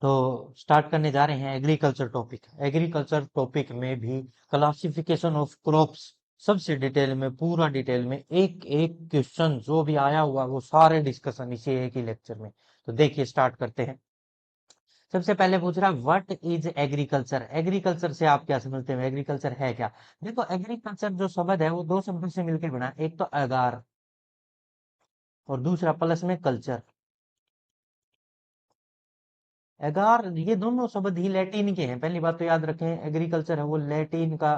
तो स्टार्ट करने जा रहे हैं एग्रीकल्चर टॉपिक। एग्रीकल्चर टॉपिक में भी क्लासिफिकेशन ऑफ क्रॉप्स सबसे डिटेल में, पूरा डिटेल में, एक एक क्वेश्चन जो भी आया हुआ वो सारे डिस्कशन इसी एक ही लेक्चर में। तो देखिए स्टार्ट करते हैं। सबसे पहले पूछ रहा है व्हाट इज एग्रीकल्चर। एग्रीकल्चर से आप क्या समझते हो, एग्रीकल्चर है क्या? देखो एग्रीकल्चर जो शब्द है वो दो शब्दों से मिलकर बना है। एक तो अगार और दूसरा प्लस में कल्चर। एगार ये दोनों शब्द ही लैटिन के हैं, पहली बात तो याद रखें। एग्रीकल्चर है वो लैटिन का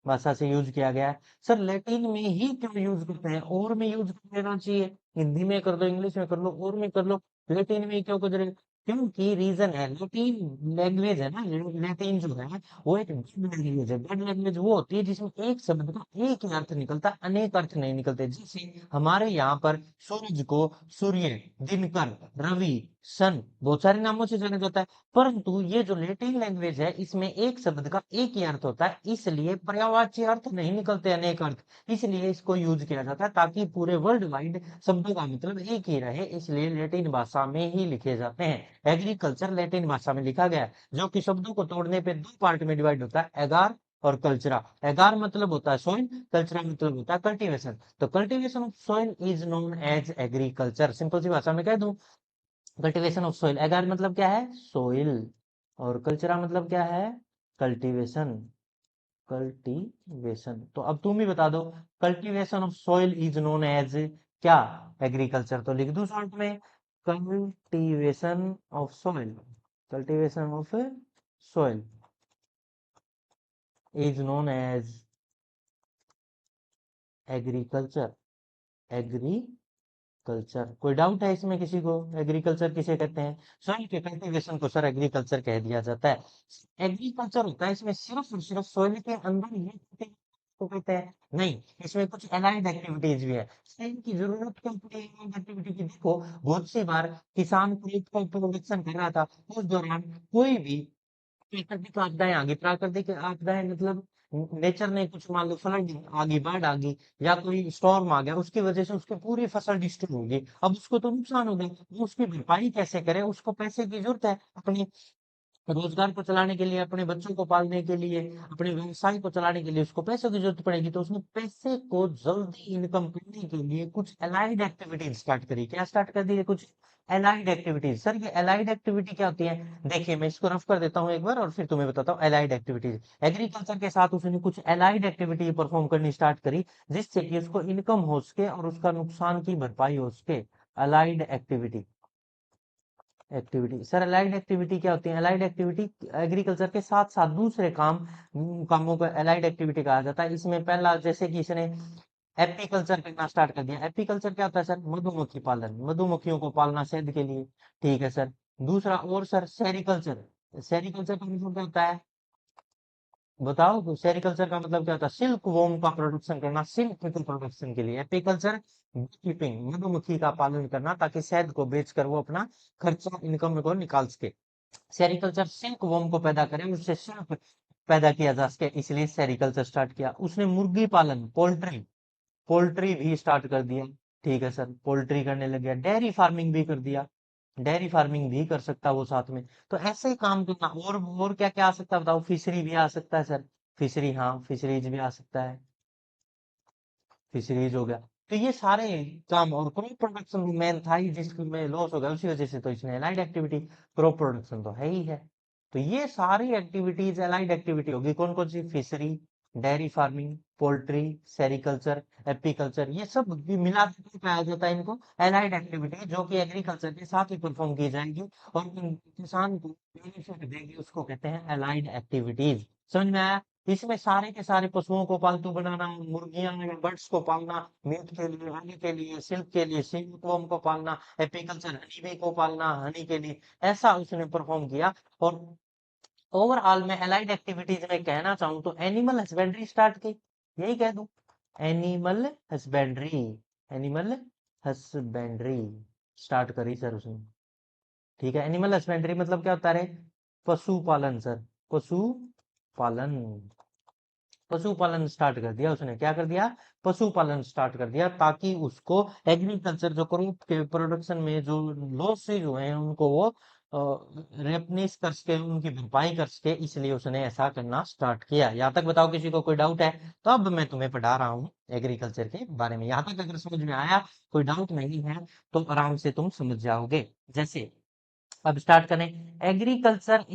भाषा से यूज किया गया है। सर लैटिन में ही क्यों यूज करते हैं, और में यूज कर लेना चाहिए, हिंदी में कर दो, इंग्लिश में कर लो, और में कर लो, लैटिन में ही क्यों कर रहे? क्योंकि रीजन है, लैटिन लैंग्वेज है ना, लैटिन जो है वो एक डेड लैंग्वेज है। डेड लैंग्वेज वो होती है जिसमें एक शब्द का एक ही अर्थ निकलता है, अनेक अर्थ नहीं निकलते। जैसे हमारे यहाँ पर सूरज को सूर्य, दिनकर, रवि, सन बहुत सारे नामों से जाना जाता है। परंतु ये जो लैटिन लैंग्वेज है इसमें एक शब्द का एक ही अर्थ होता है, इसलिए पर्यायवाची अर्थ नहीं निकलते, अनेक अर्थ। इसलिए इसको यूज किया जाता है ताकि पूरे वर्ल्ड वाइड शब्दों का मतलब एक ही रहे, इसलिए लैटिन भाषा में ही लिखे जाते हैं। एग्रीकल्चर लैटिन भाषा में लिखा गया है, जो कि शब्दों को तोड़ने पे दो पार्ट में डिवाइड होता है, एगार और कल्चरा। एगार मतलब होता है सॉइल, कल्चरा मतलब होता है कल्टीवेशन। तो cultivation of soil is known as agriculture. Simple सी भाषा में कह दूं, कल्टीवेशन ऑफ सोइल, एगार मतलब क्या है, सोइल, और कल्चरा मतलब क्या है, कल्टीवेशन। कल्टीवेशन तो अब तुम ही बता दो, cultivation of soil is known as क्या, एग्रीकल्चर। तो लिख दो शॉर्ट में, cultivation of soil, cultivation of soil is known as agriculture. Agriculture, कोई डाउट है इसमें किसी को, एग्रीकल्चर किसे कहते हैं? सॉइल के कल्टीवेशन को सर एग्रीकल्चर कह दिया जाता है। एग्रीकल्चर होता है इसमें सिर्फ और सिर्फ सॉइल के अंदर ही को कहते हैं, नहीं इसमें कुछ एलाइड एक्टिविटीज भी है। सॉइल की जरूरत क्या पड़ी एलाइड एक्टिविटी की, देखो बहुत सी बार किसान क्रॉप का प्रोडक्शन कर रहा था, उस दौरान कोई भी प्राकृतिक आपदाएं आ गई। प्राकृतिक आपदाएं मतलब नेचर ने कुछ, मान लो फ्लड आ गई, बाढ़ आ गई, या कोई स्टॉर्म आ गया, उसकी वजह से उसकी पूरी फसल डिस्ट्रॉय होगी। अब उसको तो नुकसान हो गया, वो उसकी भरपाई कैसे करे, उसको पैसे की जरूरत है अपने रोजगार को चलाने के लिए, अपने बच्चों को पालने के लिए, अपने व्यवसाय को चलाने के लिए उसको पैसों की जरूरत पड़ेगी। तो उसने पैसे को जल्दी इनकम करने के लिए कुछ अलाइड एक्टिविटीज स्टार्ट करी। क्या स्टार्ट कर दी है? कुछ अलाइड एक्टिविटीज। सर ये अलाइड एक्टिविटी क्या होती है? देखिए मैं इसको रफ कर देता हूँ एक बार और फिर तुम्हें बताता हूँ अलाइड एक्टिविटीज। एग्रीकल्चर के साथ उसने कुछ अलाइड एक्टिविटी परफॉर्म करनी स्टार्ट करी, जिससे कि उसको इनकम हो सके और उसका नुकसान की भरपाई हो सके। Allied activity, activity sir allied activity क्या होती है? अलाइड एक्टिविटी एग्रीकल्चर के साथ साथ दूसरे कामों को अलाइड एक्टिविटी कहा जाता है। इसमें पहला, जैसे कि इसने एपीकल्चर करना स्टार्ट कर दिया। एपीकल्चर क्या होता है सर? मधुमक्खी पालन, मधुमक्खियों को पालना शहद के लिए, ठीक है सर। दूसरा और सर सेरिकल्चर। सेरिकल्चर का मतलब क्या होता है, बताओ तो। सेरिकल्चर का मतलब क्या होता है? सिल्क वोम का प्रोडक्शन करना, सिल्क के प्रोडक्शन के लिए। एपीकल्चर कीपिंग, मधुमक्खी का पालन करना ताकि शहद को बेचकर वो अपना खर्चा, इनकम को निकाल सके। सेरिकल्चर सिल्क वोम को पैदा करे, उससे सिल्क पैदा किया जा सके, इसलिए सेरिकल्चर स्टार्ट किया उसने। मुर्गी पालन, पोल्ट्री, पोल्ट्री भी स्टार्ट कर दिया, ठीक है सर, पोल्ट्री करने लग गया। डेयरी फार्मिंग भी कर दिया, डेयरी फार्मिंग भी कर सकता है वो साथ में। तो ऐसे ही काम करना। और क्या क्या आ सकता है बताओ? फिशरी भी आ सकता है सर, फिशरी, हाँ फिशरीज भी आ सकता है, फिशरीज हो गया। तो ये सारे काम, और क्रॉप प्रोडक्शन मेन था ही जिसमें लॉस हो गया, उसी वजह से तो इसने अलाइड एक्टिविटी, क्रॉप प्रोडक्शन तो है ही है। तो ये सारी एक्टिविटीज अलाइड एक्टिविटी होगी। कौन कौन सी? Fishery, dairy farming, poultry, sericulture, apiculture, ये सब भी मिला के पाया जाता है इनको एलाइड एक्टिविटी, जो कि एग्रीकल्चर के साथ ही परफॉर्म की जाएगी और किसान को बेनिफिट देगी, उसको कहते हैं अलाइड एक्टिविटीज। समझ में आया? इसमें सारे के सारे पशुओं को पालतू बनाना, मुर्गियां या बर्ड्स को पालना, मीट के लिए, हनी के लिए, सिल्क के लिए सिल्क वर्म को पालना, एपीकल्चर हनी बी को पालना, हनी के लिए, ऐसा उसने परफॉर्म किया। और ओवरऑल में अलाइड एक्टिविटीज में कहना चाहूँ तो एनिमल हस्बेंड्री स्टार्ट की, यही कह दूं, animal husbandry, animal husbandry start करी सर उसने, ठीक है। एनिमल हस्बेंड्री मतलब क्या होता है? पशुपालन सर, पशुपालन, पशुपालन स्टार्ट कर दिया उसने। क्या कर दिया? पशुपालन स्टार्ट कर दिया, ताकि उसको एग्रीकल्चर जो क्रॉप के प्रोडक्शन में जो लॉसेज हुए हैं उनको वो रेपनीस कर सके, उनकी भरपाई कर सके, इसलिए उसने ऐसा करना स्टार्ट किया। यहाँ तक बताओ किसी को कोई डाउट है? तो अब मैं तुम्हें पढ़ा रहा हूँ एग्रीकल्चर के बारे में। यहाँ तक अगर समझ में आया, कोई डाउट नहीं है, तो आराम से तुम समझ जाओगे। जैसे अब स्टार्ट करें। Agriculture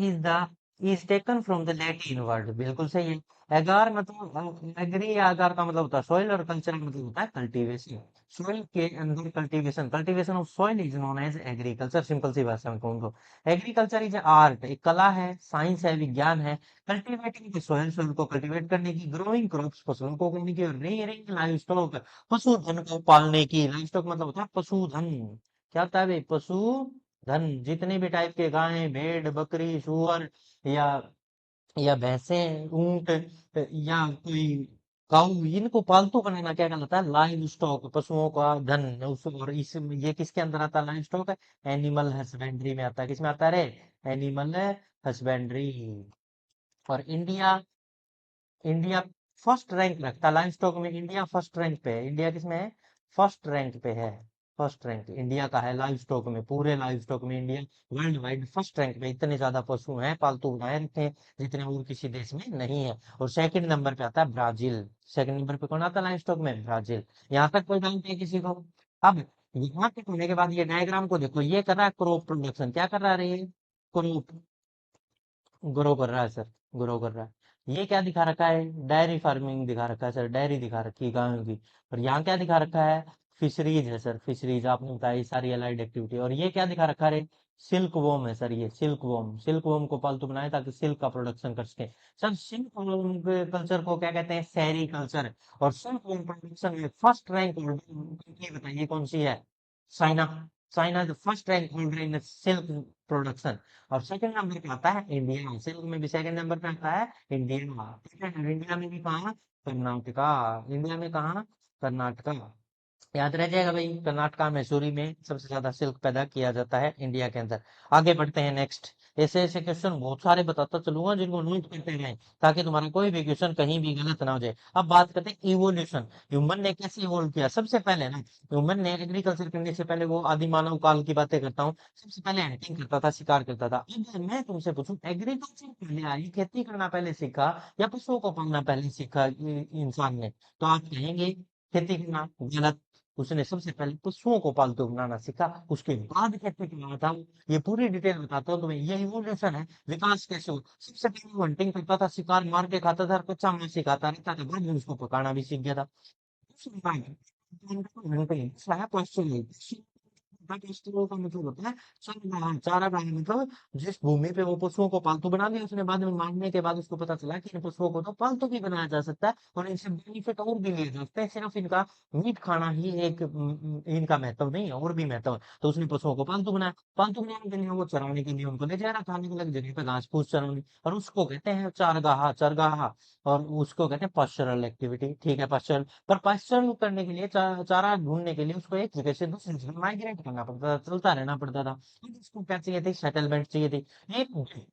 is taken from the Latin word, बिल्कुल सही है। एगार मतलब एग्री, आगार का मतलब होता है सॉइल, और कल्चर मतलब होता है कल्टीवेशन। सॉइल के अंदर cultivation, cultivation of soil is known as agriculture. Simple सी भाषा में कहूँ तो एग्रीकल्चर इज आर्ट, एक कला है, साइंस है, विज्ञान है। कल्टीवेटिंग द सॉइल, सॉइल को कल्टीवेट करने की, ग्रोइंग क्रॉप्स, फसलों को उगाने की, और रेयरिंग लाइव स्टॉक, पशुधन को पालने की। लाइव स्टॉक मतलब होता है पशुधन। क्या होता है भाई? पशु धन। जितने भी टाइप के गाय, भेड़, बकरी, सुअर, या भैंसे, ऊंट, या कोई काऊ, इनको पालतू बनाना क्या कहलाता है? लाइव स्टॉक, पशुओं का धन। उस और इस ये किसके अंदर आता है? लाइव स्टॉक एनिमल हस्बेंड्री में आता है। किसमें आता है रे? Animal husbandry. और इंडिया, इंडिया फर्स्ट रैंक रखता है लाइव स्टॉक में। इंडिया फर्स्ट रैंक पे है। इंडिया किसमें है? फर्स्ट रैंक पे है। फर्स्ट रैंक इंडिया का है लाइव स्टॉक में। पूरे लाइव स्टॉक में India world wide first rank पे। इतने ज्यादा पशु हैं, पालतू गाय रखे हैं, जितने और किसी देश में नहीं है। और सेकंड नंबर पे आता है ब्राजील। सेकंड नंबर पे कौन आता है लाइव स्टॉक में? ब्राजील। यहाँ तक कोई डाउट है किसी को? अब यहाँ तक होने के बाद ये डायग्राम को देखो, ये कर रहा है क्रॉप प्रोडक्शन। क्या कर रहा है ये? क्रॉप ग्रो कर रहा है सर, ग्रो कर रहा है। ये क्या दिखा रखा है? डायरी फार्मिंग दिखा रखा है सर, डायरी दिखा रखी है गायों की। और यहाँ क्या दिखा रखा है? फिशरीज है सर, फिशरीज आपने बताया, ये सारी अलाइड एक्टिविटी। और ये क्या दिखा रखा है? सिल्क वॉर्म है सर, ये सिल्क वॉर्म। सिल्क वॉर्म को पालतू बनाए ताकि सिल्क का प्रोडक्शन कर सके। सर सिल्क वॉर्म कल्चर को क्या कहते हैं? सेरी कल्चर। और सिल्क वॉर्म प्रोडक्शन में फर्स्ट रैंक कंट्री बताइए कौन सी है? China. China is first rank holder in silk production. और सेकंड नंबर पे आता है इंडिया। सिल्क में भी सेकंड नंबर पे आता है इंडिया। ठीक है, और इंडिया में भी कहाँ? कर्नाटका। इंडिया में कहाँ? कर्नाटका। याद रह जाएगा भाई, कर्नाटका मैसूरी में सबसे ज्यादा सिल्क पैदा किया जाता है इंडिया के अंदर। आगे बढ़ते हैं नेक्स्ट। ऐसे ऐसे क्वेश्चन बहुत सारे बताता चलूंगा, जिनको नोट करते रहें, ताकि तुम्हारा कोई भी क्वेश्चन कहीं भी गलत ना हो जाए। अब बात करते हैं इवोल्यूशन। ह्यूमन ने कैसे इवोल्व किया? सबसे पहले ना, ह्यूमन ने एग्रीकल्चर करने से पहले, वो आदि मानव काल की बातें करता हूँ, सबसे पहले हंटिंग करता था, शिकार करता था। अब मैं तुमसे पूछूं, एग्रीकल्चर पहले आई, खेती करना पहले सीखा, या पशुओं को पालना पहले सीखा इंसान ने? तो आप कहेंगे खेती करना। गलत। उसने सबसे पहले पशुओं को पालतू बनाना सीखा, उसके बाद खेती करना था। ये पूरी डिटेल बताता हूँ तुम्हें, ये इवोल्यूशन है, विकास कैसे हो। सबसे पहले वो हंटिंग करता था, शिकार मार के खाता था, और कच्चा मांस ही खाता रहता था, बाद में उसको पकाना भी सीख गया था। दूसरी बात, हंटिंग पैस्टोरियल का मतलब होता है चारागाह। चारागाह मतलब जिस भूमि पे वो पशुओं को पालतू बना दिया उसने, बाद में मारने के बाद उसको पता चला कि इन पशुओं को तो पालतू भी बनाया जा सकता है, और इनसे बेनिफिट और भी लिए जा सकते हैं, सिर्फ इनका मीट खाना ही एक इनका महत्व नहीं है, और भी महत्व है। तो उसने पशुओं को पालतू बनाया। पालतू बनाने के लिए वो चराने के लिए उनको ले जा रहा था अलग अलग जगह पे, घास फूस चराने, और उसको कहते हैं चारगाह, चरगाह। और उसको कहते हैं पास्चरल एक्टिविटी। ठीक है, पास्चरल। पर पास्चर करने के लिए, चारा ढूंढने के लिए उसको एक जगह से दूसरी जगह माइग्रेट करना पड़ता था, चलता रहना पड़ता था। अब उसको क्या चाहिए थी? सेटलमेंट चाहिए थी। एक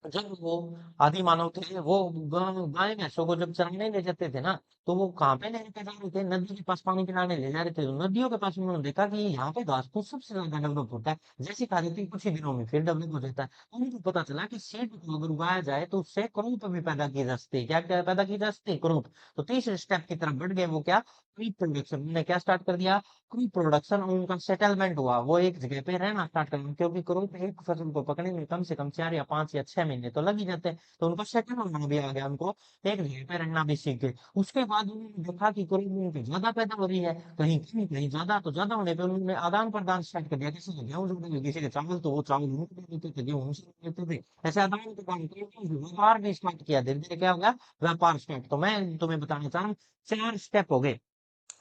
जब वो आदि मानव थे, वो गाय भैंसों को जब चराने ले जाते थे ना, तो वो कहाँ पे लेके जा रहे थे? नदी के पास पानी पिलाने ले जा रहे थे। तो नदियों के पास उन्होंने देखा कि यहाँ पे घास फूस सबसे ज्यादा डेवलप होता है, जैसी खा जाती है कुछ ही दिनों में फिर डेवलप हो जाता है। तो उनको पता चला कि सीड को अगर उगाया जाए तो उससे क्रॉप भी पैदा की जा सकती है। क्या क्या पैदा की जा सकती है? क्रॉप। तो तीसरे स्टेप की तरफ बढ़ गए, वो क्या? Crop production. उन्होंने क्या स्टार्ट कर दिया? Crop production. और उनका सेटलमेंट हुआ, वो एक जगह पे रहना स्टार्ट कर दिया, क्योंकि क्रॉप एक फसल को पकने में कम से कम 4 या 5 या 6 महीने तो लग ही जाते हैं। तो उनको सेटल होना भी आ गया, उनको एक जगह पे रहना भी सीख गए। उसके बाद उन्होंने देखा कि क्रॉप उनकी ज्यादा पैदा हो रही है, कहीं कहीं कहीं ज्यादा, तो ज्यादा होने पे उन्होंने आदान प्रदान स्टार्ट कर दिया। किसी के गेहूं से किसी के चावल, तो वो चावल उनको दे देते थे, गेहूं उनसे दे देते थे। ऐसे आदान प्रदान करके व्यापार भी स्टार्ट किया। धीरे धीरे क्या हो गया? व्यापार स्टार्ट। तो मैं तुम्हें बताना चाह रहा हूँ, 4 स्टेप हो गए।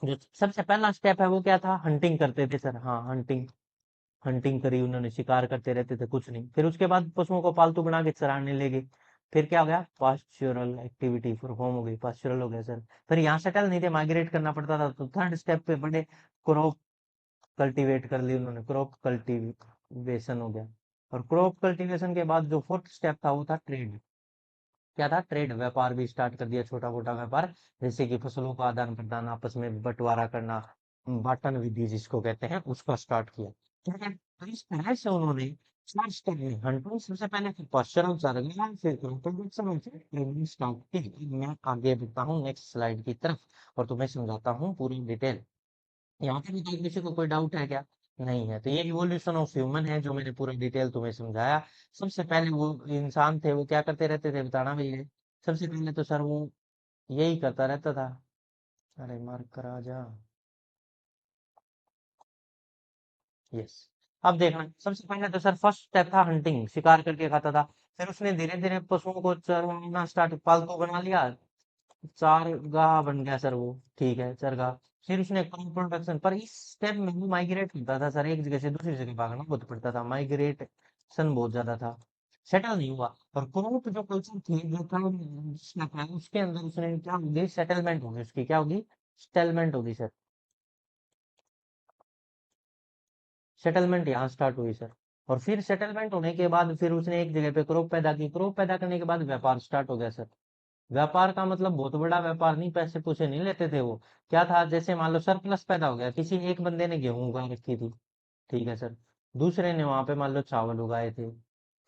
जो सबसे पहला स्टेप है वो क्या था? हंटिंग करते थे सर, हाँ हंटिंग। हंटिंग करी उन्होंने, शिकार करते रहते थे, कुछ नहीं। फिर उसके बाद पशुओं को पालतू बना के चराने लगे। फिर क्या हो गया? पास्चुरल एक्टिविटी परफॉर्म हो गई, पास्चुरल हो गया सर। फिर यहाँ सेटल नहीं थे, माइग्रेट करना पड़ता था, तो थर्ड स्टेप पे बड़े, क्रॉप कल्टीवेट कर ली उन्होंने, क्रॉप कल्टीवेशन हो गया। और क्रॉप कल्टीवेशन के बाद जो फोर्थ स्टेप था वो था ट्रेड। क्या था? ट्रेड, व्यापार भी स्टार्ट कर दिया, छोटा मोटा व्यापार, जैसे कि फसलों का आदान प्रदान, आपस में बंटवारा करना, बाटन विधि जिसको कहते हैं, उसका स्टार्ट किया। ठीक है, तो इस तरह से उन्होंने चार स्टेप में हंटिंग सबसे पहले, फिर पास्चर ऑफ चारगा, फिर रिप्रोडक्शन और फिर ट्रेनिंग स्टार्टिंग। मैं आगे बढ़ता हूँ नेक्स्ट स्लाइड की तरफ और तुम्हें समझाता हूँ पूरी डिटेल। यहाँ पे भी तो किसी को कोई डाउट है क्या? नहीं है, तो ये इवोल्यूशन ऑफ ह्यूमन है जो मैंने पूरा डिटेल तुम्हें समझाया। सबसे पहले वो इंसान थे, वो क्या करते रहते थे बताना भैया। सबसे पहले तो सर वो यही करता रहता था। अरे मार कर आ जा। यस। अब देखना, सबसे पहले तो सर फर्स्ट स्टेप था हंटिंग, शिकार करके खाता था। फिर उसने धीरे धीरे पशुओं को चरवाना स्टार्ट, पालतू बना लिया। चारगाह बन गया सर वो, ठीक है चरगाह। फिर उसने क्रॉप प्रोडक्शन, पर इस स्टेप में वो माइग्रेट करता था सर, एक जगह से दूसरी जगह भागना बहुत पड़ता था, माइग्रेशन बहुत ज्यादा था। सेटल नहीं हुआ। और क्रॉप जो कल्चर थी, जो था उसके अंदर उसने क्या होगी, सेटलमेंट होगी उसकी, क्या होगी, सेटलमेंट होगी सर। सेटलमेंट यहाँ स्टार्ट हुई सर। और फिर सेटलमेंट होने के बाद फिर उसने एक जगह पे क्रॉप पैदा की, क्रॉप पैदा करने के बाद व्यापार स्टार्ट हो गया सर। व्यापार का मतलब बहुत बड़ा व्यापार नहीं, पैसे पूसे नहीं लेते थे वो। क्या था, जैसे मान लो सरप्लस पैदा हो गया, किसी एक बंदे ने गेहूं उगा रखी थी, ठीक है सर। दूसरे ने वहां पे मान लो चावल उगाए थे,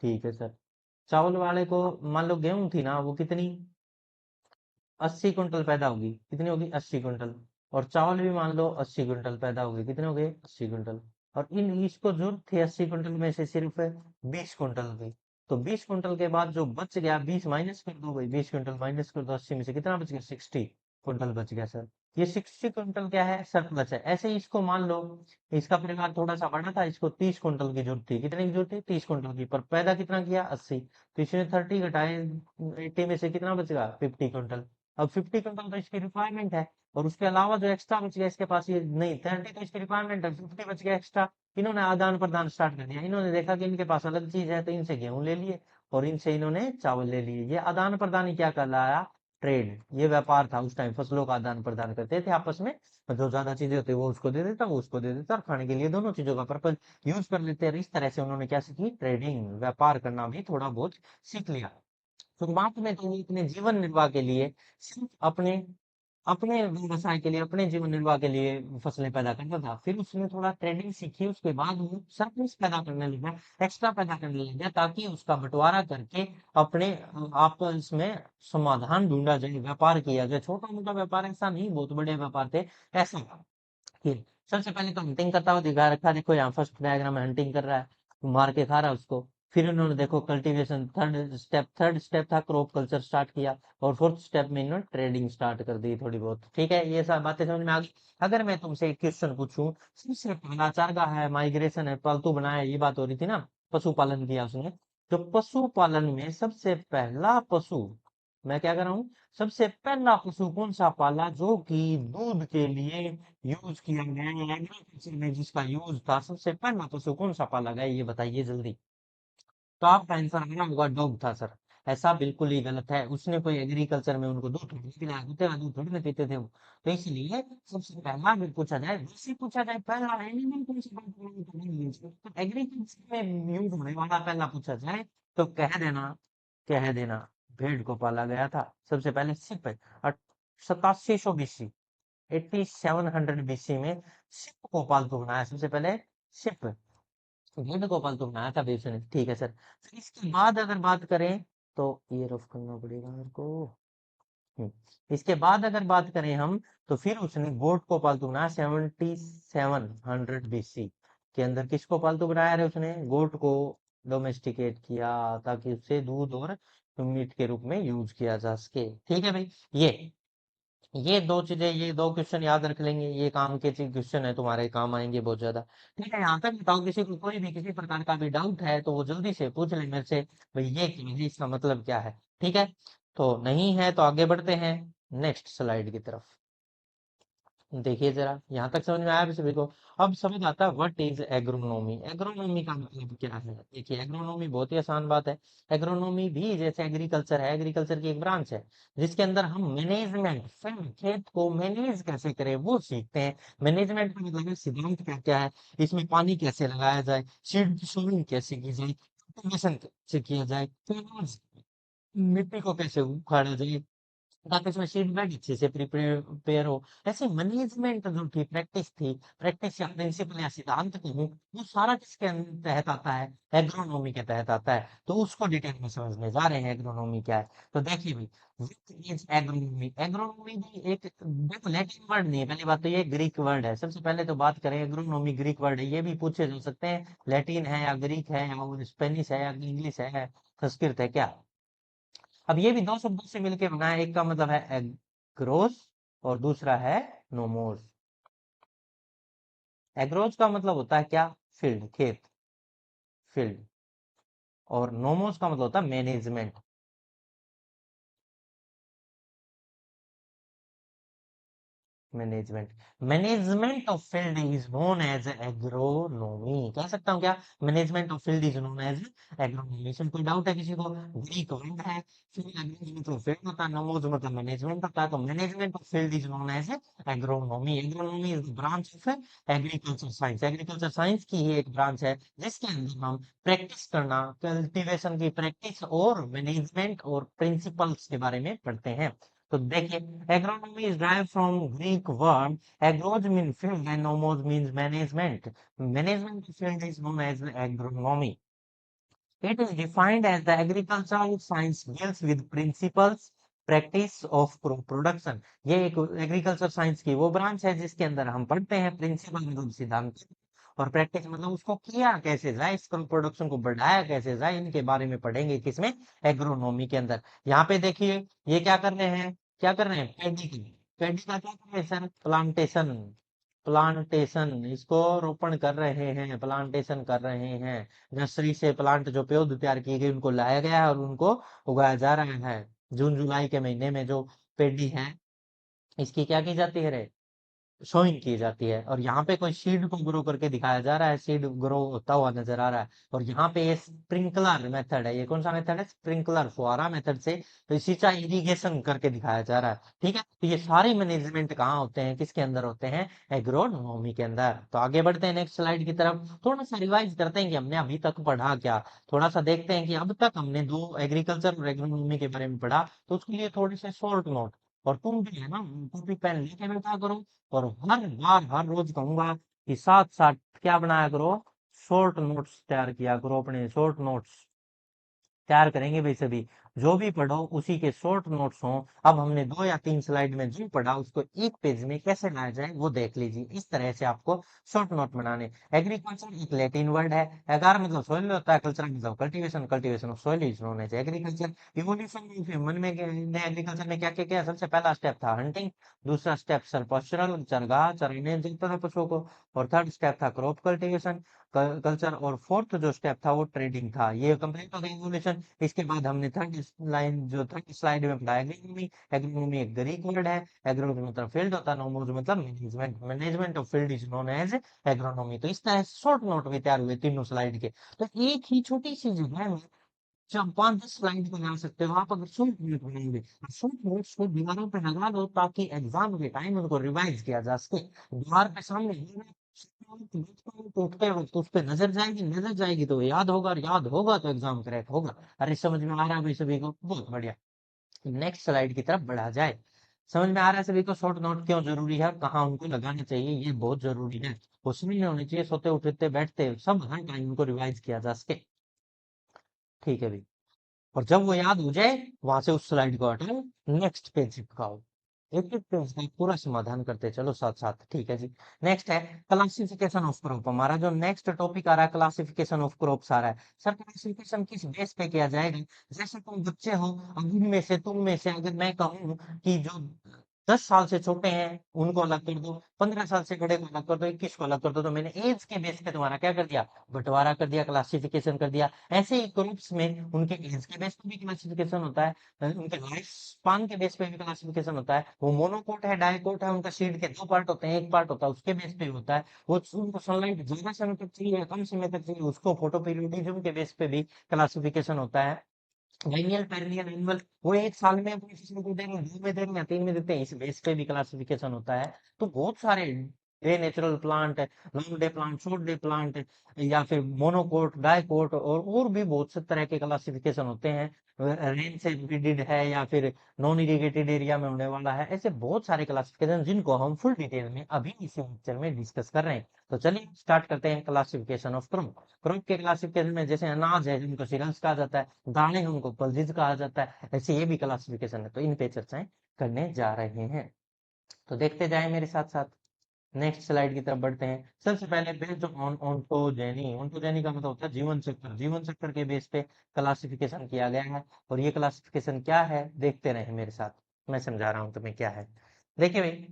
ठीक है सर। चावल वाले को मान लो गेहूं थी ना, वो कितनी, 80 कुंटल पैदा होगी, कितनी होगी, 80 कुंटल। और चावल भी मान लो 80 कुंटल पैदा होगी, कितने हो गए, 80 कुंटल। और इन इसको जरूरत थी 80 कुंटल में से सिर्फ 20 कुंटल की। तो 20 कुंटल के बाद जो बच गया, 20 माइनस कर दो भाई, 20 कुंटल माइनस कर दो 80 में से, कितना बच गया, 60 कुंटल बच गया सर। ये 60 कुंटल क्या है, सरप्लस है। ऐसे ही इसको मान लो, इसका परिवार थोड़ा सा बड़ा था, इसको 30 कुंटल की जरूरत थी, कितने की जरूरत थी, 30 कुंटल की, पर पैदा कितना किया, 80। तो इसने 30 घटाए 80 में से, कितना बचेगा, 50 कुंटल। अब 50 कुंटल तो इसकी रिक्वायरमेंट है, और उसके अलावा जो एक्स्ट्रा बच गया इसके पास, ये नहीं, 30 तो इसकी रिक्वायरमेंट है, 50 बच गया एक्स्ट्रा। इन्होंने आदान प्रदान स्टार्ट कर दिया, इन्होंने देखा कि इनके पास अलग चीज है, तो इनसे गेहूं ले लिए और इनसे इन्होंने चावल ले लिए। ये आदान प्रदान ही क्या कहलाया, ट्रेड। ये व्यापार था, उस टाइम फसलों का आदान प्रदान करते थे आपस में। जो ज्यादा चीजें होती वो उसको दे देता, वो उसको दे देता, और खाने के लिए दोनों चीजों का पर्पज यूज कर लेते हैं। इस तरह से उन्होंने क्या सीखी, ट्रेडिंग, व्यापार करना भी थोड़ा बहुत सीख लिया। शुरुआत में तो वो अपने जीवन निर्वाह के लिए सिर्फ अपने अपने व्यवसाय के लिए, अपने जीवन निर्वाह के लिए फसलें पैदा करता था। फिर उसने थोड़ा ट्रेडिंग सीखी, उसके बाद वो सरप्लस पैदा करने लगा, एक्स्ट्रा पैदा करने लगा, ताकि उसका बंटवारा करके अपने आपस में समाधान ढूंढा जाए, व्यापार किया जाए। छोटा मोटा व्यापार ऐसा नहीं, बहुत बड़े व्यापार थे ऐसा। फिर सबसे पहले तो हंटिंग करता हुआ दिखा रखा, देखो यहाँ फर्स्ट डायग्राम में हंटिंग कर रहा है, मार के खा रहा है उसको। फिर उन्होंने देखो कल्टीवेशन, थर्ड स्टेप था क्रॉप कल्चर स्टार्ट किया। और फोर्थ स्टेप में इन्होंने ट्रेडिंग स्टार्ट कर दी थोड़ी बहुत, ठीक है, ये सब बातें समझ में आ गई। अगर मैं तुमसे एक क्वेश्चन पूछूं, सबसे पहला चारगाह है, माइग्रेशन है, पालतू बनाया, ये बात हो रही थी ना, पशुपालन किया उसने। तो पशुपालन में सबसे पहला पशु, मैं क्या कर रहा हूँ, सबसे पहला पशु कौन सा पाला जो कि दूध के लिए यूज किया गया है, एग्रीकल्चर में जिसका यूज था, सबसे पहला पशु कौन सा पाला गया, ये बताइए जल्दी। तो आपका आंसर आना होगा डॉग था सर। ऐसा बिल्कुल ही गलत है, उसने कोई एग्रीकल्चर में उनको दूध थोड़ी ना पिलाया, दूध का दूध थोड़ी ना पीते थे वो। तो इसलिए सबसे पहला अगर पूछा जाए, वैसे पूछा जाए पहला एनिमल कौन सा तो एग्रीकल्चर में यूज होने वाला पहला पूछा जाए, तो कह देना भेड़ को पाला गया था सबसे पहले, सिप। 8700 BC, 8700 BC में सिप को पालतू बनाया सबसे पहले, सिप, वेणुगोपाल तुम आया था बीच में, ठीक है सर। फिर इसके बाद अगर बात करें, तो ये रफ करना पड़ेगा मेरे को। हम्म, इसके बाद अगर बात करें हम, तो फिर उसने गोट को पालतू बनाया 7700 BC के अंदर। किसको पालतू बनाया रे उसने, गोट को डोमेस्टिकेट किया, ताकि उससे दूध और मीट के रूप में यूज किया जा सके, ठीक है भाई। ये दो चीजें, ये दो क्वेश्चन याद रख लेंगे, ये काम के क्वेश्चन है, तुम्हारे काम आएंगे बहुत ज्यादा। ठीक है, यहाँ तक बताओ, किसी को कोई भी किसी प्रकार का भी डाउट है तो वो जल्दी से पूछ ले मेरे से, भाई ये क्या है, इसका मतलब क्या है, ठीक है। तो नहीं है तो आगे बढ़ते हैं नेक्स्ट स्लाइड की तरफ। देखिए जरा, यहाँ तक समझ में आया भी सभी को। अब समझ आता है व्हाट इज एग्रोनॉमी, एग्रोनॉमी का मतलब क्या है। देखिए एग्रोनॉमी बहुत ही आसान बात है। एग्रोनॉमी भी जैसे एग्रीकल्चर है, एग्रीकल्चर की एक ब्रांच है, जिसके अंदर हम मैनेजमेंट, खेत को मैनेज कैसे करें वो सीखते हैं। मैनेजमेंट का मतलब है सिद्धांत क्या क्या है, इसमें पानी कैसे लगाया जाए, सीड सोइंग कैसे की जाए, कल्टीवेशन कैसे किया जाए, फिर मिट्टी को कैसे उखाड़ा जाए, ताकि उसमें फीडबैक अच्छे से प्रिपेयर हो। ऐसे मैनेजमेंट जो थी, प्रैक्टिस या प्रिंसिपल या सिद्धांत कहूँ, वो सारा किसके तहत आता है? एग्रोनॉमी के तहत आता है। तो उसको डिटेल में समझने जा रहे हैं, एग्रोनॉमी क्या है। तो देखिए भाई, व्हाट इज एग्रोनॉमी? एग्रोनॉमी भी एक, देखो, लैटिन वर्ड नहीं है, पहली बात तो ये ग्रीक वर्ड है। सबसे पहले तो बात करें, एग्रोनॉमी ग्रीक वर्ड है, ये भी पूछे जा सकते हैं, लैटिन है या ग्रीक है या स्पेनिश है या इंग्लिश है, संस्कृत है क्या। अब ये भी दो शब्दों से मिलकर बना है, एक का मतलब है एग्रोस और दूसरा है नोमोस। एग्रोस का मतलब होता है क्या? फील्ड, खेत, फील्ड। और नोमोस का मतलब होता है management. Management, management of field is known as agronomy. कह सकता हूँ क्या? Management of field is known as agronomy. इसमें कोई डाउट है किसी को? ग्रीक वर्ड है, फील्ड, एग्रोनॉमी तो फील्ड होता है, नोमोस मतलब मैनेजमेंट होता है। तो management of field is known as agronomy. Agronomy is branch of agriculture science. Agriculture science की ही एक ब्रांच है, जिसके अंदर हम प्रैक्टिस करना, कल्टीवेशन की प्रैक्टिस और मैनेजमेंट और प्रिंसिपल्स के बारे में पढ़ते हैं। तो देखिए, agronomy is derived from Greek word agros means field and nomos means management. Management field is known as agronomy. It is defined as the agricultural science deals with principles practice of crop production. ये एक agriculture science की वो branch है जिसके अंदर हम पढ़ते हैं प्रिंसिपल मतलब सिद्धांत, और प्रैक्टिस मतलब उसको किया कैसे जाए, इस क्रॉप प्रोडक्शन को बढ़ाया कैसे जाए, इनके बारे में पढ़ेंगे किसमें? एग्रोनॉमी के अंदर। यहाँ पे देखिए, ये क्या कर रहे हैं? क्या कर रहे हैं? पेडी की, पेडी का क्या कर रहे हैं सर? प्लांटेशन, प्लांटेशन, इसको रोपण कर रहे हैं, प्लांटेशन कर रहे हैं। नर्सरी से प्लांट जो पौध तैयार किए गए उनको लाया गया है और उनको उगाया जा रहा है। जून जुलाई के महीने में जो पेडी है, इसकी क्या की जाती है रे? शोइंग की जाती है। और यहाँ पे कोई सीड को ग्रो करके दिखाया जा रहा है, सीड ग्रो होता हुआ नजर आ रहा है। और यहाँ पे ये स्प्रिंकलर मेथड है, ये कौन सा मेथड है? स्प्रिंकलर, फुहारा मेथड से तो सिंचाई, इरिगेशन करके दिखाया जा रहा है। ठीक है, तो ये सारे मैनेजमेंट कहाँ होते हैं, किसके अंदर होते हैं? एग्रोनॉमी के अंदर। तो आगे बढ़ते हैं नेक्स्ट स्लाइड की तरफ, थोड़ा सा रिवाइज करते हैं कि हमने अभी तक पढ़ा क्या। थोड़ा सा देखते हैं कि अब तक हमने दो, एग्रीकल्चर और एग्रोनॉमी के बारे में पढ़ा, तो उसके लिए थोड़े से शॉर्ट नोट। और तुम भी है ना, कॉपी पेन लेके बैठा करो, और हर बार हर रोज कहूंगा कि साथ साथ क्या बनाया करो? शॉर्ट नोट्स तैयार किया करो, अपने शॉर्ट नोट्स तैयार करेंगे भाई सभी। जो भी पढ़ो उसी के शॉर्ट नोट्स हों। अब हमने 2 या 3 स्लाइड में जो पढ़ा उसको एक पेज में कैसे लाया जाए वो देख लीजिए। इस तरह से आपको शॉर्ट नोट बनाने। एग्रीकल्चर एक लैटिन वर्ड है, एगार मतलब सोइल होता है, कल्चर मतलब cultivation, cultivation of soil is known as agriculture. Evolution of human में एग्रीकल्चर में क्या क्या किया? सबसे पहला स्टेप था हंटिंग, दूसरा स्टेप सर्पस्टरल, चरगाह, चरने देता था पशुओं को, और थर्ड स्टेप था क्रॉप कल्टीवेशन, कल्चर, और फोर्थ जो स्टेप था वो ट्रेडिंग था। ये कंप्लीट हो गया इवोल्यूशन। इसके बाद हमने थर्ड स्लाइड में पढ़ा एग्रोनॉमी। एग्रोनॉमी एक ग्रीक वर्ड है, एग्रो मतलब फील्ड होता है, नोमोज मतलब management, management of field is known as agronomy. तो इस तरह शॉर्ट नोट भी तैयार हुए तीनों स्लाइड के। तो एक ही छोटी सी जगह में जब 5-10 स्लाइड बना सकते हो आप, अगर शॉर्ट नोट बनाएंगे, शॉर्ट नोट्स को दीवारों पे लगा दो ताकि एग्जाम के टाइम उनको रिवाइज किया जा सके। दीवार पे सामने उठते वक्त उस पे नजर जाएगी, नजर जाएगी तो याद होगा, और याद होगा तो एग्जाम क्रैक होगा। अरे समझ में आ रहा है भाई सभी को? बहुत बढ़िया। नेक्स्ट स्लाइड की तरफ बढ़ा जाए। समझ में आ रहा है सभी को शॉर्ट नोट क्यों जरूरी है और कहाँ उनको लगाने चाहिए? ये बहुत जरूरी है। उसमें नहीं होने चाहिए सोते उठते बैठते, सब हर टाइम उनको रिवाइज किया जा सके। ठीक है भाई। और जब वो याद हो जाए, वहां से उस स्लाइड को हटाओ, नेक्स्ट पेज चिपकाओ। एक एक पेज का पूरा समाधान करते चलो साथ साथ। ठीक है जी। नेक्स्ट है क्लासिफिकेशन ऑफ क्रॉप। हमारा जो नेक्स्ट टॉपिक आ रहा है, क्लासिफिकेशन ऑफ क्रॉप्स आ रहा है। सर क्लासिफिकेशन किस बेस पे किया जाएगा? जैसे तुम बच्चे हो, अब उनमें से, तुम में से अगर मैं कहूँ कि जो 10 साल से छोटे हैं उनको अलग कर दो, 15 साल से बड़े को अलग कर दो, 21 को अलग कर दो, तो मैंने एज के बेस पे तुम्हारा क्या कर दिया? बंटवारा कर दिया, क्लासिफिकेशन कर दिया। ऐसे ही ग्रुप्स में उनके एज के बेस पे भी क्लासिफिकेशन होता है, उनके लाइफ स्पान के बेस पे भी क्लासिफिकेशन होता है। वो मोनोकोट है, डाइकोट है, उनका सीड के 2 पार्ट होते हैं, एक पार्ट होता है उसके बेस पे होता है। वो उनको सनलाइट ज्यादा समय तक चाहिए या कम समय तक चाहिए, उसको फोटो पीरियोडिज्म के बेस पे भी क्लासिफिकेशन होता है। लाइनियल, पेरिनियल, एनुअल, वो एक साल में अपनी फसल को दे रहे हैं, 2 में दे रहे हैं या 3 में देते हैं, इस बेस पे भी क्लासिफिकेशन होता है। तो बहुत सारे डे नेचुरल प्लांट है, long day plant, short day plant, या फिर मोनोकोट, डाइकोट, और भी बहुत से तरह के क्लासिफिकेशन होते हैं। रेन से इरिगेटेड है या फिर नॉन इरिगेटेड एरिया में होने वाला है। ऐसे बहुत सारे क्लासिफिकेशन जिनको हम फुल डिटेल में अभी इसी लेक्चर में डिस्कस कर रहे हैं। तो चलिए स्टार्ट करते हैं क्लासिफिकेशन ऑफ क्रॉप। क्रॉप के क्लासिफिकेशन में जैसे अनाज है जिनको सीरियल्स कहा जाता है, दाने हैं उनको पल्सेस कहा जाता है, ऐसे ये भी क्लासिफिकेशन है, तो इन पे चर्चाएं करने जा रहे हैं। तो देखते जाएं मेरे साथ साथ। नेक्स्ट स्लाइड की तरफ बढ़ते हैं। सबसे पहले बेस्ड ऑन ओंटोजेनी, ओंटोजेनी का मतलब होता है जीवन चक्र, जीवन चक्र के बेस पे क्लासिफिकेशन किया गया है। और ये क्लासिफिकेशन क्या है देखते रहे मेरे साथ, मैं समझा रहा हूँ तुम्हें क्या है। देखिए भाई,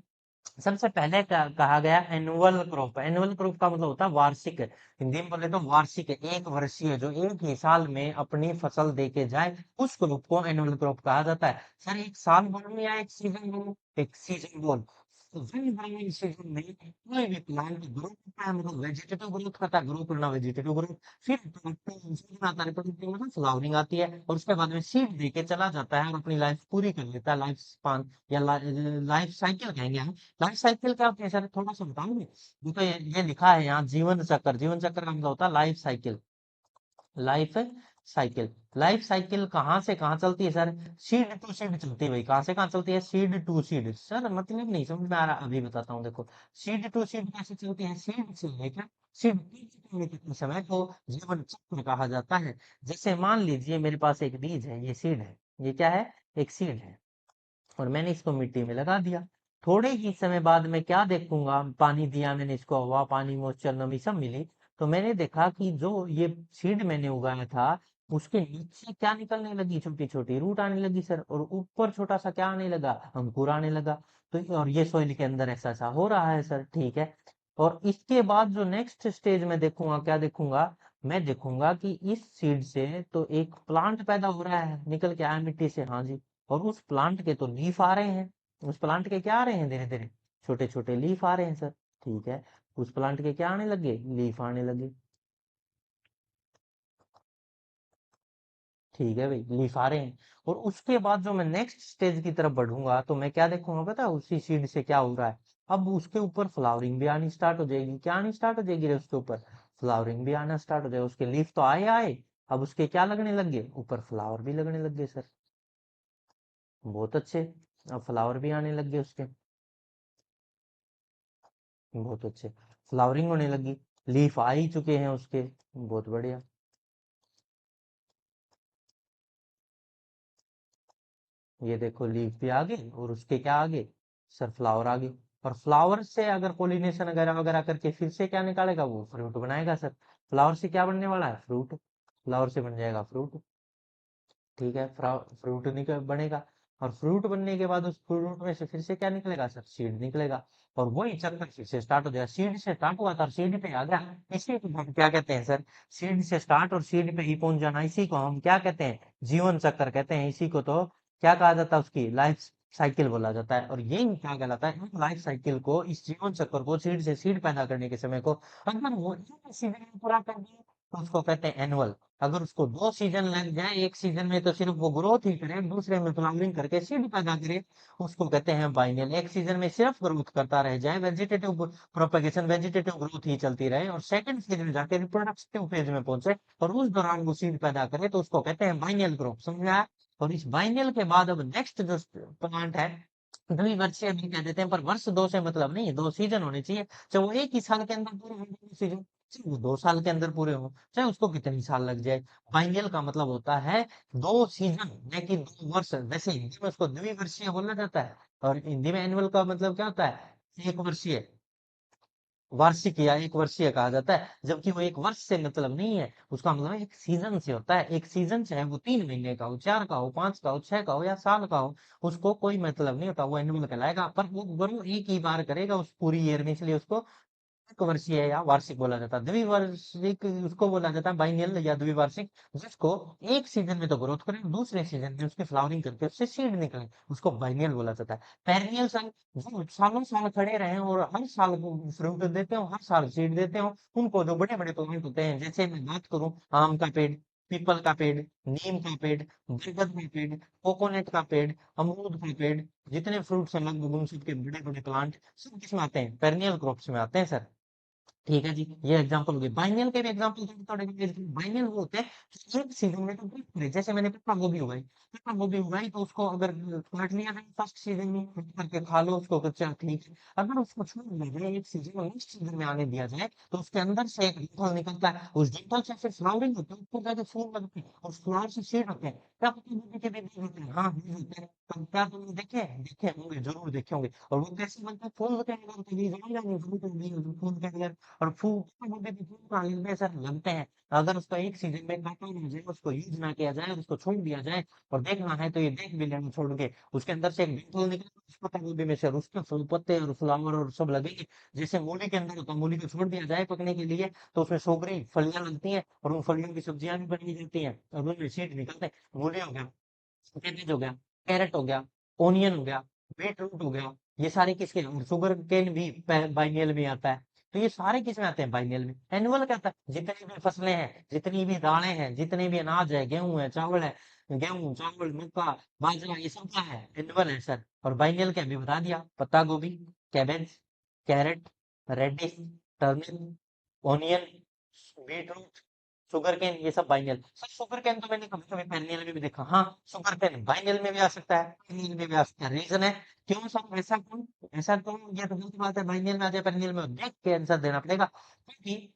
सबसे पहले कहा गया एनुअल क्रॉप। एनुअल क्रॉप का मतलब होता है वार्षिक, हिंदी में बोले तो वार्षिक, एक वर्षीय, जो एक ही साल में अपनी फसल दे के जाए, उस क्रॉप को एनुअल क्रॉप कहा जाता है। सर एक साल बोलो या एक सीजन बोलो? एक सीजन बोल। वन ग्रामीण सीजन में कोई भी प्लांट ग्रो करता है, मतलब वेजिटेटिव ग्रोथ करता है, ग्रो करना वेजिटेटिव ग्रोथ। फिर सीजन आता है, रिप्रोडक्टिव मतलब फ्लावरिंग आती है, और उसके बाद में सीड दे के चला जाता है और अपनी लाइफ पूरी कर लेता है, लाइफ स्पान या लाइफ साइकिल कहेंगे हम। लाइफ साइकिल क्या होती है सर, थोड़ा सा बताऊंगे? देखो ये लिखा है यहाँ जीवन चक्र, जीवन चक्र का मतलब होता है life cycle. Life cycle, life cycle कहाँ से कहाँ चलती है सर? सीड टू सीड चलती है भाई। कहाँ से कहाँ चलती है? Seed to seed. सर मतलब नहीं समझ में आ रहा, अभी बताता हूँ। देखो सीड टू सीड कैसे चलती है? सीड से लेकर सीड कितने समय को जीवन चक्र कहा जाता है। जैसे मान लीजिए मेरे पास एक बीज है, ये सीड है, ये क्या है? एक सीड है, और मैंने इसको मिट्टी में लगा दिया। थोड़े ही समय बाद में क्या देखूंगा, पानी दिया मैंने इसको, हवा पानी मॉइस्चर नमी सब मिली, तो मैंने देखा कि जो ये सीड मैंने उगाया था, उसके नीचे क्या निकलने लगी? छोटी छोटी रूट आने लगी सर, और ऊपर छोटा सा क्या आने लगा? अंकुर आने लगा। तो और ये सोइल के अंदर ऐसा ऐसा हो रहा है सर, ठीक है। और इसके बाद जो नेक्स्ट स्टेज में देखूंगा, क्या देखूंगा? मैं देखूंगा कि इस सीड से तो एक प्लांट पैदा हो रहा है, निकल के आया मिट्टी से, हाँ जी। और उस प्लांट के तो लीफ आ रहे हैं। उस प्लांट के क्या आ रहे हैं? धीरे धीरे छोटे छोटे लीफ आ रहे हैं सर, ठीक है। उस प्लांट के क्या आने लगे? लीफ आने लगे, ठीक है भाई, लीफ आ रहे हैं। और उसके बाद जो मैं नेक्स्ट स्टेज की तरफ बढ़ूंगा, तो मैं क्या देखूंगा पता है? उसी सीड से क्या हो रहा है? अब उसके ऊपर फ्लावरिंग भी आनी स्टार्ट हो जाएगी। क्या आनी स्टार्ट हो जाएगी रे उसके ऊपर? फ्लावरिंग भी आना स्टार्ट हो जाएगा। उसके लीफ तो आए आए, अब उसके क्या लगने लग गए? ऊपर फ्लावर भी लगने लग गए सर। बहुत अच्छे, अब फ्लावर भी आने लग गए उसके, बहुत अच्छे। फ्लावरिंग होने लगी, लीफ आ ही चुके हैं उसके, बहुत बढ़िया। ये देखो लीफ भी आ गए, और उसके क्या आ गए? सर फ्लावर आ गए। और फ्लावर से अगर पोलिनेशन वगैरह वगैरह करके फिर से क्या निकालेगा? वो फ्रूट बनाएगा सर। फ्लावर से क्या बनने वाला है? फ्रूट। फ्लावर से बन जाएगा फ्रूट, ठीक है। फ्रूट निकल बनेगा, और फ्रूट बनने के बाद उस फ्रूट में से फिर से क्या निकलेगा सर? सीड निकलेगा। और वही चक्कर फिर से स्टार्ट हो जाएगा। सीड से स्टार्ट हुआ था और सीड पे आ गया, इसी को हम क्या कहते हैं सर? सीड से स्टार्ट और सीड पे ही पहुंच जाना, इसी को हम क्या कहते हैं? जीवन चक्र कहते हैं। इसी को तो क्या कहा जाता है? उसकी लाइफ साइकिल बोला जाता है। और यही क्या कहलाता है? लाइफ साइकिल को, इस जीवन चक्र को, सीड से सीड पैदा करने के समय को अगर वो एक सीजन में पूरा कर दिए, तो उसको कहते हैं एनुअल। अगर उसको 2 सीजन लग जाए, एक सीजन में तो सिर्फ वो ग्रोथ ही करे, दूसरे में फ्लावरिंग करके सीड पैदा करे, उसको कहते हैं बाइनल। एक सीजन में सिर्फ ग्रोथ करता रह जाए, वेजिटेटिव प्रोपेगेशन, वेजिटेटिव ग्रोथ ही चलती रहे, और सेकंड फेज में जाके रिप्रोडक्टिव फेज में पहुंचे, और उस दौरान वो सीड पैदा करे, तो उसको कहते हैं बाइनल क्रॉप। समझा? और इस बाइनल के बाद अब नेक्स्ट जो प्लांट है, द्विवर्षीय भी कह देते हैं, पर वर्ष 2 से मतलब नहीं है, 2 सीजन होने चाहिए। चाहे वो एक ही साल के अंदर पूरे हों सीजन, चाहे वो 2 साल के अंदर पूरे हों, चाहे उसको कितनी साल लग जाए। बाइनल का मतलब होता है 2 सीजन, न कि 2 वर्ष। वैसे हिंदी में उसको द्विवर्षीय बोला जाता है, और हिंदी में एनुअल का मतलब क्या होता है? एक वर्षीय, वार्षिक या एक वर्षीय कहा जाता है। जबकि वो एक वर्ष से मतलब नहीं है, उसका मतलब एक सीजन से होता है। एक सीजन चाहे वो 3 महीने का हो, 4 का हो, 5 का हो, 6 का हो या साल का हो, उसको कोई मतलब नहीं होता, वो एनुअल कहलाएगा। पर वो ग्रो एक ही बार करेगा उस पूरी ईयर में, इसलिए उसको एक वर्षीय या वार्षिक बोला जाता है। द्विवार्षिक उसको बोला जाता है, बाइनियल या द्विवार्षिक, जिसको एक सीजन में तो ग्रोथ करे, दूसरे सीजन में उसकी फ्लावरिंग करके उससे सीड निकले, उसको बाइनियल बोला जाता है। पेrennial सन, जो सालों साल खड़े रहे और हर साल फ्रूट देते हो, हर साल सीड देते हो, उनको जो बड़े बड़े प्लांट होते हैं, जैसे मैं बात करूं आम का पेड़, पीपल का पेड़, नीम का पेड़, बरगद का पेड़, कोकोनट का पेड़, अमरूद का पेड़, जितने फ्रूट्स हैं लगभग उन सबके बड़े बड़े प्लांट सब किसमें आते हैं? पेrennial क्रॉप्स में आते हैं सर। ठीक है जी, ये एग्जांपल हो गए। बाइनल के भी एग्जांपल थोड़े बाइनल वो होते हैं जो एक सीजन में तो ग्रोथ करे। जैसे मैंने पत्ता गोभी उगाई, पत्ता गोभी उगाई तो उसको अगर काट लिया जाए फर्स्ट सीजन में, कट करके खा लो उसको, कच्चा ठीक है। अगर उसको छोड़ दिया जाए एक सीजन में, नेक्स्ट सीजन में आने दिया जाए, तो उसके अंदर से एक डंठल निकलता है, उस डंठल से फिर फ्लावरिंग होती है, ऊपर जाके फूल लगते हैं और फ्लावर से सीड होते हैं। क्या पत्ता गोभी के भी बीज होते हैं? हाँ, बीज होते हैं। तो क्या तुमने देखे देखे होंगे, जरूर देखे होंगे। और वो कैसे बनते हैं? फूल के अंदर बनते हैं, बीज आएगा नहीं, फूल के अंदर। और फूल मुझे भी फूल पालन में सर लगते हैं। अगर उसको एक सीजन में काटा ना जाए, उसको यूज ना किया जाए, उसको छोड़ दिया जाए, और देखना है तो ये देख भी लेना छोड़ के, उसके अंदर से एक डंठल निकलेगा उस पत्ता गोभी में से, और उसके फूल पत्ते और फ्लावर और सब लगेंगे। जैसे मूली के अंदर होता है, मूली को छोड़ दिया जाए पकने के लिए, तो उसमें सोगरी फलियां लगती हैं, और उन फलियों की सब्जियां भी बनाई जाती हैं, और उनमें सीड निकलते हैं। मूली हो गया, कैबेज हो गया, कैरेट हो गया, ओनियन हो गया, बीट रूट हो गया, ये सारे किसके, शुगर केन भी बाइनियल में आता है। तो ये सारे किस में आते हैं? बाइनियल में। एनुअल क्या आता है? जितनी भी फसलें हैं, जितनी भी दालें हैं, जितने भी अनाज है, गेहूं है, चावल है, गेहूं चावल मक्का बाजरा, ये सब क्या है? एनुअल है सर। और बाइनियल क्या, भी बता दिया, पत्ता गोभी, cabbage, carrot, radish, turnip, onion, beet root, sugar cane, ये सब बाइनियल। सर शुगर केन तो मैंने कभी कभी पेरिनियल में भी देखा। हाँ, शुगर केन बाइनियल में भी आ सकता है, पेरिनियल में भी आ सकता है। रीजन है क्यों सर, ऐसा क्यों? ऐसा क्यों? ये तो गलत बात है, बाइनियल में आ जाए पेरिनियल में, देख के आंसर देना पड़ेगा, क्योंकि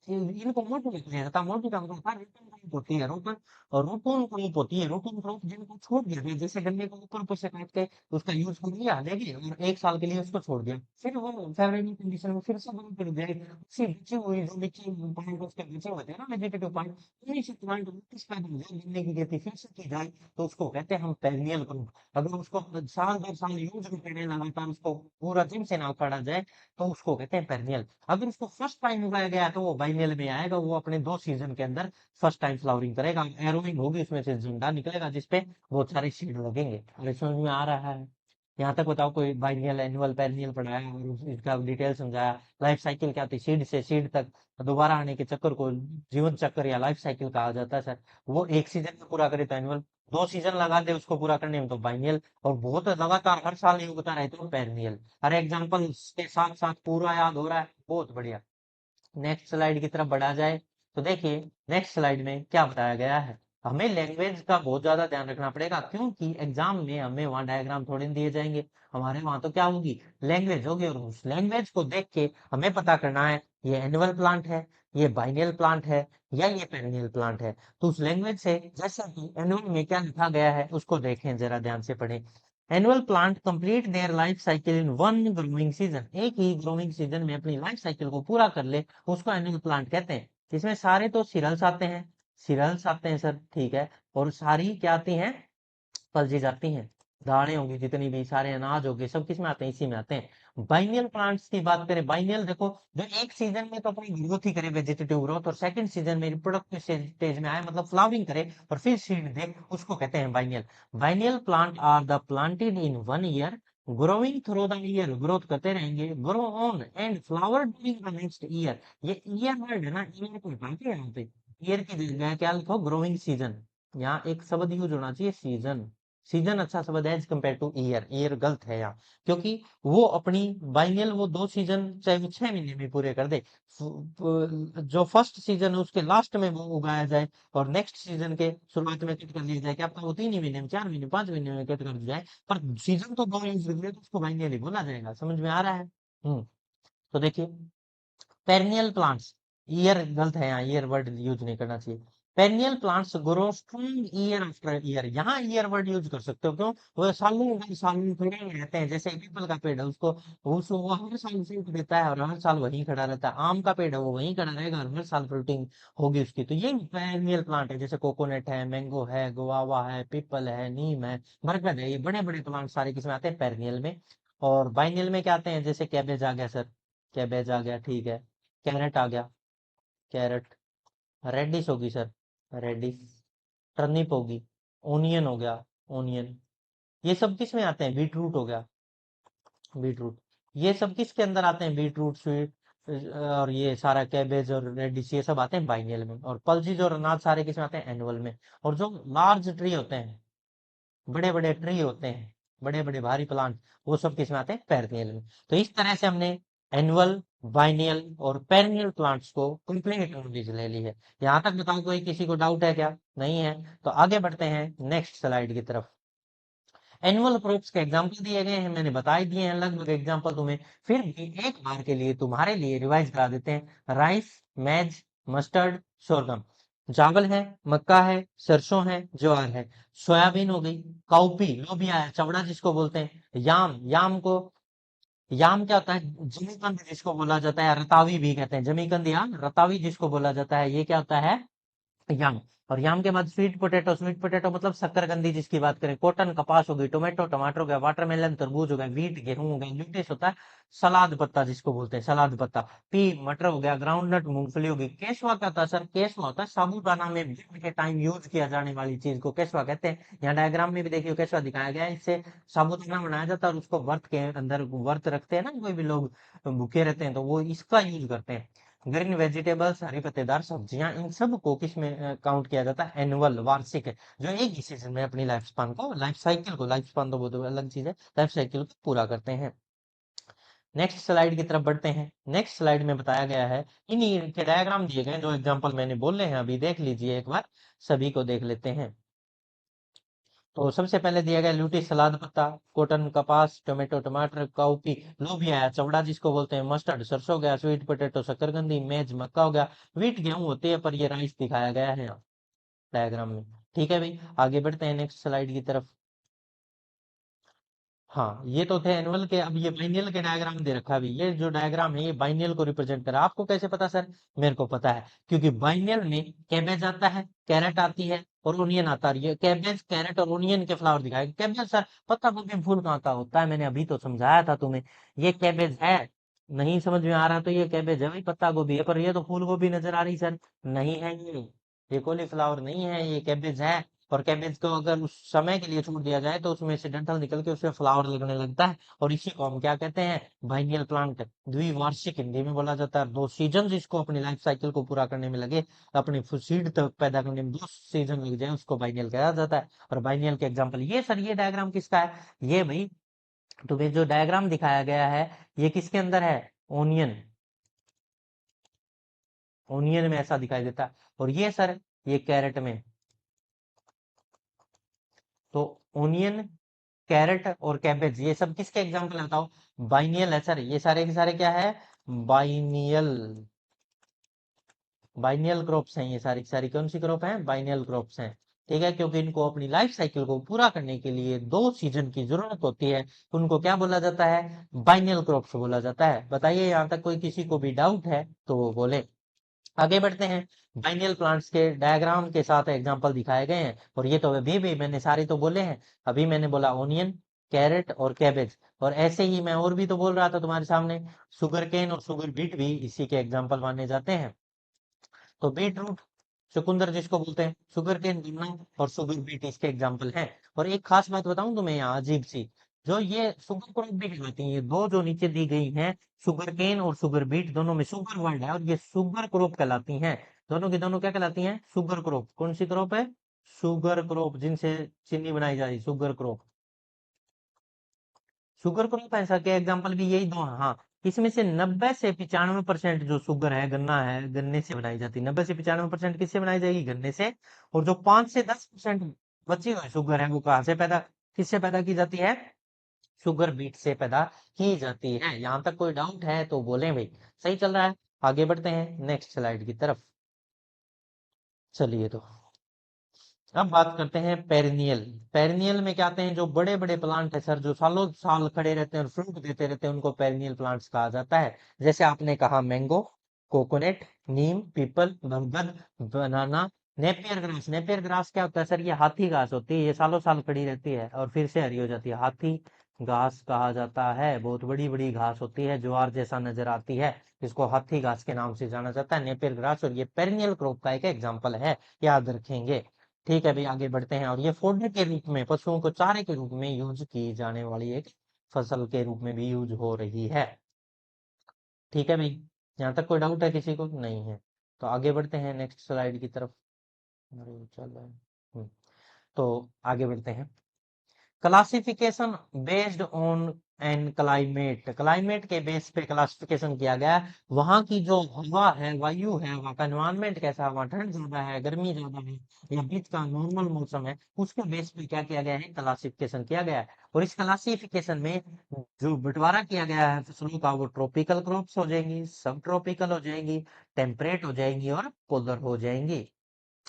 इनको मोटू लिखने रहता, मोटू का मतलब रोटन क्रॉप होती है, रोटन। और रोटन क्रॉप होती है, रोटन क्रॉप जिनको छोड़ दिया गया, जैसे गन्ने को ऊपर ऊपर से काट के उसका यूज कर लिया लेके, और एक साल के लिए उसको छोड़ दिया, फिर वो फेवरेबल कंडीशन में फिर से ग्रो कर जाए, उसी बची हुई जो बची पार्ट उसके बचे हुए थे ना, वेजिटेटिव पार्ट, उन्हीं से प्लांट वापस पैदा हो जाए, गन्ने की खेती फिर से की जाए, तो उसको कहते हैं हम पेरिनियल क्रॉप। अगर उसको साल दर साल यूज भी करें लगातार, उसको पूरा जिम से ना उखाड़ा जाए, तो उसको कहते हैं पेरिनियल। अगर उसको फर्स्ट टाइम उगाया गया तो वो बाइनियल में आएगा, वो अपने 2 सीजन के अंदर फर्स्ट टाइम फ्लावरिंग करेगा, एरोइंग होगी, उसमें से झंडा निकलेगा जिसपे बहुत सारे सीड लगेंगे। अरे समझ में आ रहा है? यहाँ तक बताओ, कोई बाइनियल एनुअल पेरिनियल पढ़ाया और इसका डिटेल समझाया, लाइफ साइकिल क्या होती है, सीड से सीड तक दोबारा आने के चक्कर को जीवन चक्र या लाइफ साइकिल कहा जाता है सर। वो एक सीजन में पूरा करे तो एनुअल, 2 सीजन लगा दे उसको पूरा करने में तो बाइनियल, और बहुत लगातार हर साल ये उगता रहे तो पेरिनियल। अरे एग्जाम्पल के साथ साथ पूरा याद हो रहा है, बहुत बढ़िया। नेक्स्ट स्लाइड की तरफ बढ़ा जाए, तो देखिए नेक्स्ट स्लाइड में क्या बताया गया है। हमें लैंग्वेज का बहुत ज्यादा ध्यान रखना पड़ेगा, क्योंकि एग्जाम में हमें वहाँ डायग्राम थोड़े दिए जाएंगे, हमारे वहां तो क्या होगी, लैंग्वेज होगी, और उस लैंग्वेज को देख के हमें पता करना है ये एनुअल प्लांट है, ये बाइनियल प्लांट है, या ये पेरिनियल प्लांट है। तो उस लैंग्वेज से, जैसा कि एनुअल में क्या लिखा गया है उसको देखें, जरा ध्यान से पढ़ें। Annual plant complete their life cycle in one growing season, एक ही ग्रोइंग सीजन में अपनी लाइफ साइकिल को पूरा कर ले, उसको एनुअल प्लांट कहते हैं। इसमें सारे तो सिरल्स आते हैं, सिरल्स आते हैं सर, ठीक है। और सारी क्या आती हैं? पलजी जाती हैं। दाने होंगी जितनी भी, सारे अनाज हो गए, सब किस में आते हैं? इसी में आते हैं। बाइनियल प्लांट्स की बात करें, बाइनियल देखो, जो एक सीजन में तो अपनी ग्रोथ ही करे, वेजिटेटिव ग्रोथ, और सेकंड सीजन में रिप्रोडक्टिव स्टेज में आए, मतलब फ्लावरिंग करे और फिर सीड दे, उसको कहते हैं biennial. Biennial plant are the planted in one year, growing through the year, growth करते रहेंगे, grow on and flower during the next year. ये ईयर वर्ड है ना, ईयर को हटा के यहाँ पे ईयर की जगह क्या लिखो, ग्रोइंग सीजन। यहाँ एक शब्द यूज होना चाहिए, सीजन। सीजन अच्छा शब्द है as compare to year, year गलत है यहाँ, क्योंकि वो अपनी बाइनियल वो 2 सीजन चाहे वो 6 महीने में पूरे कर दे, जो फर्स्ट सीजन है उसके लास्ट में वो उगाया जाए, और नेक्स्ट सीजन के शुरुआत में कट कर लिया जाए, क्या पता वो 3 ही महीने में, 4 महीने, 5 महीने में कट कर दिया जाए, पर सीजन तो 2 यूज कर दिया तो उसको बाइनियल ही बोला जाएगा। समझ में आ रहा है? तो देखिए, पेरिनियल प्लांट्स, ईयर गलत है यहाँ, ईयर वर्ड यूज नहीं करना चाहिए। Perennial plants grow strong year after year, यहाँ ईयर वर्ड यूज कर सकते हो, क्यों? वो सालों दर सालों खड़े ही रहते हैं, जैसे पीपल का पेड़ है, उसको वो हर साल फ्रूट देता है और हर साल वहीं खड़ा रहता है। आम का पेड़ है, वो वहीं खड़ा रहेगा और हर साल फ्रूटिंग होगी उसकी, तो ये पेरिनियल प्लांट है। जैसे कोकोनट है, मैंगो है, गुआवा है, पीपल है, नीम है, बरगद है, ये बड़े बड़े प्लांट सारे किसमें आते हैं? पेरिनियल में। और बाइनियल में क्या आते हैं? जैसे कैबेज आ गया सर, कैबेज आ गया, ठीक है। कैरेट आ गया, कैरेट। रेडिश होगी सर, रेडिश। टर्निप होगी, ओनियन हो गया, ओनियन। ये सब किस में आते हैं? बीट रूट हो गया, बीट रूट। ये सब किसके अंदर आते हैं? बीट रूट, स्वीट, और ये सारा कैबेज और रेडिश, ये सब आते हैं बाइनियल में। और पल्सीज और अनाज सारे किस में आते हैं? एनुअल में। और जो लार्ज ट्री होते हैं, बड़े बड़े ट्री होते हैं, बड़े बड़े भारी प्लांट, वो सब किस में आते हैं? पेरिनियल में। तो इस तरह से हमने एनुअल, बाइनियल और पेरिनियल प्लांट्स को कंप्लीट नॉलेज ले ली है। यहाँ तक बताओ कोई किसी को डाउट है क्या? नहीं है। तो आगे बढ़ते हैं नेक्स्ट स्लाइड की तरफ। एनुअल क्रॉप्स के एग्जाम्पल दिए गए हैं, मैंने बता ही दिए हैं लगभग एग्जाम्पल तुम्हें, फिर भी एक बार के लिए तुम्हारे लिए रिवाइज करा देते हैं। राइस, मैज, मस्टर्ड, सोरगम। चावल है, मक्का है, सरसों है, ज्वार है। सोयाबीन हो गई, काउपी लोबिया है, चवड़ा जिसको बोलते हैं, याम क्या होता है, जमीकंद जिसको बोला जाता है, रतावी भी कहते हैं, जमीकंद या रतावी जिसको बोला जाता है, ये क्या होता है, याम। और याम के बाद स्वीट पोटैटो मतलब शक्करकंदी जिसकी बात करें, कॉटन कपास हो गई, टोमेटो टमाटर हो गया, वाटरमेलन तरबूज हो गया, वीट गेहूं हो गया, ल्यूटिस होता है सलाद पत्ता जिसको बोलते हैं, सलाद पत्ता। पी मटर हो गया, ग्राउंडनट मूंगफली होगी। केसवा क्या होता है सर? केसवा होता है साबूदाना में ब्रेड के टाइम यूज किया जाने वाली चीज को केसवा कहते हैं। यहाँ डायग्राम में भी देखिए केसवा दिखाया गया है, इससे साबूदाना बनाया जाता है और उसको व्रत के अंदर व्रत रखते हैं ना, कोई भी लोग भूखे रहते हैं तो वो इसका यूज करते हैं। ग्रीन वेजिटेबल्स, हरी पत्तेदार सब्जियां, इन सब को किस में काउंट किया जाता है? एनुअल, वार्षिक, जो एक ही सीजन में अपनी लाइफ स्पान को, लाइफ स्पान तो बहुत अलग चीज है, लाइफ साइकिल को पूरा करते हैं। नेक्स्ट स्लाइड की तरफ बढ़ते हैं। नेक्स्ट स्लाइड में बताया गया है, इन्हीं के डायग्राम दिए गए, जो एग्जांपल मैंने बोले हैं अभी देख लीजिए एक बार, सभी को देख लेते हैं। तो सबसे पहले दिया गया ल्यूटी सलाद पत्ता, कॉटन कपास, टोमेटो टमाटर, काउपी लोबिया है, चवड़ा जिसको बोलते हैं, मस्टर्ड सरसों हो गया, स्वीट पोटैटो शकरकंदी, मेज मक्का हो गया, व्हीट गेहूं होती है पर ये राइस दिखाया गया है डायग्राम में। ठीक है भाई, आगे बढ़ते हैं नेक्स्ट स्लाइड की तरफ। हाँ, ये तो थे एनुअल के। अब ये बाइनियल के डायग्राम दे रखा है अभी, ये जो डायग्राम है ये बाइनियल को रिप्रेजेंट कर रहा है। आपको कैसे पता सर? मेरे को पता है, क्योंकि बाइनियल में कैबेज आता है, कैरेट आती है और ओनियन आता है। ये कैबेज कैरेट और ओनियन के फ्लावर दिखाए। कैबेज सर पत्ता गोभी फूल कहाँ का होता है? मैंने अभी तो समझाया था तुम्हें, ये कैबेज है। नहीं समझ में आ रहा तो ये कैबेज है भाई, पत्ता गोभी है, पर ये तो फूल गोभी नजर आ रही सर। नहीं है ये कॉलीफ्लावर नहीं है, ये कैबेज है। और कैबेज को अगर उस समय के लिए छोड़ दिया जाए तो उसमें से डंठल निकल के उसमें फ्लावर लगने लगता है, और इसी को हम क्या कहते हैं? बाइनियल प्लांट, द्विवार्षिक हिंदी में बोला जाता है। दो सीजन इसको अपनी लाइफ साइकिल को पूरा करने में लगे, अपनी सीड तक पैदा करने में 2 सीजन लग जाए, उसको बाइनियल कहा जाता है। और बाइनियल के एग्जाम्पल ये सर, ये डायग्राम किसका है? ये भाई तुम्हें जो डायग्राम दिखाया गया है, ये किसके अंदर है? ओनियन, ओनियन में ऐसा दिखाई देता है। और ये सर, ये कैरेट में। तो ओनियन, कैरेट और कैबेज, ये सब किसके एग्जाम्पल बताओ? बाइनियल है सर, ये सारे के सारे क्या है? बाइनियल, बाइनियल क्रॉप्स हैं ये सारी की सारी। कौन सी क्रॉप है? बाइनियल क्रॉप्स हैं। ठीक है, क्योंकि इनको अपनी लाइफ साइकिल को पूरा करने के लिए 2 सीजन की जरूरत होती है, उनको क्या बोला जाता है? बाइनियल क्रॉप्स बोला जाता है। बताइए यहाँ तक कोई किसी को भी डाउट है तो वो बोले। आगे बढ़ते हैं। बाइनियल प्लांट्स के डायग्राम के साथ एग्जांपल दिखाए गए हैं, और ये तो अभी भी मैंने सारे तो बोले हैं। अभी मैंने बोला ओनियन, कैरेट और कैबेज, और ऐसे ही मैं और भी तो बोल रहा था तुम्हारे सामने। शुगर केन और शुगर बीट भी इसी के एग्जाम्पल माने जाते हैं। तो बीट रूट, चुकंदर जिसको बोलते हैं, शुगर केन, गन्ना और शुगर बीट इसके एग्जाम्पल हैं। और एक खास बात बताऊं तुम्हें यहाँ अजीब सी, जो ये शुगर क्रॉप भी कहलाती है, ये दो जो नीचे दी गई हैं, शुगर केन और शुगर बीट, दोनों में शुगर वर्ड है और ये शुगर क्रॉप कहलाती हैं। दोनों की दोनों क्या कहलाती हैं? Sugar crop. कौन सी क्रॉप है? शुगर क्रॉप, जिनसे चीनी बनाई जा रही, शुगर क्रॉप। शुगर क्रॉप ऐसा के एग्जाम्पल भी यही दो हैं। हाँ, इसमें से 90 से 95% जो शुगर है, गन्ना है, गन्ने से बनाई जाती है। 90 से 95% किससे बनाई जाएगी? गन्ने से। और जो 5 से 10% बची हुई शुगर है, वो कहाँ से पैदा, किससे पैदा की जाती है? शुगर बीट से पैदा की जाती है। यहाँ तक कोई डाउट है तो बोलें भाई। सही चल रहा है। आगे बढ़ते हैं नेक्स्ट स्लाइड की तरफ। चलिए, तो अब बात करते हैं पेरिनियल। पेरिनियल में क्या आते हैं? जो बड़े बड़े प्लांट है सर, जो सालों साल खड़े रहते हैं और फ्रूट देते रहते हैं, उनको पेरिनियल प्लांट्स कहा जाता है। जैसे आपने कहा मैंगो, कोकोनट, नीम, पीपल, बरगद, बनाना, नेपियर ग्रास। नेपियर ग्रास क्या होता है सर? ये हाथी घास होती है, ये सालों साल खड़ी रहती है और फिर से हरी हो जाती है। हाथी घास कहा जाता है। बहुत बड़ी बड़ी घास होती है, ज्वार जैसा नजर आती है, इसको हाथी घास के नाम से जाना जाता है, नेपियर ग्रास। और ये पेरिनियल क्रॉप का एक एग्जाम्पल है, याद रखेंगे। ठीक है भाई, आगे बढ़ते हैं। और ये फोडर के रूप में, पशुओं को चारे के रूप में यूज की जाने वाली एक फसल के रूप में भी यूज हो रही है। ठीक है भाई, यहाँ तक कोई डाउट है किसी को? नहीं है। तो आगे बढ़ते हैं नेक्स्ट स्लाइड की तरफ। अरे चल रहा है। तो आगे बढ़ते हैं। Classification based on an climate, climate के बेस पे क्लासिफिकेशन किया गया है। वहां की जो हवा है, वायु है, वहां का एनवायरमेंट कैसा है, वहां ठंड ज्यादा है, गर्मी ज्यादा है, या बीच का नॉर्मल मौसम है, उसके बेस पे क्या किया गया है, क्लासिफिकेशन किया गया है। और इस क्लासिफिकेशन में जो बंटवारा किया गया है फसलों का, वो ट्रॉपिकल क्रॉप्स हो जाएंगी, सब ट्रॉपिकल हो जाएंगी, टेम्परेट हो जाएंगी और पोलर हो जाएंगी।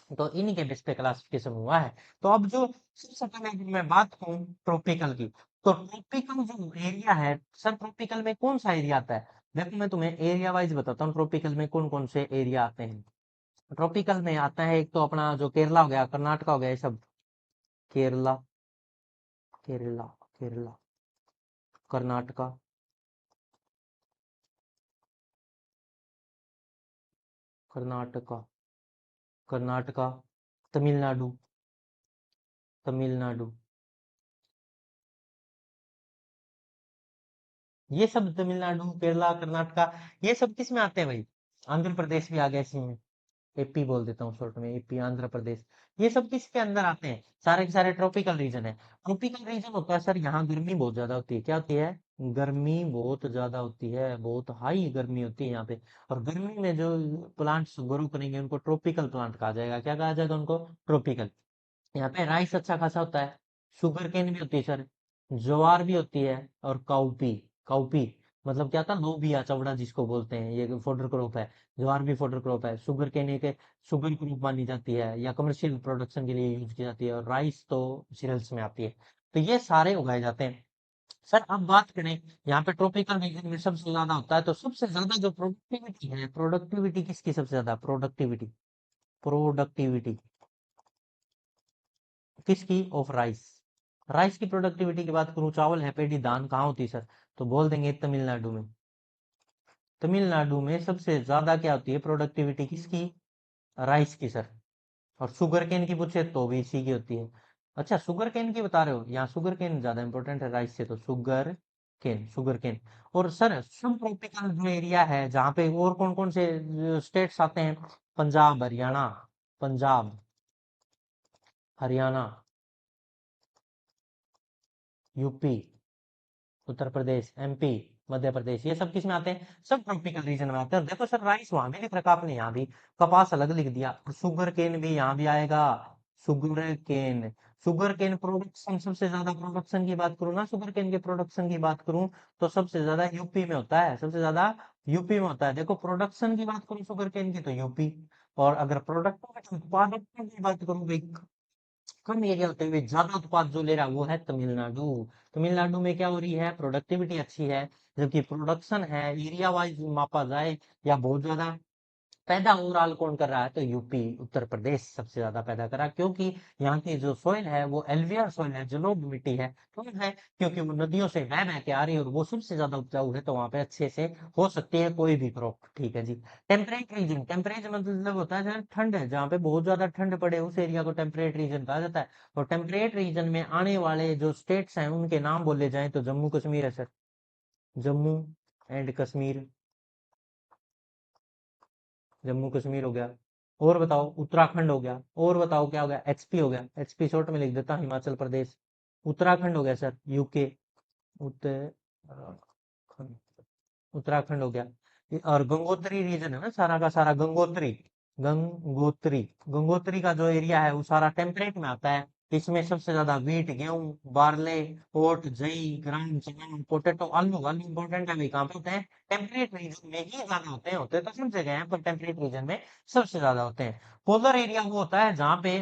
तो इन्हीं के बेस पे क्लासिफिकेशन हुआ है। तो अब जो सबसे पहले अगर मैं बात करूं ट्रॉपिकल की, तो ट्रॉपिकल जो एरिया है सर, ट्रॉपिकल में कौन सा एरिया आता है? देखो मैं तुम्हें एरिया वाइज बताता हूँ ट्रॉपिकल में कौन कौन से एरिया आते हैं। ट्रॉपिकल में आता है एक तो अपना जो केरला हो गया, कर्नाटका हो गया, ये सब। केरला, केरला, केरला, कर्नाटका, कर्नाटका, कर्नाटका, तमिलनाडु, तमिलनाडु, ये सब तमिलनाडु, केरला, कर्नाटका, ये सब किस में आते हैं भाई? आंध्र प्रदेश भी आ गया इसमें। एपी बोल देता हूँ शॉर्ट में, एपी, आंध्र प्रदेश। ये सब किसके अंदर आते हैं? सारे के सारे ट्रॉपिकल रीजन है। ट्रॉपिकल रीजन होता है सर, यहाँ गर्मी बहुत ज्यादा होती है। क्या होती है? गर्मी बहुत ज्यादा होती है, बहुत हाई गर्मी होती है यहाँ पे। और गर्मी में जो प्लांट्स ग्रो करेंगे उनको ट्रॉपिकल प्लांट कहा जाएगा। क्या कहा जाएगा उनको? ट्रॉपिकल। यहाँ पे राइस अच्छा खासा होता है, शुगर केन भी होती है सर, ज्वार भी होती है, और काउपी। काउपी मतलब क्या था? लोबिया चवड़ा जिसको बोलते हैं, ये फॉडर क्रॉप है। ज्वार भी फॉडर क्रॉप है। शुगर केन एक शुगर क्रॉप मानी जाती है, या कमर्शियल प्रोडक्शन के लिए यूज की जाती है। और राइस तो सीरियल्स में आती है। तो ये सारे उगाए जाते हैं। सर अब बात करें, यहाँ पे ट्रॉपिकल रीजन में सबसे ज्यादा होता है, तो सबसे ज्यादा जो प्रोडक्टिविटी है, प्रोडक्टिविटी किसकी सबसे ज्यादा? प्रोडक्टिविटी, प्रोडक्टिविटी किसकी? Of rice. राइस की प्रोडक्टिविटी की बात करूं, चावल है, पेडी धान कहाँ होती है सर? तो बोल देंगे तमिलनाडु में। तमिलनाडु में सबसे ज्यादा क्या होती है प्रोडक्टिविटी किसकी? राइस की सर। और शुगर केन की पूछे तो भी इसी की होती है। अच्छा, शुगर केन की बता रहे हो? यहाँ शुगर केन ज्यादा इंपॉर्टेंट है राइस से, तो शुगर केन, शुगर केन। और सर सब ट्रॉपिकल जो एरिया है जहाँ पे और कौन कौन से स्टेट्स आते हैं? पंजाब, हरियाणा, पंजाब, हरियाणा, यूपी, उत्तर प्रदेश, एमपी, मध्य प्रदेश, ये सब किस में आते हैं? सब ट्रॉपिकल रीजन में आते हैं। देखो सर राइस वहां भी लिख रखा आपने, यहाँ भी। कपास अलग लिख दिया, और शुगर केन भी यहाँ भी आएगा। Sugar cane, sugar cane production, सबसे ज्यादा प्रोडक्शन की बात करूँ ना, शुगर केन के प्रोडक्शन की बात करूँ, तो सबसे ज्यादा यूपी में होता है, सबसे ज्यादा यूपी में होता है। देखो प्रोडक्शन की बात करूँ शुगर केन की, तो यूपी। और अगर प्रोडक्ट उत्पादकता की बात करूँ भाई, कम एरिया होते हुए ज्यादा उत्पाद जो ले रहा है वो है तमिलनाडु। तमिलनाडु में क्या हो रही है? प्रोडक्टिविटी अच्छी है। जबकि प्रोडक्शन है, एरिया वाइज मापा जाए या बहुत ज्यादा पैदा ओवरऑल कौन कर रहा है? तो यूपी, उत्तर प्रदेश सबसे ज्यादा पैदा कर रहा है। क्योंकि यहाँ की जो सोइल है वो एल्वियर सोइल है, जलोढ़ मिट्टी है। क्यों है? क्योंकि वो नदियों से बह बह के आ रही है, और वो सबसे ज्यादा उपजाऊ है, तो वहां पे अच्छे से हो सकती है कोई भी क्रॉप। ठीक है जी। टेम्परेट रीजन, टेम्परेट मतलब होता है जहाँ ठंड है, जहाँ पे बहुत ज्यादा ठंड पड़े उस एरिया को टेम्परेट रीजन कहा जाता है। और टेम्परेट रीजन में आने वाले जो स्टेट्स हैं उनके नाम बोले जाएं तो जम्मू कश्मीर है सर, जम्मू एंड कश्मीर, जम्मू कश्मीर हो गया। और बताओ, उत्तराखंड हो गया। और बताओ क्या हो गया? एचपी हो गया, एचपी शॉर्ट में लिख देता, हिमाचल प्रदेश। उत्तराखंड हो गया सर, यूके, उत्तराखंड, उत्तराखंड हो गया। और गंगोत्री रीजन है ना सारा का सारा, गंगोत्री, गंगोत्री, गंगोत्री का जो एरिया है वो सारा टेम्परेट में आता है। इसमें सबसे ज्यादा वीट, गेहूं, बार्ले, ओट, जई, ग्राम, चना, पोटेटो, आलू, आलू इंपॉर्टेंट है भाई, कहाँ पे होते हैं? टेम्परेट रीजन में ही ज्यादा होते हैं। होते तो सब जगह हैं, पर टेम्परेट रीजन में सबसे ज्यादा होते हैं। पोलर एरिया वो होता है जहाँ पे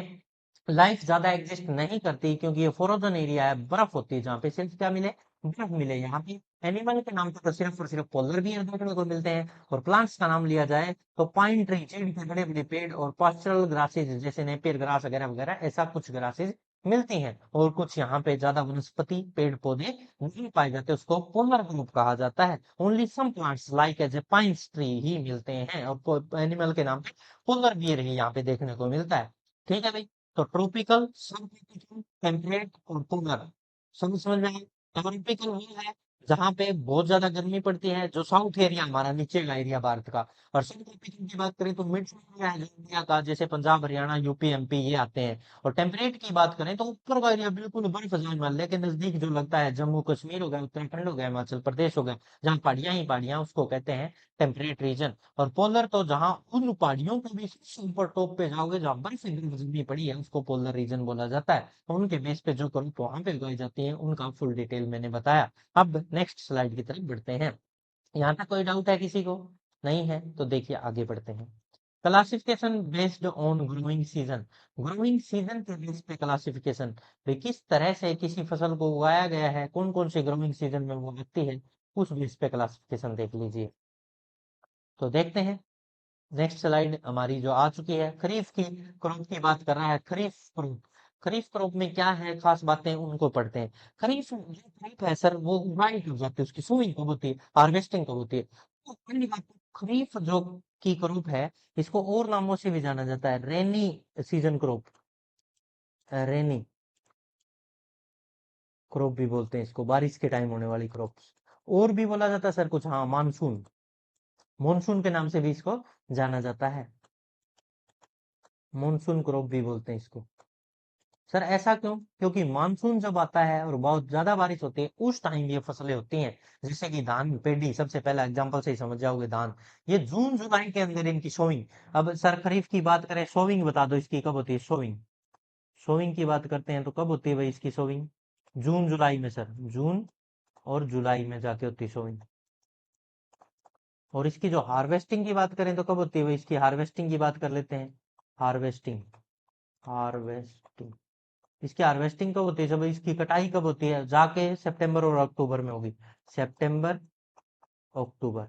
लाइफ ज्यादा एग्जिस्ट नहीं करती, क्योंकि ये फ्रोजन एरिया है, बर्फ होती है जहाँ पे, सिर्फ क्या मिले? बर्फ मिले। यहाँ पे एनिमल के नाम पे तो सिर्फ और सिर्फ पोलर बियर देखने को मिलते हैं। और प्लांट्स का नाम लिया जाए तो पाइन ट्री, चीड़ के बड़े बड़े पेड़, और पास्चरल ग्रासेज जैसे नेपियर ग्रास वगैरह वगैरह, ऐसा कुछ ग्रासेज मिलती हैं। और कुछ यहाँ पे ज्यादा वनस्पति पेड़ पौधे नहीं पाए जाते, उसको पोलर ग्रुप कहा जाता है। Only some plants like as a pine tree ही मिलते हैं, और एनिमल के नाम पे पोलर बियर ही यहाँ पे देखने को मिलता है। ठीक है भाई। तो ट्रॉपिकल, सब ट्रॉपिकल, टेम्परेट और पोलर, सब समझ में आया? ट्रॉपिकल वो है जहाँ पे बहुत ज्यादा गर्मी पड़ती है, जो साउथ एरिया हमारा नीचे का एरिया भारत का। और सब ट्रॉपिकल की बात करें तो मिड एरिया है जो इंडिया का, जैसे पंजाब हरियाणा यूपी एमपी ये आते हैं। और टेम्परेट की बात करें तो ऊपर का एरिया बिल्कुल बर्फ हिमालय के नजदीक जो लगता है, जम्मू कश्मीर हो गया, उत्तराखंड हो गया, हिमाचल प्रदेश हो गया, जहाँ पहाड़ियां ही पहाड़ियां, उसको कहते हैं टेम्परेट रीजन। और पोलर तो जहाँ उन पहाड़ियों के भी सबसे ऊपर टॉप पे जाओगे, जहाँ बर्फ एकदम जमी पड़ी है, उसको पोलर रीजन बोला जाता है। तो उनके बेस पे जो करूँ वहां पे उगाई जाती है, उनका फुल डिटेल मैंने बताया। अब नेक्स्ट स्लाइड की तरफ बढ़ते हैं। यहाँ तक कोई डाउट है किसी को? नहीं है तो देखिए आगे बढ़ते हैं। Classification based on growing season. Growing season के बेस पे क्लासिफिकेशन, भाई किस तरह से किसी फसल को उगाया गया है, कौन कौन से ग्रोइंग सीजन में वो लगती है, उस बेस पे क्लासिफिकेशन देख लीजिए। तो देखते हैं। नेक्स्ट स्लाइड हमारी जो आ चुकी है, खरीफ की क्रॉप की बात कर रहा है। खरीफ क्रॉप, खरीफ क्रॉप में क्या है खास बातें, उनको पढ़ते हैं। खरीफ जो खरीफ है सर, वो उगाई कब जाती है, उसकी सोइंग कब होती है, हार्वेस्टिंग कब होती है? तो पहली बात तो खरीफ जो की क्रॉप है, इसको और नामों से भी जाना जाता है। रेनी सीजन क्रॉप, रेनी क्रॉप भी बोलते हैं इसको, बारिश के टाइम होने वाली क्रॉप। और भी बोला जाता है सर कुछ, हाँ मानसून, मानसून के नाम से भी इसको जाना जाता है। मानसून क्रॉप भी बोलते हैं इसको। सर ऐसा क्यों? क्योंकि मानसून जब आता है और बहुत ज्यादा बारिश होती है, उस टाइम ये फसलें होती हैं। जैसे कि धान पेडी, सबसे पहला एग्जांपल से ही समझ जाओगे धान। ये जून जुलाई के अंदर इनकी सोइंग। अब सर खरीफ की बात करें, सोविंग बता दो इसकी कब होती है, सोविंग। सोविंग की बात करते हैं तो कब होती है भाई इसकी सोविंग? जून जुलाई में सर, जून और जुलाई में जाके होती है सोविंग। और इसकी जो हार्वेस्टिंग की बात करें तो कब होती है भाई, इसकी हार्वेस्टिंग की बात कर लेते हैं। हार्वेस्टिंग, हार्वेस्टिंग, इसकी हार्वेस्टिंग कब होती है, जब इसकी कटाई कब होती है, जाके सितंबर और अक्टूबर में होगी। सितंबर अक्टूबर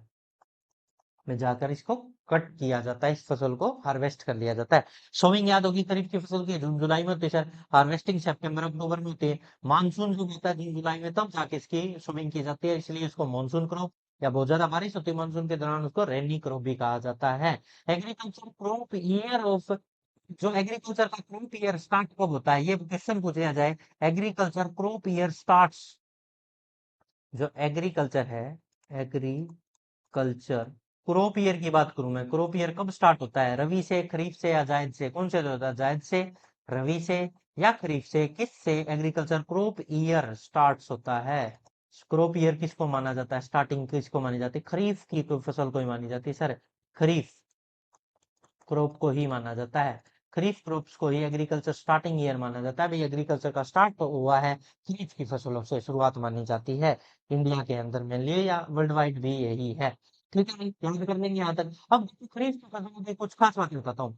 में जाकर इसको कट किया जाता है, इस फसल को हार्वेस्ट कर लिया जाता है। सोविंग याद होगी खरीफ की फसल की, जून जुलाई में होती है सर। हार्वेस्टिंग सितंबर अक्टूबर में होती है। मानसून जो होता है जून जुलाई में, तब जाके इसकी सोविंग की जाती है, इसलिए इसको मानसून क्रॉप, या बहुत ज्यादा बारिश होती है मानसून के दौरान, उसको रेनी क्रॉप भी कहा जाता है। एग्रीकल्चर क्रॉप ईयर ऑफ, जो एग्रीकल्चर का क्रॉप ईयर स्टार्ट कब होता है, ये क्वेश्चन पूछा जाए। एग्रीकल्चर क्रॉप ईयर स्टार्ट्स, जो एग्रीकल्चर है, एग्रीकल्चर क्रॉप ईयर की बात करूं मैं, क्रॉप ईयर कब स्टार्ट होता है, रवि से, खरीफ से या जायद से? कौन से होता है, जायद से, रवि से या खरीफ से? किस से एग्रीकल्चर क्रॉप ईयर स्टार्ट होता है? क्रॉप ईयर किसको माना जाता है, स्टार्टिंग किसको मानी जाती है? खरीफ की तो फसल को ही मानी जाती है सर। खरीफ क्रॉप को ही माना जाता है, खरीफ क्रॉप्स को ही एग्रीकल्चर स्टार्टिंग ईयर माना जाता है। भाई एग्रीकल्चर का स्टार्ट तो हुआ है, खरीफ की फसलों से शुरुआत मानी जाती है। इंडिया के अंदर मेनली, या वर्ल्ड वाइड भी यही है। ठीक है, याद कर लेंगे यहाँ तक। अब देखो, खरीफ की फसलों की कुछ खास बातें बताता हूँ।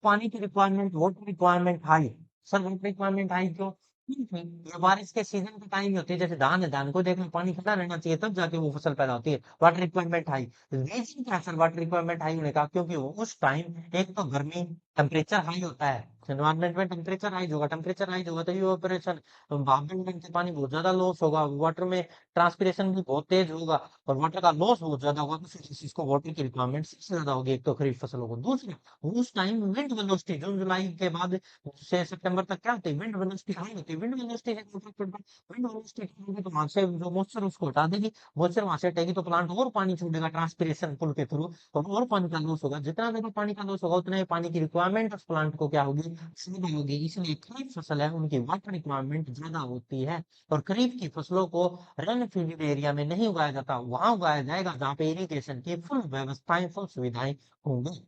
पानी की requirement, water requirement high. Sir water requirement high क्यों? क्योंकि ये बारिश के सीजन के टाइम होती है, जैसे धान है, धान को देखो पानी खड़ा रहना चाहिए, तब जाके वो फसल पैदा होती है। वाटर रिक्वायरमेंट हाई, रीजन क्या है सर वाटर रिक्वायरमेंट हाई होने का? क्योंकि वो उस टाइम एक तो गर्मी, टेम्परेचर हाई होता है, एनवायरमेंट में टेम्परेचर हाई होगा, टेम्परेचर हाई होगा तो इवेपोरेशन, भाप में से पानी बहुत ज्यादा लॉस होगा, वाटर में ट्रांसपिरेशन भी बहुत तेज होगा, और वाटर का लॉस बहुत ज्यादा होगा, तो फिर इसको वाटर की रिक्वायरमेंट सबसे ज्यादा होगी, एक तो खरीफ फसलों को। दूसरा, उस टाइम विंड वेलोसिटी, जून जुलाई के बाद से सितंबर तक क्या होती है, विंड वेलोसिटी हाई होती है। विंड वेलोसिटी से इफेक्ट पड़ता है, विंड वेलोसिटी होगी तो वहां से जो मॉइस्चर उसको हटा देगी, मॉइस्चर वहां से हटेगी तो प्लांट और पानी छोड़ेगा ट्रांसपिरेशन पुल के थ्रू, और पानी का लॉस होगा। जितना ज्यादा पानी का लॉस होगा, उतना ही पानी की रिक्वायरमेंट उस प्लांट को क्या होगी, ज्यादा होगी। इसलिए खरीफ फसल है, उनकी वाटर रिक्वायरमेंट ज्यादा होती है। और खरीफ की फसलों को रन फील्ड एरिया में नहीं उगाया जाता, वहां उगाया जाएगा जहाँ पे इरिगेशन की फुल व्यवस्थाएं, फुल सुविधाएं होंगी।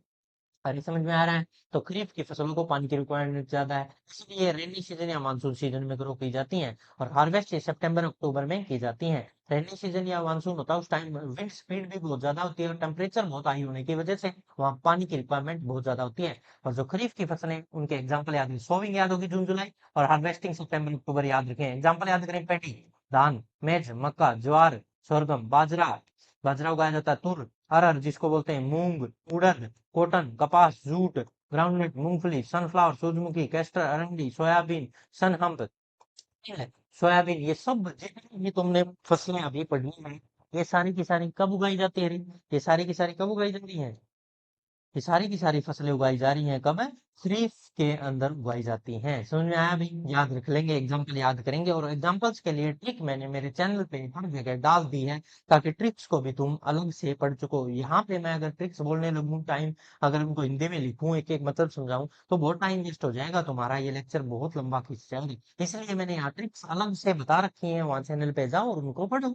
अरे समझ में आ रहा है? तो खरीफ की फसलों को पानी की रिक्वायरमेंट ज्यादा है, इसलिए रेनी सीजन या मानसून सीजन में ग्रो की जाती हैं। और हार्वेस्ट सितंबर अक्टूबर में की जाती हैं। रेनी सीजन या मानसून होता है, उस टाइम विंड स्पीड भी बहुत ज्यादा होती है, और टेम्परेचर बहुत हाई होने की वजह से वहाँ पानी की रिक्वायरमेंट बहुत ज्यादा होती है। और जो खरीफ की फसलें, उनके एग्जाम्पल याद है, सोविंग याद होगी जून जुलाई, और हार्वेस्टिंग सितंबर अक्टूबर याद रखें। एग्जाम्पल याद करें, पैडी, धान, मेज, मक्का, ज्वार, सोरगम, बाजरा, बाजरा उगाया जाता है, तुर, अरहर जिसको बोलते हैं, मूंग, उड़द, कॉटन, कपास, जूट, ग्राउंडनट, मूंगफली, सनफ्लावर, सूरजमुखी, कैस्टर, अरंडी, सोयाबीन, सनहम्प, है, सोयाबीन, ये सब जितनी भी तुमने फसलें अभी पढ़नी है, ये सारी की सारी कब उगाई जाती है रे? ये सारी की सारी कब उगाई जाती है? ये सारी की सारी फसलें उगाई जा रही हैं कब? खरीफ के अंदर उगाई जाती हैं। समझ में आया भाई? याद रख लेंगे, एग्जाम्पल याद करेंगे, और एग्जाम्पल्स के लिए ट्रिक मैंने मेरे चैनल पे हर जगह डाल दी है, ताकि ट्रिक्स को भी तुम अलग से पढ़ चुको। यहाँ पे मैं अगर ट्रिक्स बोलने लगूं, टाइम अगर उनको हिंदी में लिखूं, एक एक मतलब समझाऊं, तो बहुत टाइम वेस्ट हो जाएगा तुम्हारा, ये लेक्चर बहुत लंबा खींच जाएगा। इसलिए मैंने यहाँ ट्रिक्स अलग से बता रखी है, वहां चैनल पे जाओ और उनको पढ़ो।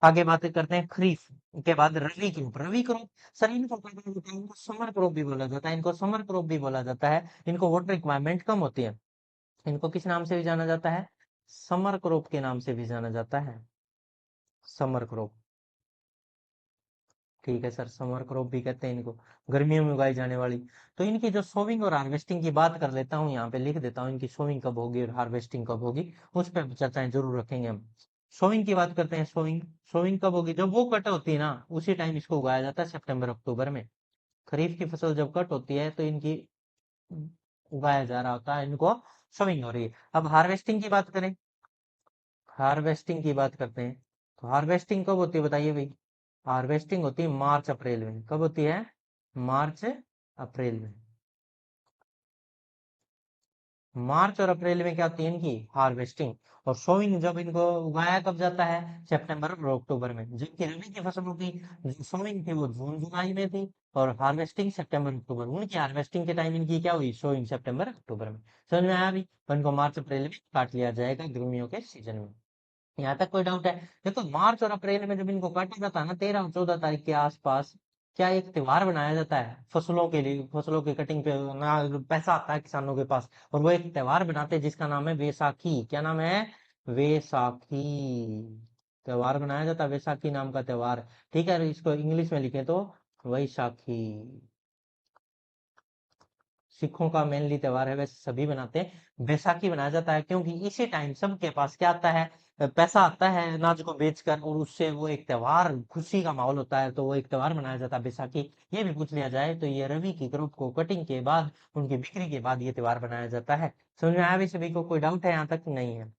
आगे बातें करते हैं खरीफ के बाद रबी क्रॉप। रबी क्रॉप सर इनको क्या बोला जाता है? इनको समर क्रॉप भी बोला जाता है, इनको समर क्रॉप भी बोला जाता है। इनको वाटर रिक्वायरमेंट कम होती है। इनको किस नाम से भी जाना जाता है? समर क्रॉप के नाम से भी जाना जाता है, समर क्रॉप। ठीक है सर, समर क्रॉप भी कहते हैं इनको, गर्मियों में उगाई जाने वाली। तो इनकी जो सोविंग और हार्वेस्टिंग की बात कर लेता हूँ, यहाँ पे लिख देता हूँ, इनकी सोविंग कब होगी और हार्वेस्टिंग कब होगी, उस पर चर्चाएं जरूर रखेंगे हम। सोविंग की बात करते हैं। सोविंग सोविंग कब होगी? जब वो कट होती है ना, उसी टाइम इसको उगाया जाता है, सितंबर अक्टूबर में। खरीफ की फसल जब कट होती है तो इनकी उगाया जा रहा होता है, इनको सोविंग हो रही है। अब हार्वेस्टिंग की बात करें, हार्वेस्टिंग की बात करते हैं, तो हार्वेस्टिंग कब होती है बताइए भाई? हार्वेस्टिंग होती है मार्च अप्रैल में। कब होती है? मार्च अप्रैल में। मार्च और अप्रैल में क्या होती है इनकी? हार्वेस्टिंग। और सोइंग जब इनको उगाया कब जाता है? सितंबर और अक्टूबर में। जबकि रबी की फसलों की जो सोइंग थी वो जून जुलाई में थी, और हार्वेस्टिंग सितंबर अक्टूबर। उनकी हार्वेस्टिंग के टाइम इनकी क्या हुई? सोइंग सितंबर अक्टूबर में। समझ में आया अभी? तो इनको मार्च अप्रैल में काट लिया जाएगा गर्मियों के सीजन में। यहाँ तक कोई डाउट है? देखो मार्च और अप्रैल में जब इनको काटा जाता है ना, 13 और 14 तारीख के आसपास, क्या एक त्योहार बनाया जाता है फसलों के लिए? फसलों की कटिंग पे ना पैसा आता है किसानों के पास, और वो एक त्योहार बनाते हैं जिसका नाम है वैसाखी। क्या नाम है? वैसाखी। त्योहार बनाया जाता है वैसाखी नाम का त्योहार। ठीक है, इसको इंग्लिश में लिखे तो वैसाखी। सिखों का मेनली त्योहार है, वैसे सभी बनाते हैं। बैसाखी बनाया जाता है क्योंकि इसी टाइम सबके पास क्या आता है? पैसा आता है अनाज को बेचकर, और उससे वो एक त्योहार, खुशी का माहौल होता है, तो वो एक त्योहार मनाया जाता है बैसाखी। ये भी पूछ लिया जाए तो ये रवि की क्रॉप को कटिंग के बाद, उनकी बिक्री के बाद ये त्योहार मनाया जाता है। समझ में आया भी सभी को? कोई डाउट है यहाँ तक? नहीं है।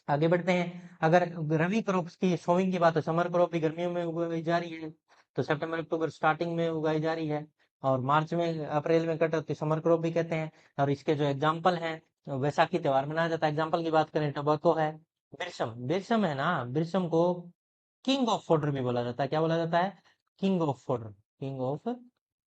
आगे बढ़ते हैं। अगर रवि क्रॉप्स की सोइंग की बात है, समर क्रॉप भी गर्मियों में उगाई जा रही है, तो सितंबर अक्टूबर स्टार्टिंग में उगाई जा रही है, और मार्च में अप्रैल में कट होती है, समर क्रॉप भी कहते हैं। और इसके जो एग्जाम्पल हैं, वैसाखी त्योहार मनाया जाता है। एग्जाम्पल की बात करें, टोबैको है, बिरसम। बिरसम है ना, बिरसम को किंग ऑफ फोडर भी बोला जाता है। क्या बोला जाता है? King of fodder. King of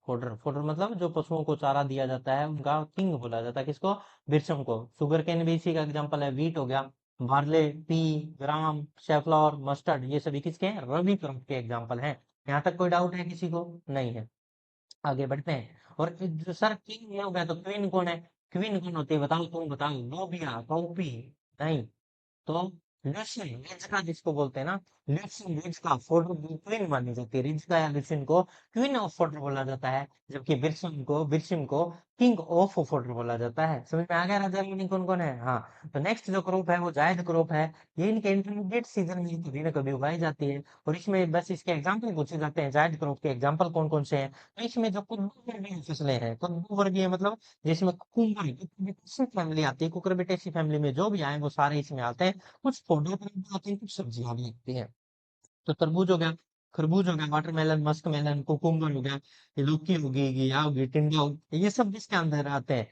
fodder. Fodder मतलब जो पशुओं को चारा दिया जाता है, उनका किंग बोला जाता है। किसको? बिरसम को। शुगर केन भी इसी का एग्जाम्पल है। वीट हो गया, बार्ले, पी, ग्राम, सेफ्लॉवर, मस्टर्ड, ये सभी किसके हैं? रबी क्रॉप के एग्जाम्पल हैं। यहाँ तक कोई डाउट है किसी को? नहीं है। आगे बढ़ते हैं। और जो सर किंग ये हो गया, तो क्वीन कौन है? क्वीन कौन होती है बताओ? तुम बताओ। Nubia, copy? नहीं। तो ल्यूसिन, रिज्का जिसको बोलते हैं ना, ल्यूसिन रिज्का फोर्डर की क्वीन मानी जाती है। रिज्का या ल्यूसिन को क्वीन ऑफ फोर्डर बोला जाता है, जबकि बिरसिम को किंग ऑफ फोर्डर बोला जाता है। समझ में आ गया राजा रानी कौन कौन है? हाँ। तो नेक्स्ट जो क्रॉप है वो जायद क्रॉप है। ये इनके इंटरमीडिएट सीजन में कभी ना कभी उगाई जाती है, और इसमें बस इसके एग्जाम्पल पूछे जाते हैं। जायद क्रॉप के एग्जाम्पल कौन कौन से हैं? तो इसमें जो कद्दू वर्गीय फसलें हैं, कद्दू वर्गीय मतलब जिसमें कुकुम्बर फैमिली आती है, कुकुरबिटेसी फैमिली में जो भी आए वो सारे इसमें आते हैं। कुछ पौधे पर भी आते हैं, कुछ सब्जियां भी आती हैं। तो तरबूज हो गया, खरबूज हो गया, वाटरमेलन, मस्क मेलन, कुकुम्बर हो गया, ये लौकी होगी, घिया होगी, टिंडा होगी, ये सब किसके अंदर आते हैं?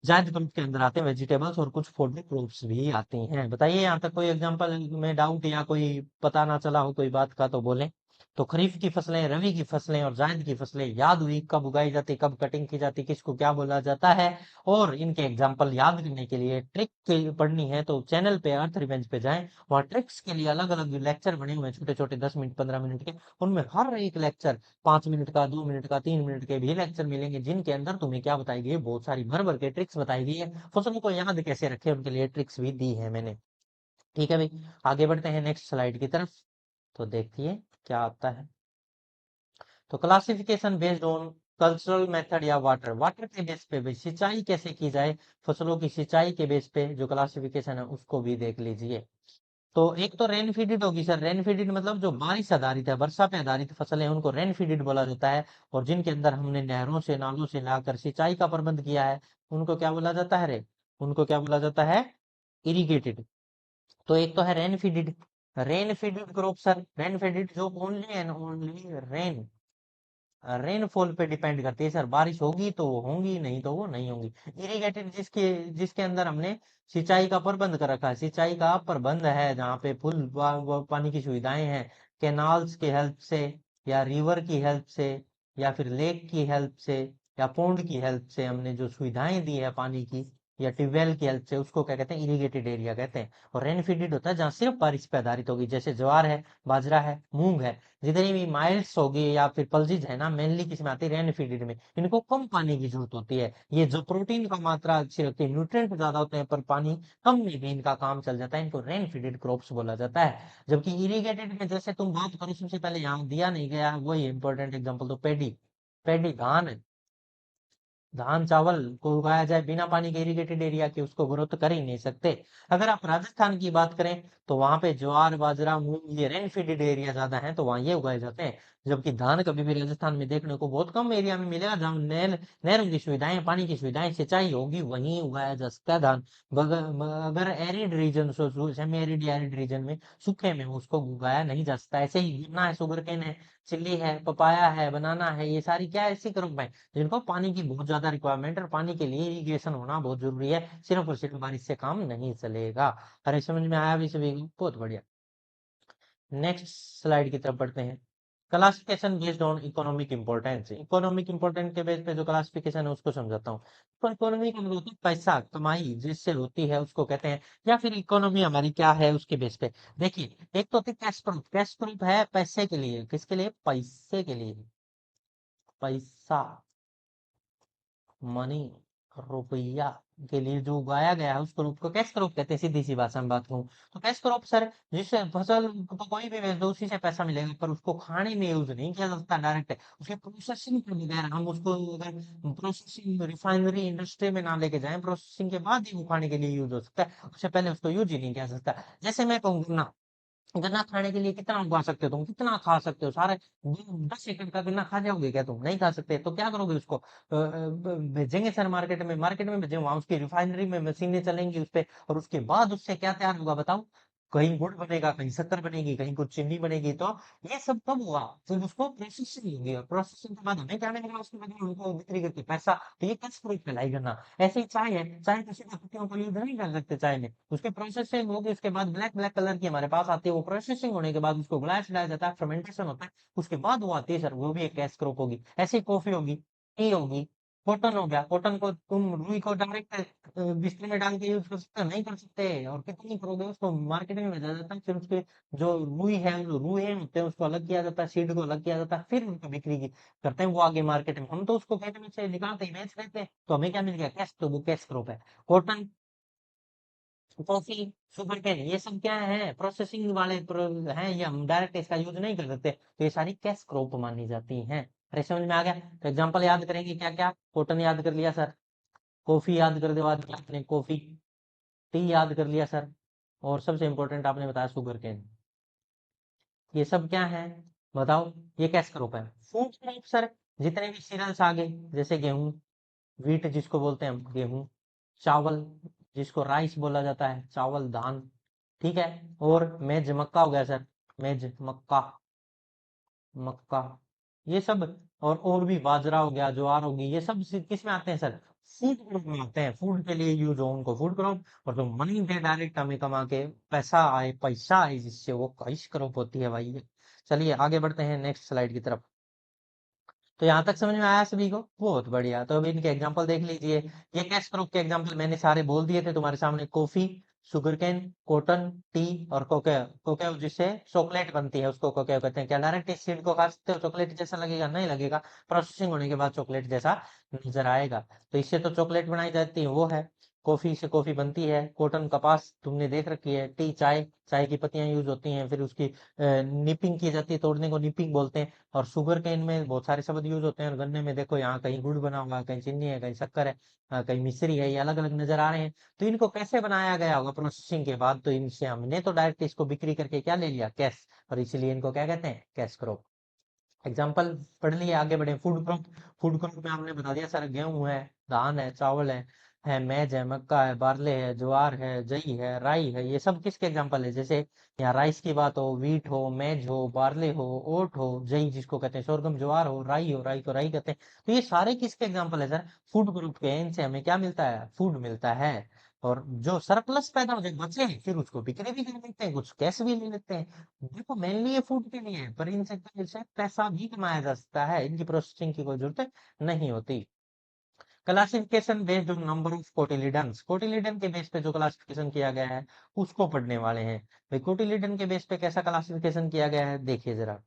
जायद ग्रुप के अंदर आते हैं वेजिटेबल्स, और कुछ फूड ग्रुप्स भी आती हैं। बताइए यहाँ तक कोई एग्जांपल में डाउट या कोई पता ना चला हो कोई बात का तो बोलें। तो खरीफ की फसलें, रबी की फसलें और जायद की फसलें याद हुई, कब उगाई जाती, कब कटिंग की जाती, किसको क्या बोला जाता है, और इनके एग्जाम्पल याद करने के लिए ट्रिक पढ़नी है तो चैनल पे अर्थ रिवेंज पे जाएं। वहाँ ट्रिक्स के लिए अलग अलग लेक्चर बने हुए हैं, छोटे छोटे 10 मिनट 15 मिनट के। उनमें हर एक लेक्चर 5 मिनट का, 2 मिनट का, 3 मिनट के भी लेक्चर मिलेंगे, जिनके अंदर तुम्हें क्या बताई गई है? बहुत सारी भर भर के ट्रिक्स बताई गई है। फसलों को याद कैसे रखे उनके लिए ट्रिक्स भी दी है मैंने। ठीक है भाई, आगे बढ़ते हैं नेक्स्ट स्लाइड की तरफ। तो देखिए क्या आता है। तो classification based on cultural method या वाटर, वाटर के बेस पे भी सिंचाई कैसे की जाए, फसलों की सिंचाई के बेस पे जो क्लासिफिकेशन है उसको भी देख लीजिए। तो एक तो रेन फीडेड होगी सर। रेन फीडेड मतलब जो बारिश आधारित है, वर्षा पे आधारित फसलें, उनको रेन फीडेड बोला जाता है। और जिनके अंदर हमने नहरों से, नालों से लाकर सिंचाई का प्रबंध किया है, उनको क्या बोला जाता है रे? उनको क्या बोला जाता है? इरिगेटेड। तो एक तो है rain feeded. Rain feeded crop sir, rain feeded जो only and only rain rainfall पे डिपेंड करती है सर। बारिश होगी तो वो होंगी, नहीं तो वो नहीं होंगी। इरिगेटेड जिसके जिसके अंदर हमने सिंचाई का प्रबंध कर रखा है, सिंचाई का प्रबंध है, जहाँ पे फुल पानी की सुविधाएं हैं, कैनाल्स की हेल्प से या रिवर की हेल्प से या फिर लेक की हेल्प से या पोंड की हेल्प से हमने जो सुविधाएं दी है पानी की या ट्यूबवेल की हेल्प से, उसको क्या कहते हैं, इरिगेटेड एरिया कहते हैं। और रेन फीडेड होता है जहाँ सिर्फ बारिश पे आधारित होगी, जैसे ज्वार है, बाजरा है, मूंग है। जितनी भी माइल्स होगी या फिर पल्सिज है ना, मेनली किसमें आती है, रेन फीडेड में। इनको कम पानी की जरूरत होती है, ये जो प्रोटीन का मात्रा अच्छी रखती है, न्यूट्रिएंट ज्यादा होते हैं, पर पानी कम में भी इनका काम चल जाता है, इनको रेन फीडेड क्रॉप्स बोला जाता है। जबकि इरिगेटेड में जैसे तुम बात करो, सबसे पहले यहाँ दिया नहीं गया वही इंपॉर्टेंट एग्जाम्पल, तो पेडी, पेडी धान है। धान चावल को उगाया जाए बिना पानी के इरिगेटेड एरिया के, उसको ग्रो तो कर ही नहीं सकते। अगर आप राजस्थान की बात करें तो वहां पे ज्वार बाजरा मूंग ये रेन फीडेड एरिया ज्यादा है, तो वहां ये उगाए जाते हैं। जबकि धान कभी भी राजस्थान में देखने को बहुत कम एरिया में मिलेगा, जहाँ नहरों की सुविधाएं, पानी की सुविधाएं, सिंचाई होगी, वहीं उगाया जा सकता है धान। अगर एरिड रीजन, सेमी एरिड या एरिड रीजन में, सूखे में उसको उगाया नहीं जा सकता। ऐसे ही गन्ना है, शुगर केन है, चिल्ली है, पपाया है, बनाना है, ये सारी क्या ऐसी क्रॉप है जिनको पानी की बहुत ज्यादा रिक्वायरमेंट, और पानी के लिए इरिगेशन होना बहुत जरूरी है। सिर्फ और सिर्फ बारिश से काम नहीं चलेगा। अरे समझ में आया भी सभी को? बहुत बढ़िया। नेक्स्ट स्लाइड की तरफ बढ़ते हैं। Classification based on economic importance. Economic importance के बेस पे जो क्लासिफिकेशन है उसको समझाता हूँ। तो इकोनॉमी का मतलब होता है पैसा कमाई जिससे होती है उसको कहते हैं, या फिर इकोनॉमी हमारी क्या है उसके बेस पे। देखिए, एक तो होती है कैश क्रॉप। कैश क्रॉप है पैसे के लिए, किसके लिए, पैसे के लिए, पैसा, मनी, रुपया के लिए जो उगाया गया है उस क्रॉप को कैश क्रॉप कहते हैं, सीधी सी भाषा में बात करूं तो। कैश क्रॉप सर, जिससे फसल तो कोई भी बेच दो उसी से पैसा मिलेगा, पर उसको खाने में यूज नहीं किया जा सकता डायरेक्ट। उसकी प्रोसेसिंग के बगैर हम उसको, अगर प्रोसेसिंग रिफाइनरी इंडस्ट्री में ना लेके जाएं, प्रोसेसिंग के बाद ही वो खाने के लिए यूज हो सकता है, उससे पहले उसको यूज ही नहीं किया जा सकता। जैसे मैं कहूँ ना, गन्ना खाने के लिए कितना उगा सकते हो तुम, कितना खा सकते हो, सारे 10 एकड़ का गन्ना खा जाओगे क्या तुम, नहीं खा सकते। तो क्या करोगे उसको, भेजेंगे सर मार्केट में, मार्केट में भेजेंगे, वहां उसकी रिफाइनरी में मशीनें चलेंगी उस पे, और उसके बाद उससे क्या तैयार होगा बताओ, कहीं गुड़ बनेगा, कहीं शक्कर बनेगी, कहीं कुछ चीनी बनेगी। तो ये सब कब हुआ, जब उसको प्रोसेसिंग होगी, और प्रोसेसिंग के बाद हमें क्या मिलेगा, उसके बाद में उनको बिक्री करके पैसा। तो ये कैश फ्रूट कहलाई गन्ना। ऐसे ही चाय है, चाय किसी का पत्तियों को यूज नहीं कर सकते चाय में, उसके प्रोसेसिंग होगी, उसके बाद ब्लैक ब्लैक कलर की हमारे पास आती है, वो प्रोसेसिंग होने के बाद उसको ग्लास चढ़ाया जाता है, फर्मेंटेशन होता है, उसके बाद वो आती है सर, वो भी एक कैश क्रॉप होगी। ऐसे ही कॉफी होगी, टी होगी, कॉटन हो गया, कॉटन को तुम रुई को डायरेक्ट बिस्तर में डाल के यूज कर सकते हो, नहीं कर सकते। और कितनी करोगे, उसको मार्केट में भेजा जाता है, फिर उसके जो रुई है, जो रुए होते हैं उसको अलग किया जाता है, सीड को अलग किया जाता है, फिर उनको बिक्री की करते हैं वो आगे मार्केट में। हम तो उसको खेत में से निकालते ही बेच देते हैं, तो हमें क्या मिल गया, कैश, तो वो कैश क्रॉप है। कॉटन, कॉफी, शुगर केन, ये सब क्या है, प्रोसेसिंग वाले हैं, ये हम डायरेक्ट इसका यूज नहीं कर सकते, तो ये सारी कैश क्रॉप मानी जाती हैं। अरे समझ में आ गया? तो एग्जांपल याद करेंगे क्या क्या, कॉटन याद कर लिया सर, कॉफी याद कर दिया आपने, कॉफी, टी याद कर लिया सर, और सबसे इंपॉर्टेंट आपने बताया शुगर केन। ये सब क्या है बताओ, ये कैश क्रॉप है। फूड क्रॉप सर, जितने भी सीरियल्स आ गए, जैसे गेहूं, व्हीट जिसको बोलते हैं हम, गेहूं, चावल जिसको राइस बोला जाता है, चावल धान, ठीक है। और मेज मक्का हो गया सर, मेज मक्का, मक्का, ये सब। और भी बाजरा हो गया, ज्वार होगी, ये सब किस में आते हैं सर, फूड क्रॉप में आते हैं, फूड के लिए यूज हो उनको फूड क्रॉप। और जो मनी दे डायरेक्ट हमें कमा के, पैसा आए, पैसा आए जिससे, वो कैश क्रॉप होती है भाई। चलिए आगे बढ़ते हैं नेक्स्ट स्लाइड की तरफ। तो यहाँ तक समझ में आया सभी को? बहुत बढ़िया। तो अभी इनके एग्जांपल देख लीजिए। ये कैश क्रॉप के एग्जांपल मैंने सारे बोल दिए थे तुम्हारे सामने, coffee, sugar cane, cotton, tea और कोकोआ। कोकोआ जिससे चॉकलेट बनती है उसको कोकोआ कहते हैं। क्या डायरेक्ट इस सीड को खा सकते हो, चॉकलेट जैसा लगेगा? नहीं लगेगा, प्रोसेसिंग होने के बाद चॉकलेट जैसा नजर आएगा। तो इससे तो चॉकलेट बनाई जाती है, वो है कॉफी, से कॉफी बनती है। कॉटन कपास तुमने देख रखी है। टी चाय, चाय की पत्तियां यूज होती हैं, फिर उसकी निपिंग की जाती है, तोड़ने को निपिंग बोलते हैं। और शुगर केन में बहुत सारे शब्द यूज होते हैं। और गन्ने में देखो, यहाँ कहीं गुड़ बना हुआ है, कहीं चीनी है, कहीं शक्कर है, कहीं मिश्री है, ये अलग अलग नजर आ रहे हैं। तो इनको कैसे बनाया गया होगा प्रोसेसिंग के बाद, तो इनसे हमने तो डायरेक्ट इसको बिक्री करके क्या ले लिया, कैश। और इसीलिए इनको क्या कहते हैं, कैश क्रॉप। एग्जाम्पल पढ़ लिए, आगे बढ़े। फूड क्रॉप, फूड क्रॉप में हमने बता दिया सर, गेहूं है, धान है, चावल है, है, मैज है, मक्का है, बार्ले है, ज्वार है, जई है, राई है, ये सब किसके एग्जाम्पल है? जैसे यहाँ राइस की बात हो, वीट हो, मैज हो, बार्ले हो, ओट हो, जई जिसको कहते हैं सोरगम, ज्वार हो, राई हो, राई को राई कहते हैं। तो ये सारे किसके एग्जाम्पल है सर? फूड ग्रुप के। इनसे हमें क्या मिलता है? फूड मिलता है। और जो सरप्लस पैदा हो जाए, बचे, फिर उसको बिक्री भी कर लेते हैं, कुछ कैश भी ले लेते हैं। देखो मेनली ये फूड के लिए है, पर इनसे पैसा भी कमाया जा सकता है, इनकी प्रोसेसिंग की कोई जरूरत नहीं होती। Classification based on number of cotyledons, cotyledon के बेस पे जो क्लासिफिकेशन किया गया है उसको पढ़ने वाले हैं। भाई कोटिलिडन के बेस पे कैसा क्लासिफिकेशन किया गया है, देखिए जरा।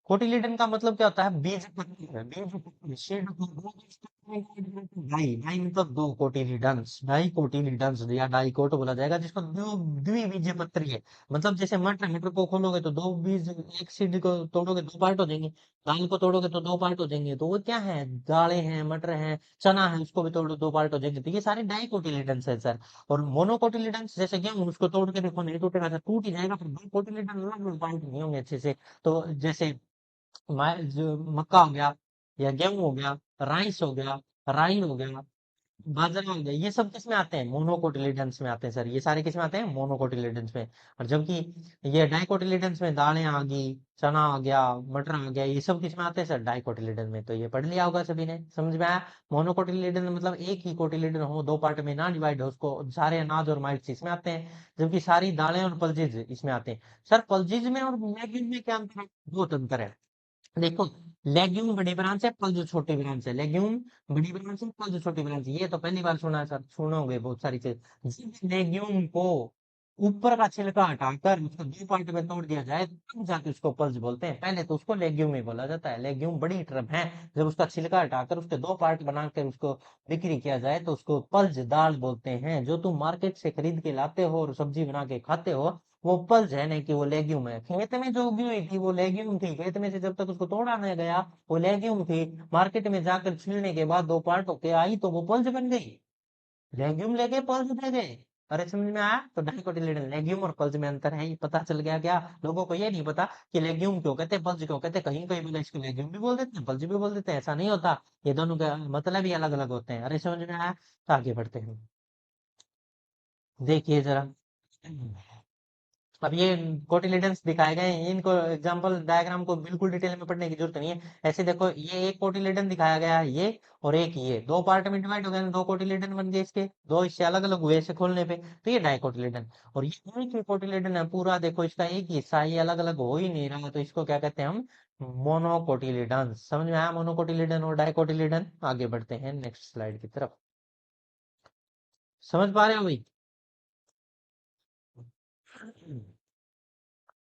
कोटिलिडन का मतलब क्या होता है? बीज पत्ती है, बीज पत्ती, शेड ऑफ दो बीज पत्ती में ढाई, ढाई मतलब दो कोटिलिडन्स, ढाई कोटिलिडन्स या डाइकोट बोला जाएगा, जिसको दो द्विबीजीय पत्री है। मतलब जैसे मटर, मटर को खोलोगे तो दो बीज, एक सीड को तोड़ोगे दो पार्ट हो जाएंगे, दाल को तोड़ोगे तो दो पार्ट हो जाएंगे, तो वो क्या है? दालें हैं, मटर है, चना है, उसको भी तोड़ो दो पार्ट हो जाएंगे, तो ये सारे डाइकोटिलिडन्स है सर। और मोनोकोटिलिडन्स जैसे गेहूं, उसको तोड़ के देखो नहीं टूटेगा सर, टूट ही जाएगा, फिर दो कोटिलिडन अलग पार्ट नहीं होंगे अच्छे से। तो जैसे जो मक्का हो गया, या गेहूं हो गया, राइस हो गया, राई हो गया, बाजरा हो गया, ये सब किस में आते हैं? मोनोकोटिलिडन्स में आते हैं सर। ये सारे किस में आते हैं? मोनोकोटिलिडन्स में। और जबकि ये डाइकोटिलिडन्स में दालें आ गई, चना आ गया, मटर आ गया, ये सब किस में आते हैं सर? डाइकोटिलिडन में। तो ये पढ़ लिया होगा सभी ने, समझ में आया? मोनोकोटिलिडन मतलब एक ही कोटिलिडन हो, दो पार्ट में ना डिवाइड हो, उसको सारे अनाज और माइट्स इसमें आते हैं, जबकि सारी दालें और पल्सेस इसमें आते हैं। सर पल्सेस में और लेग्यूम में क्या अंतर है? बहुत अंतर है। देखो, लेग्यूम बड़ी ब्रांच है, पल्ज छोटी ब्रांच है। लेग्यूम बड़ी ब्रांच है, पल्ज छोटी ब्रांच है। ये तो पहली बार सुना है सर, सुनोगे बहुत सारी चीज। जब लेग्यूम को ऊपर का छिलका हटाकर उसको दो पार्ट में तोड़ दिया जाए, तब जाके उसको पल्ज बोलते हैं। पहले तो उसको लेग्यूम ही बोला जाता है। लेग्यूम बड़ी टर्म है। जब उसका छिलका हटाकर उसके दो पार्ट बनाकर उसको बिक्री किया जाए तो उसको पल्ज दाल बोलते हैं। जो तुम मार्केट से खरीद के लाते हो और सब्जी बना के खाते हो, वो पल्ज है, नहीं कि वो लेग्यूम है। खेत में जो उगी हुई थी वो लेग्यूम थी, खेत में से जब तक उसको तोड़ा नहीं गया वो लेग्यूम थी। मार्केट में जाकर छीलने के बाद दो पार्ट होके आई तो वो पल्ज बन गई। लेग्यूम लेके पल्ज दे गए। अरे समझ में आया? तो डाइकोटिलेडन, लेग्यूम और पल्ज में अंतर है, ये पता चल गया क्या? लोगों को ये नहीं पता कि लेग्यूम क्यों कहते हैं, पल्ज क्यों कहते हैं। कहीं कहीं बोले इसको लेग्यूम भी बोल देते हैं, पल्ज भी बोल देते हैं, ऐसा नहीं होता। ये दोनों का मतलब ही अलग अलग होते हैं। अरे समझ में आया? तो आगे बढ़ते हैं, देखिए जरा। अब ये कोटिलिडन्स दिखाए गए हैं, इनको एग्जांपल डायग्राम को बिल्कुल डिटेल में पढ़ने की जरूरत नहीं है। ऐसे देखो, ये एक कोटिलिडन दिखाया गया है, ये और एक ये, दो पार्ट में डिवाइड हो गए, दो कोटिलिडन बन गए इसके, दो इससे अलग अलग हुए ऐसे खोलने पे, तो ये डाइकोटिलिडन। और ये एक ही कोटिलिडन है पूरा, देखो इसका एक ही हिस्सा है, ये अलग अलग हो ही नहीं रहा, तो इसको क्या कहते हैं हम? मोनोकोटिलिडन। समझ में आया? मोनोकोटिलिडन और डाइकोटिलिडन। आगे बढ़ते हैं नेक्स्ट स्लाइड की तरफ। समझ पा रहे हो भाई?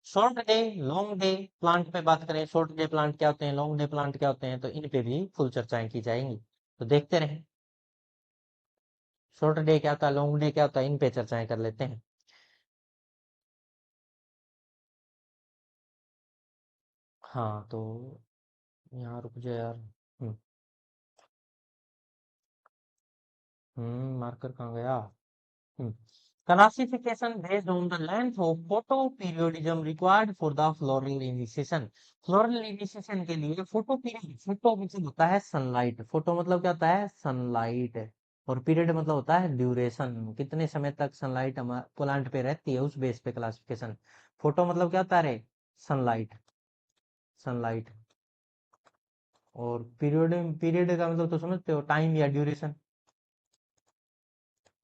Short day, long day plant पे बात करें, शॉर्ट डे प्लांट क्या होते हैं, लॉन्ग डे प्लांट क्या होते हैं, तो इन पे भी फुल चर्चाएं की जाएंगी। तो देखते रहें, शॉर्ट डे क्या होता है, लॉन्ग डे क्या होता है, इन पे चर्चाएं कर लेते हैं। हाँ तो यहाँ रुक जाओ यार। हम्म मार्कर कहाँ गया? Classification based on the length of photo periodism required for the floral initiation. Floral initiation के लिए फोटो पीरियड, फोटो मतलब होता है सनलाइट, फोटो मतलब क्या होता है? सनलाइट। और पीरियड मतलब होता है ड्यूरेशन, कितने समय तक सनलाइट हमारे प्लांट पे रहती है, उस बेस पे क्लासिफिकेशन। फोटो मतलब क्या होता है रे? Sunlight, sunlight. और पीरियड, पीरियड का मतलब तो समझते हो, टाइम या ड्यूरेशन,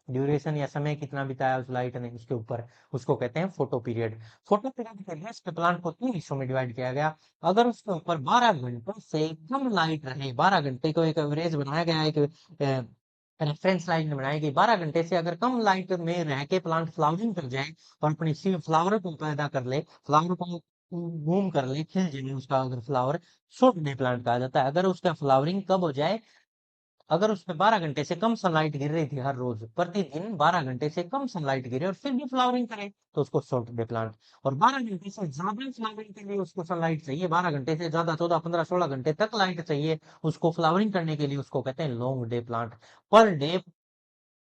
ड्यूरेशन या समय कितना बिताया उस लाइट ने उसके ऊपर, उसको कहते हैं फोटो पीरियड। फोटो पीरियड के बेस पे प्लांट को तीन हिस्सों में डिवाइड किया गया। अगर उसके ऊपर 12 घंटे से कम लाइट रहे, 12 घंटे को एक एवरेज बनाया गया है, एक रेफरेंस लाइट बनाई गई, 12 घंटे से अगर कम लाइट में रह के प्लांट फ्लावरिंग कर जाए और अपनी फ्लावर को पैदा कर ले, फ्लावर को बूम कर ले, खिल जाए उसका अगर फ्लावर, शॉर्ट डे प्लांट कहा जाता है। अगर उसका फ्लावरिंग कब हो जाए? अगर उसमें 12 घंटे से कम सनलाइट गिर रही थी हर रोज, प्रतिदिन 12 घंटे से कम सनलाइट गिरे और फिर भी फ्लावरिंग करे, तो उसको शॉर्ट डे प्लांट। और 12 घंटे से ज्यादा फ्लावरिंग के लिए उसको सनलाइट चाहिए, 12 घंटे से ज्यादा, 14, 15, 16 घंटे तक लाइट चाहिए उसको फ्लावरिंग करने के लिए, उसको कहते हैं long day plant. Per day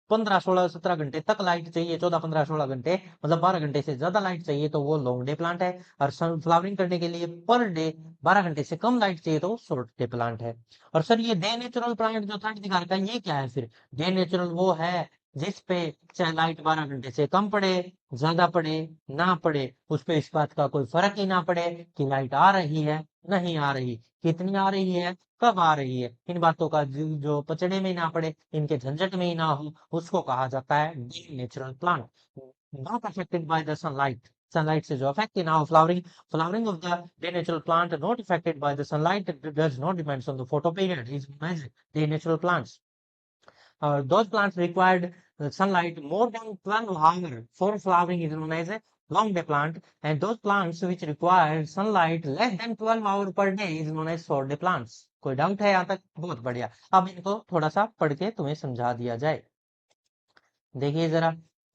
15 16 17 घंटे तक लाइट चाहिए, 14 15 16 घंटे मतलब 12 घंटे से ज्यादा लाइट चाहिए तो वो लॉन्ग डे प्लांट है। और सन फ्लावरिंग करने के लिए पर डे 12 घंटे से कम लाइट चाहिए तो वो शॉर्ट डे प्लांट है। और सर ये डे नेचुरल प्लांट जो थर्ड दिखा रखा है ये क्या है फिर? डे नेचुरल वो है जिस पे चाहे लाइट 12 घंटे से कम पड़े, ज्यादा पड़े, ना पड़े, उस पे इस बात का कोई फर्क ही ना पड़े कि लाइट आ रही है नहीं आ रही, कितनी आ रही है, कब आ रही है, इन बातों का जो पचड़े में ही ना पड़े, इनके झंझट में ही ना हो, उसको कहा जाता है day natural plant. Not affected by the sunlight, sunlight से जो अफेक्ट है ना flowering, flowering of the day natural plant not affected by the sunlight does not depends on the photo period is known as day natural plants. Those plants required sunlight more than 12 hours for flowering is known as a long day plant, and those plants which require sunlight less than 12 hours per day is known as short day plants. कोई doubt है यहाँ तक? बहुत बढ़िया। अब इनको थोड़ा सा पढ़ के तुम्हें समझा दिया जाए। देखिए जरा,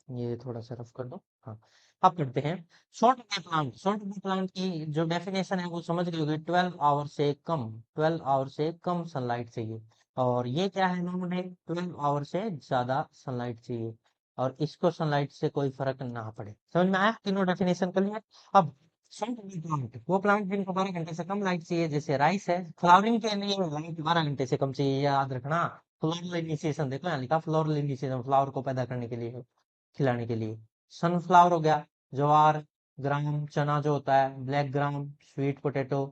ये थोड़ा सा रफ कर दो। हाँ, अब पढ़ते हैं। Short day plant, short day plant की जो डेफिनेशन है वो समझ गए होगे, 12 आवर से कम, 12 आवर से कम सनलाइट चाहिए। और ये क्या है, लॉन्ग डे 12 आवर से ज्यादा सनलाइट चाहिए और इसको सनलाइट से कोई फर्क ना पड़े। समझ में आया? तीनों डेफिनेशन कर लिया। अब शॉर्ट डे प्लांट वो प्लांट जिनको 12 घंटे से कम लाइट चाहिए, जैसे राइस है, फ्लावरिंग के लिए लाइट 12 घंटे से कम चाहिए, याद रखना। फ्लोरल इनिशिएशन देखो यहाँ लिखा, फ्लोरल इनिशिएशन फ्लावर को पैदा करने के लिए, खिलाने के लिए। सनफ्लावर हो गया, ज्वार, ग्राम, चना जो होता है, black gram, sweet potato,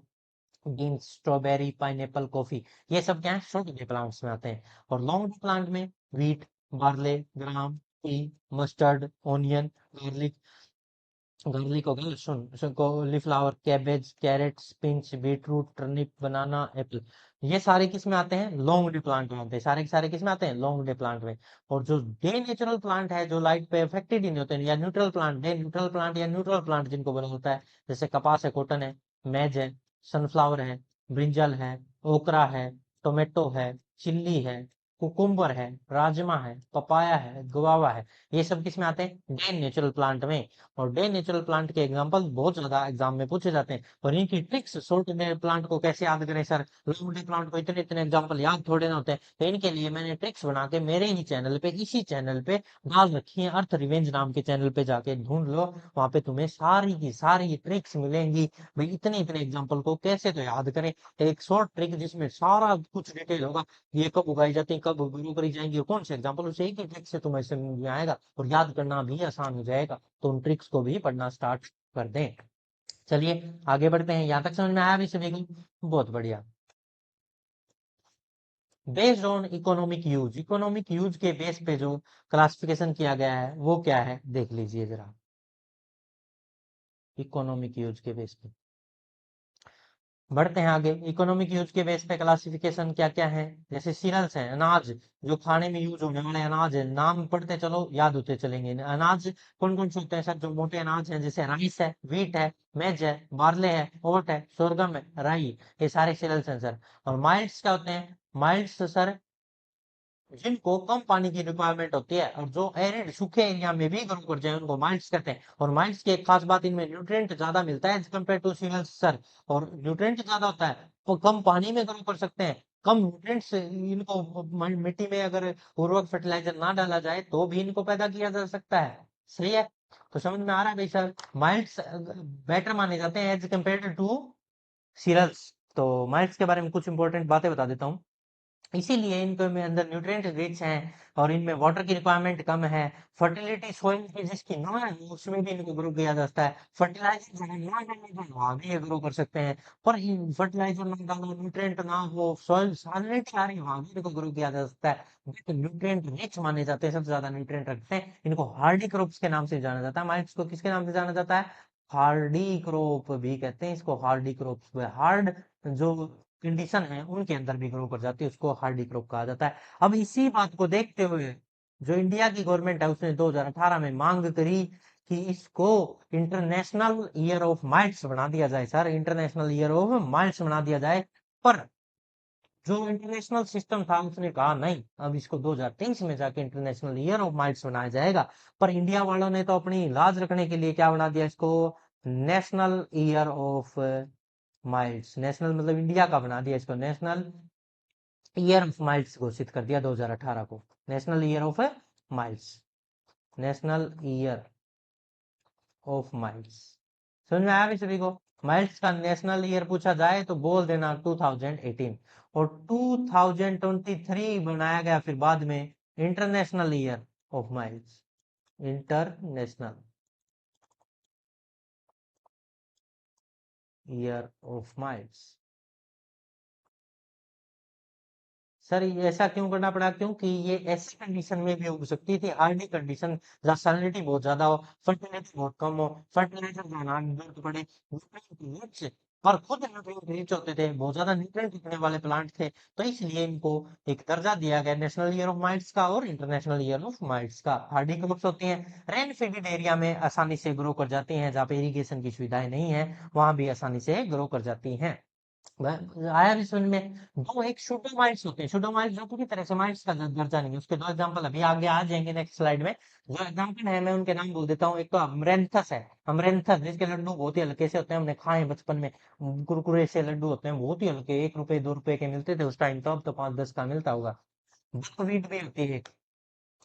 beans, strawberry, pineapple, coffee, ये सब क्या है, शॉर्ट डे प्लांट्स में आते हैं। और लॉन्ग डे प्लांट में wheat, barley, gram, tea, mustard, onion, garlic, garlic हो गया, लहसुन, cauliflower, cabbage, carrot, spinach, beetroot, turnip, banana, apple, ये सारे किस में आते हैं, लॉन्ग डे प्लांट में आते हैं। सारे के सारे किस में आते हैं, लॉन्ग डे प्लांट में। और जो डे नेचुरल प्लांट है जो लाइट पे अफेक्टेड ही नहीं होते हैं, या neutral plant, day neutral plant या न्यूट्रल प्लांट जिनको बोला होता है, जैसे कपास है, कॉटन है, मैज है, सनफ्लावर है, ब्रिंजल है, ओकरा है, टोमेटो है, चिल्ली है, कुकुम्बर है, राजमा है, पपाया है, गुआवा है, ये सब किस में आते हैं, डे नेचुरल प्लांट में। और डे नेचुरल प्लांट के एग्जांपल बहुत ज्यादा एग्जाम में पूछे जाते हैं। और इनकी ट्रिक्स, शॉर्ट डे प्लांट को कैसे याद करें सर, लॉन्ग डे प्लांट को इतने इतने एग्जांपल याद थोड़े ना होते हैं। तो इनके लिए मैंने ट्रिक्स बना के मेरे ही चैनल पे, इसी चैनल पे डाल रखी है, अर्थ रिवेंज नाम के चैनल पे जाके ढूंढ लो, वहां पे तुम्हें सारी की सारी ट्रिक्स मिलेंगी। भाई इतने इतने एग्जाम्पल को कैसे तो याद करें, एक शॉर्ट ट्रिक जिसमें सारा कुछ डिटेल होगा, ये कब उगाई जाती है, कब ग्रो करी जाएंगी, और कौन से एग्जाम्पल, उसे एक ही ट्रिक से तुम्हें समझ में आएगा और याद करना भी आसान हो जाएगा। तो उन ट्रिक्स को भी पढ़ना स्टार्ट कर दें। चलिए आगे बढ़ते हैं। यहाँ तक समझ में आया भी सभी को? बहुत बढ़िया। Based on economic use, economic use के बेस पे जो क्लासिफिकेशन किया गया है वो क्या है, देख लीजिए जरा। इकोनॉमिक यूज के बेस पे बढ़ते हैं आगे। इकोनॉमिक यूज के बेस पे क्लासिफिकेशन क्या क्या है, जैसे सीरियल्स हैं, अनाज, जो खाने में यूज होने वाले अनाज है, नाम पढ़ते चलो याद होते चलेंगे। अनाज कौन कौन से होते हैं सर, जो मोटे अनाज हैं, जैसे राइस है, व्हीट है, मेज है, बार्ले है, ओट है, सोरगम है, राई, ये सारे सीरियल्स हैं सर। और माइल्स क्या होते हैं, माइल्स सर जिनको कम पानी की रिक्वायरमेंट होती है और जो एरिड सूखे एरिया में भी ग्रो कर जाए उनको माइल्स कहते हैं। और माइल्स की एक खास बात, इनमें न्यूट्रिएंट ज्यादा मिलता है as compare to cereals sir. और न्यूट्रिएंट ज्यादा होता है तो कम पानी में ग्रो कर सकते हैं, कम न्यूट्रिएंट्स इनको मिट्टी में अगर उर्वरक फर्टिलाइजर ना डाला जाए तो भी इनको पैदा किया जा सकता है। सही है? तो समझ में आ रहा है भाई सर, माइल्स बेटर माने जाते हैं एज कम्पेयर टू सीरियल्स। तो माइल्स के बारे में कुछ इंपॉर्टेंट बातें बता देता हूँ। इसीलिए इनके में अंदर न्यूट्रिएंट रिच हैं और इनमें वाटर की रिक्वायरमेंट कम है। फर्टिलिटी सॉइल की जिसकी ना है उसमें भी इनको ग्रो किया जा सकता है। फर्टिलाइजर जो है ना डालने पर वहां भी ये ग्रो कर सकते हैं, पर फर्टिलाइजर ना डालो, न्यूट्रिएंट ना हो, सॉइल सैलिनिटी आ रही है, वहां भी इनको ग्रो किया जा सकता है। तो न्यूट्रिएंट रिच माने जाते हैं, सबसे ज्यादा न्यूट्रिएंट रखते हैं। इनको हार्डी क्रॉप्स के नाम से जाना जाता है। माइट्स को किसके नाम से जाना जाता है, हार्डी क्रॉप भी कहते हैं इसको, हार्डी क्रॉप्स। हार्ड जो कंडीशन है उनके अंदर भी ग्रो कर जाती है, उसको हार्डी क्रॉप कहा जाता है। अब इसी बात को देखते हुए जो इंडिया की गवर्नमेंट है उसने 2018 में मांग करी कि इसको इंटरनेशनल ईयर ऑफ माइल्स बना दिया जाए sir, international year of miles बना दिया जाए। पर जो इंटरनेशनल सिस्टम था उसने कहा नहीं, अब इसको 2023 में जाके इंटरनेशनल ईयर ऑफ माइल्स बनाया जाएगा। पर इंडिया वालों ने तो अपनी लाज रखने के लिए क्या बना दिया इसको, national year of miles. National मतलब इंडिया का बना दिया इसको, नेशनल ईयर ऑफ माइल्स घोषित कर दिया 2018 को, national year of miles, national year of miles. समझ में आया भी सभी को? माइल्स का नेशनल ईयर पूछा जाए तो बोल देना 2018, और 2023 बनाया गया फिर बाद में international year of miles, international year of miles. Sir ये ऐसा क्यों करना पड़ा? क्योंकि ये ऐसी कंडीशन में भी हो सकती थी, हार्डी कंडीशन, जहाँ सैलिनिटी बहुत ज्यादा हो, फर्टिलाइजर बहुत कम हो, फर्टिलाइजर का ना जरूरत पड़े, न्यूट्रिएंट रिच, और खुद न्यूट्रिएंट रिच होते थे, बहुत ज्यादा न्यूट्रिएंट रखने वाले प्लांट थे, तो इसलिए इनको एक दर्जा दिया गया नेशनल ईयर ऑफ माइट्स का और इंटरनेशनल ईयर ऑफ माइट्स का। हार्डी क्रॉप्स होती हैं, रेन फीडेड एरिया में आसानी से ग्रो कर जाती हैं, जहाँ पे इरिगेशन की सुविधाएं नहीं है वहां भी आसानी से ग्रो कर जाती हैं। आया भी समझ में? दो एक सुडोमाइट्स होते हैं, सुडोमाइट्स जो पूरी तरह से माइट्स का दर्जा नहीं है, उसके दो एग्जांपल अभी आगे आ जाएंगे नेक्स्ट स्लाइड में। जो एग्जांपल है मैं उनके नाम बोल देता हूँ। एक तो अमरेंथस है, अमरेंथस जिसके लड्डू बहुत ही हल्के से होते हैं, हमने खाए हैं बचपन में, कुरकुरे से लड्डू होते हैं बहुत ही हल्के, 1 रुपए 2 रुपए के मिलते थे उस टाइम, तो अब तो 5-10 का मिलता होगा। बकवीट भी होती है,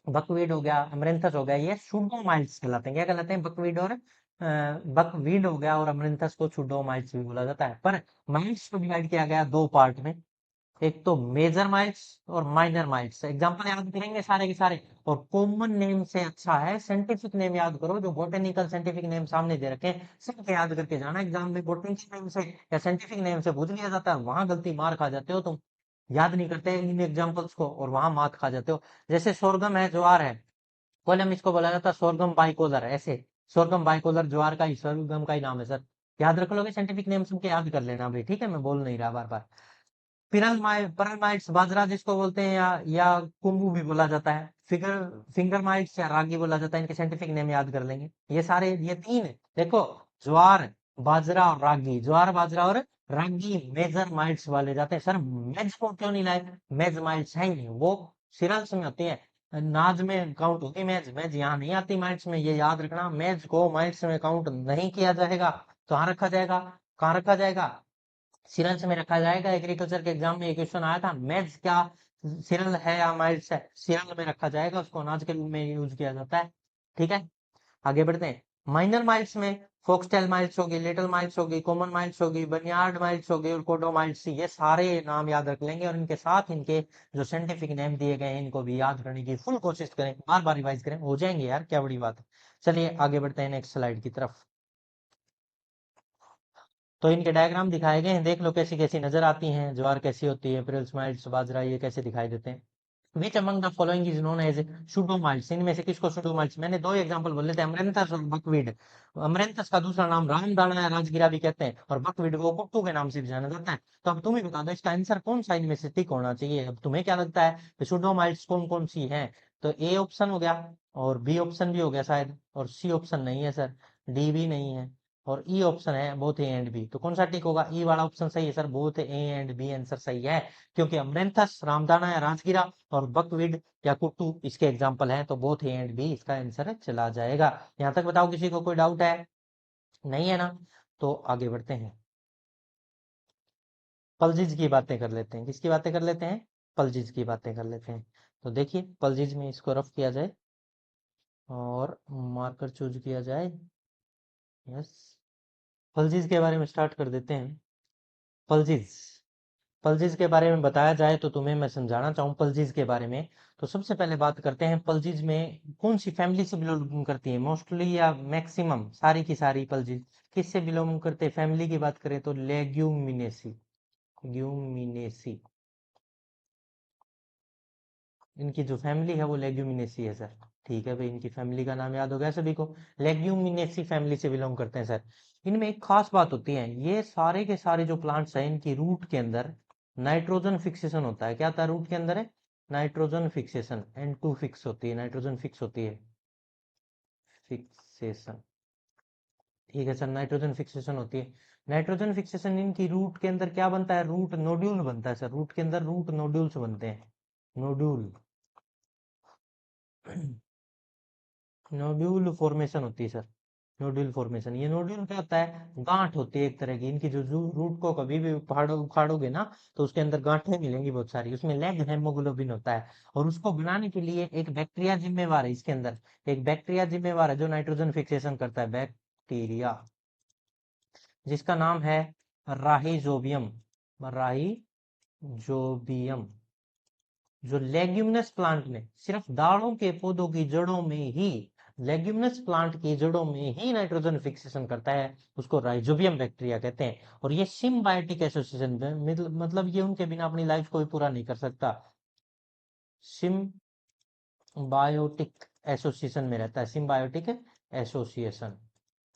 बकवीड हो गया, अमरेंथस हो गया, ये सुडोमाइट्स कहलाते हैं। क्या कहलाते हैं? बकवीड और बकवीड हो गया, और अमरेंथस को सुडोमाइट्स भी बोला जाता है। पर माइट्स को डिवाइड किया गया दो पार्ट में, एक तो मेजर माइट्स और माइनर माइट्स। एग्जांपल याद करेंगे सारे के सारे, और कॉमन नेम से अच्छा है साइंटिफिक नेम याद करो, जो बोटेनिकल साइंटिफिक नेम सामने दे रखे हैं सबके याद करके जाना एग्जाम में। बोटेनिकल नेम से या साइंटिफिक नेम से पूछ लिया जाता है, वहां गलती मार खा जाते हो तुम, याद नहीं करते इन एग्जांपल्स को और वहां मात खा जाते हो। जैसे सोरगम है, ज्वार है, कोलम इसको बोला जाता है सोरगम बाइकोलर, ऐसे सोरगम बाइकोलर ज्वार का ही, सोरगम का ही नाम है सर। याद रख लोगे साइंटिफिक नेम सुन के याद कर लेना भाई, ठीक है? मैं बोल नहीं रहा बार बार। पिरल माइट्स बाजरा जिसको बोलते हैं, या कुंगू भी बोला जाता है, फिंगर माइट्स या रागी बोला जाता है, इनके साइंटिफिक नेम याद कर लेंगे। ये सारे ये तीन देखो, ज्वार, बाजरा और रागी, ज्वार बाजरा और रागी मेजर माइट्स वाले जाते हैं। सर मेज को क्यों नहीं लाए? मेज माइट्स है ही नहीं, वो सिरल्स में होती है, नाज में काउंट होती है मेज, मेज यहाँ नहीं आती माइट्स में, ये याद रखना। मेज को माइट्स में काउंट नहीं किया जाएगा, तो कहाँ रखा जाएगा? कहाँ रखा जाएगा? सिरल्स में रखा जाएगा। एग्रीकल्चर के एग्जाम में एक क्वेश्चन आया था, मेज क्या सिरल है या माइल्स है? सिरल में रखा जाएगा, उसको अनाज के रूप में यूज किया जाता है। ठीक है, आगे बढ़ते हैं। माइनर माइल्स में फोक्सटेल माइल्स होगी, लिटिल माइल्स होगी, कॉमन माइल्स होगी, बनियार्ड माइल्स होगी और कोडो माइल्स, ये सारे नाम याद रख लेंगे, और इनके साथ इनके जो साइंटिफिक नेम दिए गए हैं इनको भी याद करने की फुल कोशिश करें, बार बार रिवाइज करें, हो जाएंगे यार, क्या बड़ी बात है। चलिए आगे बढ़ते हैं नेक्स्ट स्लाइड की तरफ। तो इनके डायग्राम दिखाए गए हैं, देख लो कैसी कैसी नजर आती हैं, ज्वार कैसी होती है, पिरल्स माइल्स बाजरा ये कैसे दिखाई देते हैं। Which among the following is known as pseudomites, इनमें से किसको सुडोमाइट्स? मैंने दो एग्जांपल बोले थे, अमरेंथस और बकवीड। अमरेंथस का दूसरा नाम रामदाना या राजगिरा भी कहते हैं, और बकवीड को कुट्टू के नाम से भी जाना जाता है। तो अब तुम ही बता दो इसका आंसर कौन सा इनमें से टिक होना चाहिए। अब तुम्हें क्या लगता है सुडोमाइट्स कौन कौन सी है? तो ए ऑप्शन हो गया, और बी ऑप्शन भी हो गया शायद, और सी ऑप्शन नहीं है सर, डी भी नहीं है, और ई ऑप्शन है, बोथ ए एंड बी। तो कौन सा टिक होगा? ई वाला ऑप्शन सही है sir, both A and B answer सही है, क्योंकि अमरेंथस रामदाना या राजगिरा और बकवीड या कुट्टू इसके एग्जाम्पल हैं, तो बोथ ए एंड बी इसका आंसर चला जाएगा। यहां तक बताओ किसी को कोई डाउट है? नहीं है ना? तो आगे बढ़ते हैं, पल्जिज की बातें कर लेते हैं। किसकी बातें कर लेते हैं? पल्जिज की बातें कर लेते हैं। तो देखिए पल्जिज में इसको रफ किया जाए और मार्कर चूज किया जाए। यस, पल्जिज के बारे में स्टार्ट कर देते हैं। पल्जिज, पल्जिज के बारे में बताया जाए तो तुम्हें मैं समझाना चाहूँ पल्जिज के बारे में, तो सबसे पहले बात करते हैं पल्जिज में कौन सी फैमिली से बिलोंग करती है, मोस्टली या मैक्सिमम सारी की सारी पल्जिज किससे बिलोंग करते हैं? फैमिली की बात करें तो लेग्यूमिनेसी, ग्यूमिनेसी, इनकी जो फैमिली है वो लेग्यूमिनेसी है सर। ठीक है भाई, इनकी फैमिली का नाम याद हो गया सभी को, लेग्यूमिनेसी फैमिली से बिलोंग करते हैं सर। इनमें एक खास बात होती है, ये सारे के सारे जो प्लांट्स हैं इनकी रूट के अंदर नाइट्रोजन फिक्सेशन होता है। क्या होता है रूट के अंदर? है नाइट्रोजन फिक्सेशन, N2 फिक्स होती है, नाइट्रोजन फिक्स होती है, फिक्सेशन। ठीक है सर, नाइट्रोजन फिक्सेशन होती है। नाइट्रोजन फिक्सेशन इनकी रूट के अंदर क्या बनता है? रूट नोड्यूल बनता है सर, रूट के अंदर रूट नोड्यूल्स बनते हैं, नोड्यूल, नोड्यूल फॉर्मेशन होती है सर। Nodule formation. ये नोड्यूल क्या होता है, गांठ होती है एक तरह की, इनकी जो रूट को कभी भी उखाड़ोगे ना तो उसके अंदर गांठें मिलेंगी बहुत सारी, उसमें लेग हेमोग्लोबिन होता है। और उसको बनाने के लिए एक बैक्टीरिया जिम्मेवार है, इसके अंदर एक बैक्टीरिया जिम्मेवार है जो नाइट्रोजन फिक्सेशन करता है, बैक्टीरिया, जिसका नाम है राहिजोबियम। राहिजोबियम, जो लेग्यूमिनस प्लांट में, सिर्फ दालों के पौधों की जड़ों में ही, लेग्यूमिनस प्लांट की जड़ों में ही नाइट्रोजन फिक्सेशन करता है, उसको राइजोबियम बैक्टीरिया कहते हैं। और ये सिम्बायोटिक एसोसिएशन में, मतलब ये उनके बिना अपनी लाइफ को भी पूरा नहीं कर सकता, सिम्बायोटिक एसोसिएशन में रहता है, सिम्बायोटिक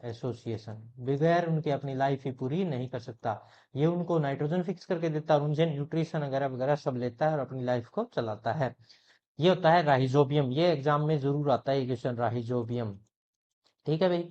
एसोसिएशन, बगैर उनके अपनी लाइफ ही पूरी नहीं कर सकता। ये उनको नाइट्रोजन फिक्स करके देता है और उनसे न्यूट्रिशन वगैरह वगैरह सब लेता है और अपनी लाइफ को चलाता है। ये होता है राहिजोबियम, ये एग्जाम में जरूर आता है ये क्वेश्चन, राहिजोबियम। ठीक है भाई,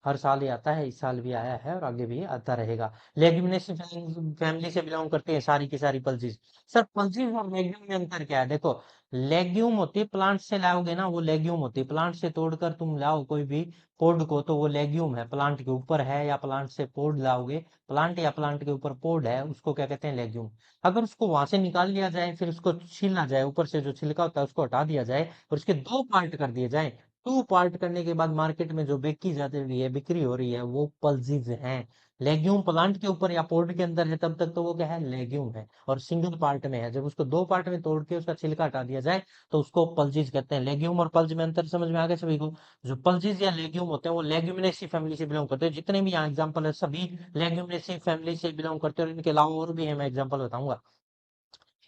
हर साल ही आता है, इस साल भी आया है और आगे भी आता रहेगा। लेग्यूमिनेसी फैमिली से बिलोंग करती है सारी की सारी पल्सीज। सर पल्सीज और लेग्यूम में अंतर क्या है, देखो लेग्यूम होती है प्लांट से लाओगे ना, वो लेग्यूम होती है, प्लांट से तोड़कर तुम लाओ कोई भी पोड को तो वो लेग्यूम है, प्लांट के ऊपर है या प्लांट से पोड लाओगे, प्लांट या प्लांट के ऊपर पोड है, उसको क्या कहते हैं, लेग्यूम। अगर उसको वहां से निकाल लिया जाए, फिर उसको छीला जाए, ऊपर से जो छिलका होता है उसको हटा दिया जाए और उसके दो पार्ट कर दिए जाए, टू पार्ट करने के बाद मार्केट में जो बेची जाती रही है, बिक्री हो रही है, वो पल्सीज हैं। लेग्यूम प्लांट के ऊपर या पोड के अंदर है तब तक तो वो क्या है, लेग्यूम है और सिंगल पार्ट में है। जब उसको दो पार्ट में तोड़ के उसका छिलका हटा दिया जाए तो उसको पल्सीज कहते हैं। लेग्यूम और पल्ज में अंतर समझ में आ गया सभी को। जो पल्सीज या लेग्यूम होते हैं वो लेग्यूमिनेसी फैमिली से बिलोंग करते हैं, जितने भी यहाँ एग्जाम्पल है सभी लेग्यूमिनेसी फैमिली से बिलोंग करते हैं, और इनके अलावा और भी है, मैं एग्जाम्पल बताऊंगा।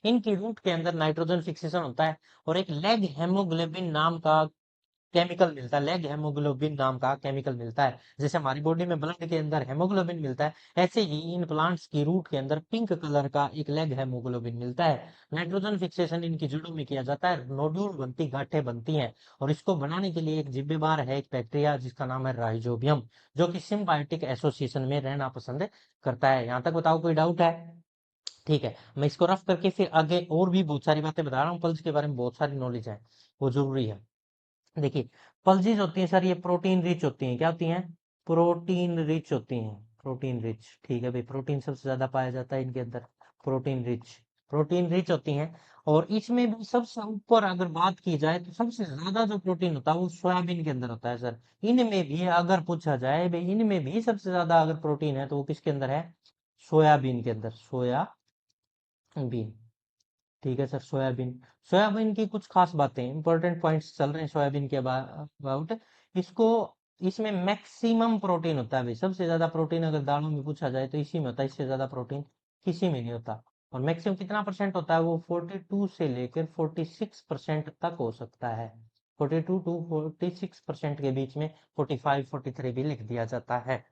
इनकी रूट के अंदर नाइट्रोजन फिक्सेशन होता है और एक लेग हेमोग्लोबिन नाम का केमिकल मिलता है, लेग हेमोग्लोबिन नाम का केमिकल मिलता है। जैसे हमारी बॉडी में ब्लड के अंदर हेमोग्लोबिन मिलता है, ऐसे ही इन प्लांट्स की रूट के अंदर पिंक कलर का एक लेग हेमोग्लोबिन मिलता है। नाइट्रोजन फिक्सेशन इनकी जड़ों में किया जाता है, नोड्यूल बनती, गांठें बनती हैं, और इसको बनाने के लिए एक जिम्मेवार है एक बैक्टीरिया जिसका नाम है राइजोबियम, जो कि सिम्बायोटिक एसोसिएशन में रहना पसंद करता है। यहाँ तक बताओ, कोई डाउट है? ठीक है, मैं इसको रफ करके फिर आगे और भी बहुत सारी बातें बता रहा हूँ, पल्स के बारे में बहुत सारी नॉलेज है, वो जरूरी है। देखिए, पल्सेस होती हैं सर, ये प्रोटीन रिच होती हैं, क्या होती हैं, प्रोटीन रिच होती हैं, प्रोटीन रिच। ठीक है भाई, प्रोटीन सबसे ज्यादा पाया जाता है इनके अंदर, प्रोटीन रिच, प्रोटीन रिच होती हैं। और इसमें भी सबसे ऊपर अगर बात की जाए तो सबसे ज्यादा जो प्रोटीन होता है वो सोयाबीन के अंदर होता है सर। इनमें भी अगर पूछा जाए भाई, इनमें भी सबसे ज्यादा अगर प्रोटीन है तो वो किसके अंदर है, सोयाबीन के अंदर, सोयाबीन। ठीक है सर, सोयाबीन, सोयाबीन की कुछ खास बातें, इंपॉर्टेंट पॉइंट्स चल रहे हैं सोयाबीन के अबाउट। इसको, इसमें मैक्सिमम प्रोटीन होता है भाई, सबसे ज्यादा प्रोटीन अगर दालों में पूछा जाए तो इसी में होता है, इससे ज्यादा प्रोटीन किसी में नहीं होता। और मैक्सिमम कितना परसेंट होता है, वो 42 से लेकर 46% तक हो सकता है, 42 टू 46% के बीच में, 45 43 भी लिख दिया जाता है।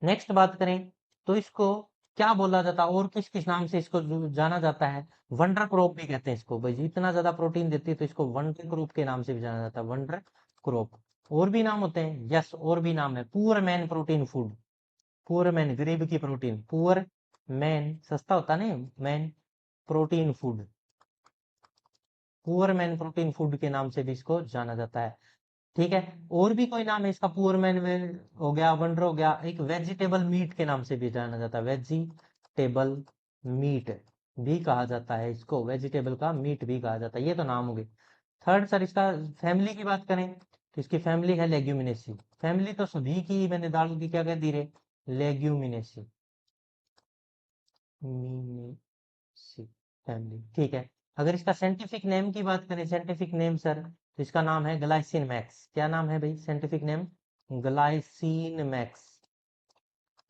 नेक्स्ट बात करें तो इसको क्या बोला जाता है और किस किस नाम से इसको जाना जाता है, वंडर क्रॉप भी कहते हैं इसको भाई, इतना ज्यादा प्रोटीन देती है तो इसको वंडर क्रॉप के नाम से भी जाना जाता है, वंडर क्रॉप। और भी नाम होते हैं, यस और भी नाम है, poor man protein food, poor man गरीब की प्रोटीन, पुअर मैन सस्ता होता नहीं, man protein food, poor man protein food के नाम से भी इसको जाना जाता है। ठीक है, और भी कोई नाम है इसका, पुअर मैन हो गया, वंडर हो गया, एक वेजिटेबल मीट के नाम से भी जाना जाता है, वेजिटेबल मीट भी कहा जाता है इसको, वेजिटेबल का मीट भी कहा जाता है। ये तो नाम हो गए। थर्ड सर, इसका फैमिली की बात करें तो इसकी फैमिली है लेग्यूमिनेसी, फैमिली तो सभी की मैंने दालों की क्या कह दी रे, लेग्यूमिनेसी, मिनेसी फैमिली। ठीक है, अगर इसका साइंटिफिक नेम की बात करें, साइंटिफिक नेम सर, तो इसका नाम है ग्लाइसिन मैक्स। क्या नाम है भाई, साइंटिफिक नेम ग्लाइसिन मैक्स।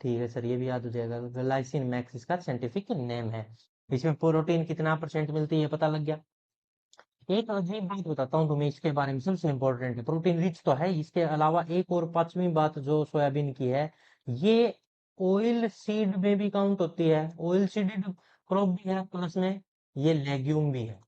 ठीक है सर, ये भी याद हो जाएगा, ग्लाइसिन मैक्स इसका साइंटिफिक नेम है। इसमें प्रोटीन कितना परसेंट मिलती है पता लग गया। एक अजीब बात बताता हूँ तुम्हें इसके बारे में, सबसे इंपॉर्टेंट है, प्रोटीन रिच तो है, इसके अलावा एक और पांचवी बात जो सोयाबीन की है, ये ऑयल सीड में भी काउंट होती है, ऑयल सीडेड क्रॉप भी है, प्लस में ये लेग्यूम भी है।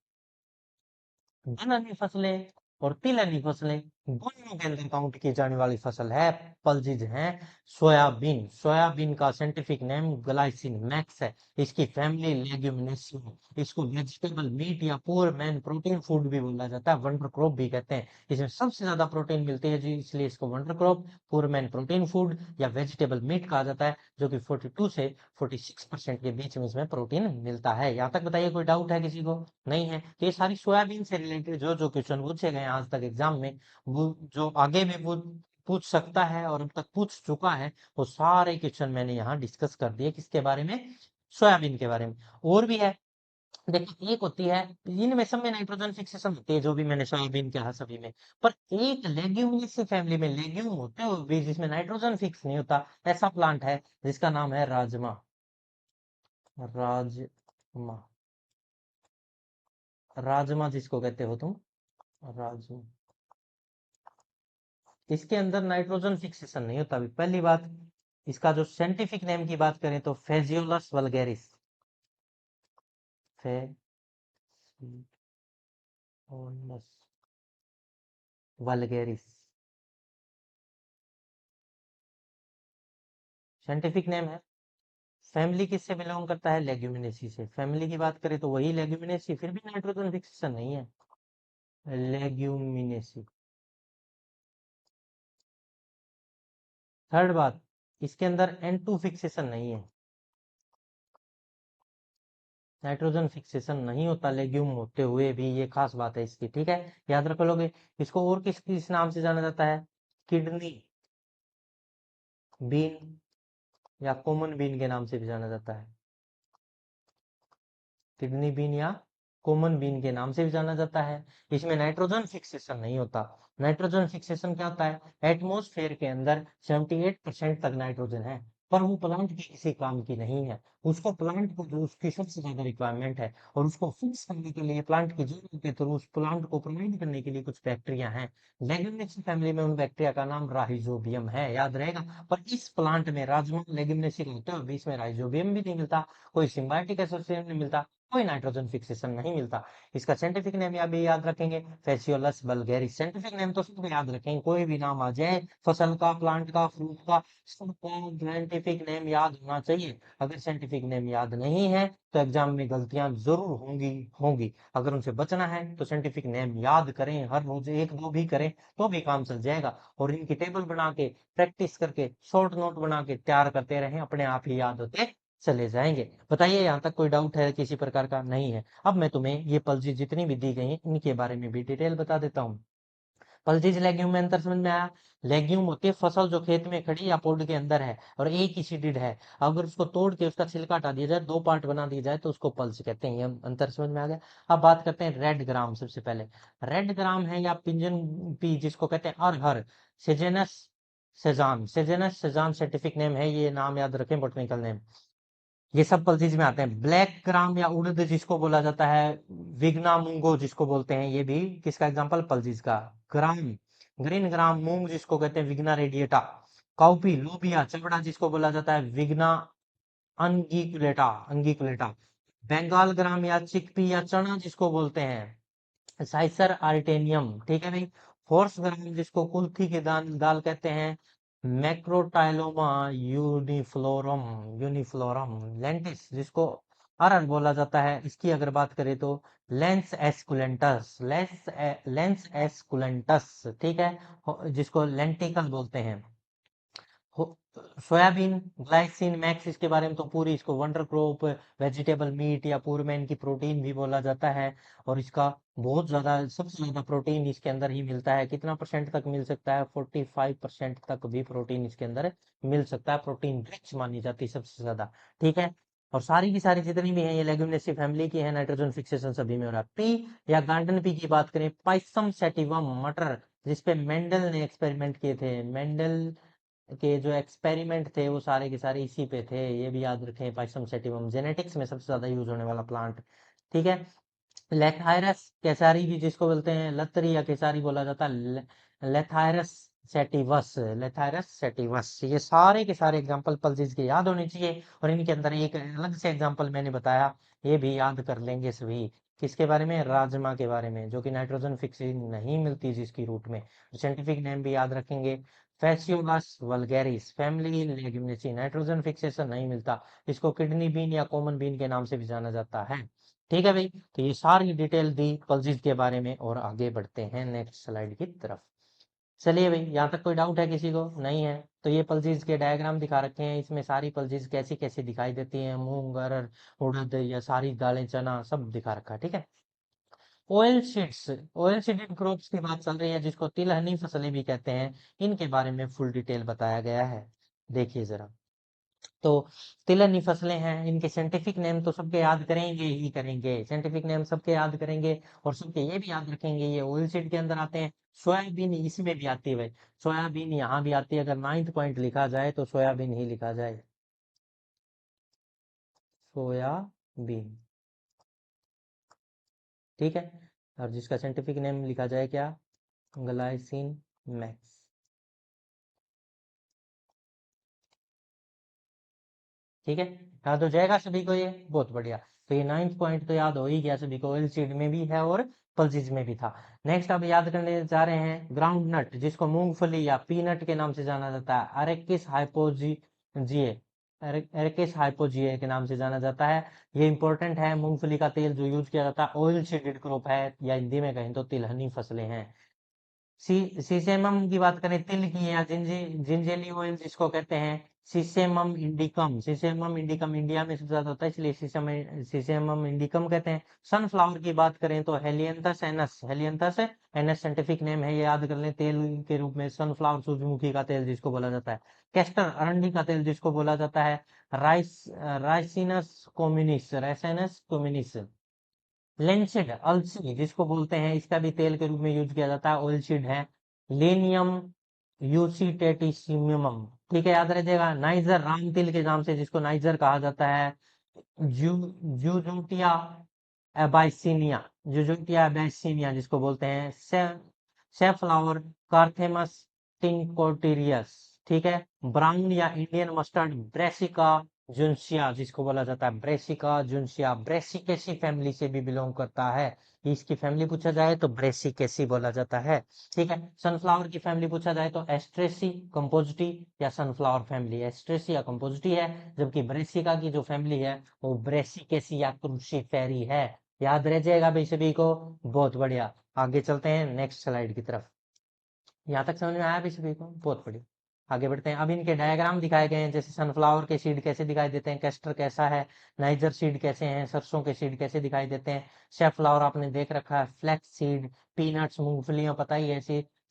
दलहनी फसलें और तिलहनी फसलें दोनों के अंदर काउंट की जाने वाली फसल है, पल्सिज है सोयाबीन। सोयाबीन का साइंटिफिक नेम ग्लाइसिन मैक्स है। इसकी फैमिली लेग्यूमिनेसी है। इसको वेजिटेबल मीट या पोर मैन प्रोटीन फूड भी बोला जाता है, वंडर क्रॉप भी कहते हैं। इसमें सबसे ज्यादा प्रोटीन मिलती है जी, इसलिए इसको वंडर क्रॉप, पोर मैन प्रोटीन फूड या वेजिटेबल मीट कहा जाता है, जो कि 42 से 46% के बीच में इसमें प्रोटीन मिलता है। यहाँ तक बताइए, कोई डाउट है किसी को? नहीं है तो ये सारी सोयाबीन से रिलेटेड जो जो क्वेश्चन पूछे गए हैं आज तक एग्जाम में, वो जो आगे भी पूछ सकता है और अब तक पूछ चुका है, वो सारे क्वेश्चन मैंने यहाँ डिस्कस कर दिए। किसके बारे में? सोयाबीन के बारे में। और भी है, देखिए एक होती है, इनमें सब में नाइट्रोजन फिक्सेशन होती है, जो भी मैंने सोयाबीन कहा सभी में। पर एक लेग्यूमिनेसी फैमिली में लेग्यूम होते हुए भी जिसमें नाइट्रोजन फिक्स नहीं होता, ऐसा प्लांट है जिसका नाम है राजमा। राजमा, राजमा जिसको कहते हो तुम, राजमा। इसके अंदर नाइट्रोजन फिक्सेशन नहीं होता। अभी पहली बात, इसका जो साइंटिफिक नेम की बात करें तो फेजियोलस वल्गेरिस, फेजियोलस वल्गेरिस साइंटिफिक नेम है। फैमिली किससे बिलोंग करता है? लेग्यूमिनेसी से। फैमिली की बात करें तो वही लेग्यूमिनेसी, फिर भी नाइट्रोजन फिक्सेशन नहीं है, लेग्यूमिनेसी। थर्ड बात, इसके अंदर N2 फिक्सेशन नहीं है, नाइट्रोजन फिक्सेशन नहीं होता लेग्यूम होते हुए भी, ये खास बात है इसकी, ठीक है, याद रख लोगे। इसको और किस किस नाम से जाना जाता है? किडनी बीन या कॉमन बीन के नाम से भी जाना जाता है। किडनी बीन या कॉमन बीन के नाम से भी जाना जाता है। इसमें नाइट्रोजन फिक्सेशन नहीं होता। नाइट्रोजन फिक्सेशन क्या होता है? एटमॉस्फेयर के अंदर 78% तक नाइट्रोजन है, पर वो प्लांट के किसी काम की नहीं है। उसको प्लांट को जो उसकी सबसे ज्यादा रिक्वायरमेंट है, और उसको फिक्स करने के लिए प्लांट की जरूरत के थ्रू उस प्लांट को प्रोवाइड करने के लिए कुछ बैक्टीरिया हैं। लेग्यूमिनेसी फैमिली में उन बैक्टीरिया का नाम राइजोबियम है, याद रहेगा। पर इस प्लांट में राजमा लेग्यूमिनेसी होते हुए भी इसमें राइजोबियम भी नहीं मिलता, कोई सिम्बायोटिक एसोसिएशन नहीं मिलता, कोई नाइट्रोजन फिक्सेशन नहीं मिलता। इसका साइंटिफिक नेम या भी याद रखेंगे, फेसियोलस वल्गेरिस। साइंटिफिक नेम तो सबको याद रखेंगे, कोई भी नाम आ जाए, फसल का, प्लांट का, फ्रूट का, सबका साइंटिफिक नेम याद होना चाहिए। अगर साइंटिफिक नेम याद नहीं है तो एग्जाम में गलतियां जरूर होंगी होंगी। अगर उनसे बचना है तो साइंटिफिक नेम याद करें, हर रोज एक दो भी करें तो भी काम चल जाएगा। और इनकी टेबल बना के, प्रैक्टिस करके, शॉर्ट नोट बना के तैयार करते रहें, अपने आप ही याद होते चले जाएंगे। बताइए, यहाँ तक कोई डाउट है किसी प्रकार का? नहीं है। अब मैं तुम्हें ये पल्सेस जितनी भी दी गई हैं इनके बारे में भी डिटेल बता देता हूँ। पल्सेस लेग्यूम में अंतर समझ में आया? लेग्यूम होती है फसल जो खेत में खड़ी या पॉड के अंदर है और एक ही सीडेड है। अगर उसको तोड़ के उसका छिलका हटा दिया जाए, दो पार्ट बना दिया जाए, तो उसको पल्स कहते हैं। ये अंतर समझ में आ गया? अब बात करते हैं रेड ग्राम। सबसे पहले रेड ग्राम है या पिंजन पी जिसको कहते हैं अरहर, सेजेनस सेजान। सेजेनस सेजान साइंटिफिक नेम है, ये नाम याद रखें, बॉटनिकल नेम। ये सब पल्सीज में आते हैं। ब्लैक ग्राम या उड़द जिसको बोला जाता है, विग्ना मूंगो जिसको बोलते हैं, ये भी किसका एग्जांपल? पल्सीज का। ग्राम, ग्रीन ग्राम मूंग जिसको कहते हैं, विग्ना रेडिएटा। काउपी लोबिया चवड़ा जिसको बोला जाता है, विग्ना अंगिकुलेटा, अंगिकुलेटा। बंगाल ग्राम या चिकपी या चना जिसको बोलते हैं, साइसर आर्टेनियम, ठीक है भाई। फोर्स ग्राम जिसको कुल्थी की दाल कहते हैं, मैक्रोटाइलोमा यूनिफ्लोरम, यूनिफ्लोरम। लेंटिस जिसको अरहर बोला जाता है, इसकी अगर बात करें तो लेंस एस्कुलेंटस, लेंस एस्कुलेंटस, ठीक है, जिसको लेंटिकल बोलते हैं। सोयाबीन ग्लाइसिन मैक्स, इसके बारे में तो पूरी, इसको वंडर क्रॉप, वेजिटेबल मीट या पूरमैन की प्रोटीन भी बोला जाता है। और इसका बहुत ज्यादा, सबसे ज्यादा प्रोटीन इसके अंदर ही मिलता है। कितना परसेंट तक मिल सकता है? 45% तक भी प्रोटीन इसके अंदर मिल सकता है। प्रोटीन रिच मानी जाती है सबसे ज्यादा, ठीक है। और सारी की सारी जितनी भी है ये लेग्यूमिनेसी फैमिली की है। नाइट्रोजन फिक्सेशन सभी में हो रहा है। पी या गार्डन पी की बात करें, पाइसम सेटिवम मटर, जिसपे मेंडल ने एक्सपेरिमेंट किए थे। मेंडल के जो एक्सपेरिमेंट थे वो सारे के सारे इसी पे थे, ये भी याद रखें। पाइसम सेटिवम जेनेटिक्स में सबसे ज्यादा यूज होने वाला प्लांट, ठीक है। लेथायरस केसारी भी जिसको बोलते हैं, लतरी या केसारी बोला जाता है, लेथायरस सेटिवस, लेथायरस सेटिवस। ये सारे के सारे एग्जांपल पल्सेस के याद होने चाहिए, और इनके अंदर एक अलग से एग्जांपल मैंने बताया, ये भी याद कर लेंगे सभी। किसके बारे में? राजमा के बारे में, जो कि नाइट्रोजन फिक्सिंग नहीं मिलती जिसकी रूट में। साइंटिफिक नेम भी याद रखेंगे, Phaseolus vulgaris, family leguminosae, nitrogen fixation नहीं मिलता, इसको किडनी बीन या कॉमन बीन के नाम से भी जाना जाता है। ठीक है भाई, तो ये सारी डिटेल दी पल्सिस के बारे में, और आगे बढ़ते हैं नेक्स्ट स्लाइड की तरफ। चलिए भाई, यहाँ तक कोई डाउट है किसी को? नहीं है तो ये पल्सीज के डायग्राम दिखा रखे हैं, इसमें सारी पल्सीज कैसी कैसी दिखाई देती हैं, मूंग, अरहर, उड़द या सारी दालें, चना सब दिखा रखा है। ठीक है, oil seeds, oil seeded crops की बात चल रही है, जिसको तिलहनी फसलें भी कहते हैं, इनके बारे में फुल डिटेल बताया गया है। देखिए जरा, तो तिलहनी फसलें हैं, इनके साइंटिफिक नेम तो सबके याद करेंगे ही करेंगे, साइंटिफिक नेम सबके याद करेंगे, और सबके ये भी याद रखेंगे, ये ऑयल सीड के अंदर आते हैं। सोयाबीन इसमें भी आती है भाई, सोयाबीन यहाँ भी आती है, अगर 9th पॉइंट लिखा जाए तो सोयाबीन ही लिखा जाए, सोयाबीन। ठीक है, और जिसका साइंटिफिक नेम लिखा जाए क्या? Glycine max. ठीक है, याद हो जाएगा सभी को, ये बहुत बढ़िया। तो ये 9th पॉइंट तो याद हो ही गया सभी को, ऑयल सीड में भी है और पल्सिस में भी था। नेक्स्ट अब याद करने जा रहे हैं ग्राउंड नट, जिसको मूंगफली या पीनट के नाम से जाना जाता है, अरेकिस हाइपोजिए, एरेकिस हाइपोजिए के नाम से जाना जाता है। ये इंपॉर्टेंट है, मूंगफली का तेल जो यूज किया जाता है, ऑयल सीडेड क्रॉप है, या हिंदी में कहें तो तिलहनी फसलें हैं। सीसेमम की बात करें, तिल की, या जिंजेली ऑयल जिसको कहते हैं, सीसेमम इंडिकम, सीसेमम इंडिकम इंडिया में सबसे ज्यादा होता है, इसलिए सीसेमम इंडिकम कहते हैं। सनफ्लावर की बात करें तो Helianthus anus, Helianthus anus scientific name है, ये याद कर लें। तेल के रूप में सनफ्लावर, सूरजमुखी का तेल जिसको बोला जाता है। कैस्टर अरंडी का तेल जिसको बोला जाता है, राइसिनस कम्युनिस, राइसिनस कम्युनिस। लेंसिड अलसी जिसको बोलते हैं, इसका भी तेल के रूप में यूज किया जाता है, ऑयलसीड है। लेनियम यूसीटेटिसिमम, ठीक है, याद रखिएगा। नाइजर राम तिल के नाम से जिसको नाइजर कहा जाता है। जू जूजोटिया एबाइसिनिया, जूजोटिया एबाइसिनिया जिसको बोलते हैं। सेफ्लावर कार्थेमस टिंकोटिरियस, ठीक है। ब्राउन या इंडियन मस्टर्ड ब्रेसिका जुनसिया जिसको बोला जाता है, ब्रेसिका जुनसिया, ब्रेसिकेसी फैमिली से भी बिलोंग करता है। इसकी फैमिली पूछा जाए तो ब्रेसिकेसी बोला जाता है। ठीक है, सनफ्लावर की फैमिली पूछा जाए तो एस्ट्रेसी कंपोजिटी या सनफ्लावर फैमिली, एस्ट्रेसी या कंपोजिटी है, जबकि ब्रेसिका की जो फैमिली है वो ब्रेसिकेसी या क्रूसीफेरी है। याद रह जाएगा भाई सभी को, बहुत बढ़िया। आगे चलते हैं नेक्स्ट स्लाइड की तरफ। यहाँ तक समझ में आया भी सभी को? बहुत बढ़िया। आगे बढ़ते हैं, अब इनके डायग्राम दिखाए गए हैं, जैसे सनफ्लावर के सीड कैसे दिखाई देते हैं, कैस्टर कैसा है, नाइजर सीड कैसे हैं, सरसों के सीड कैसे दिखाई देते हैं, सेफ्लावर आपने देख रखा है, फ्लैक्स सीड, पीनट्स मूंगफलियां पता ही है,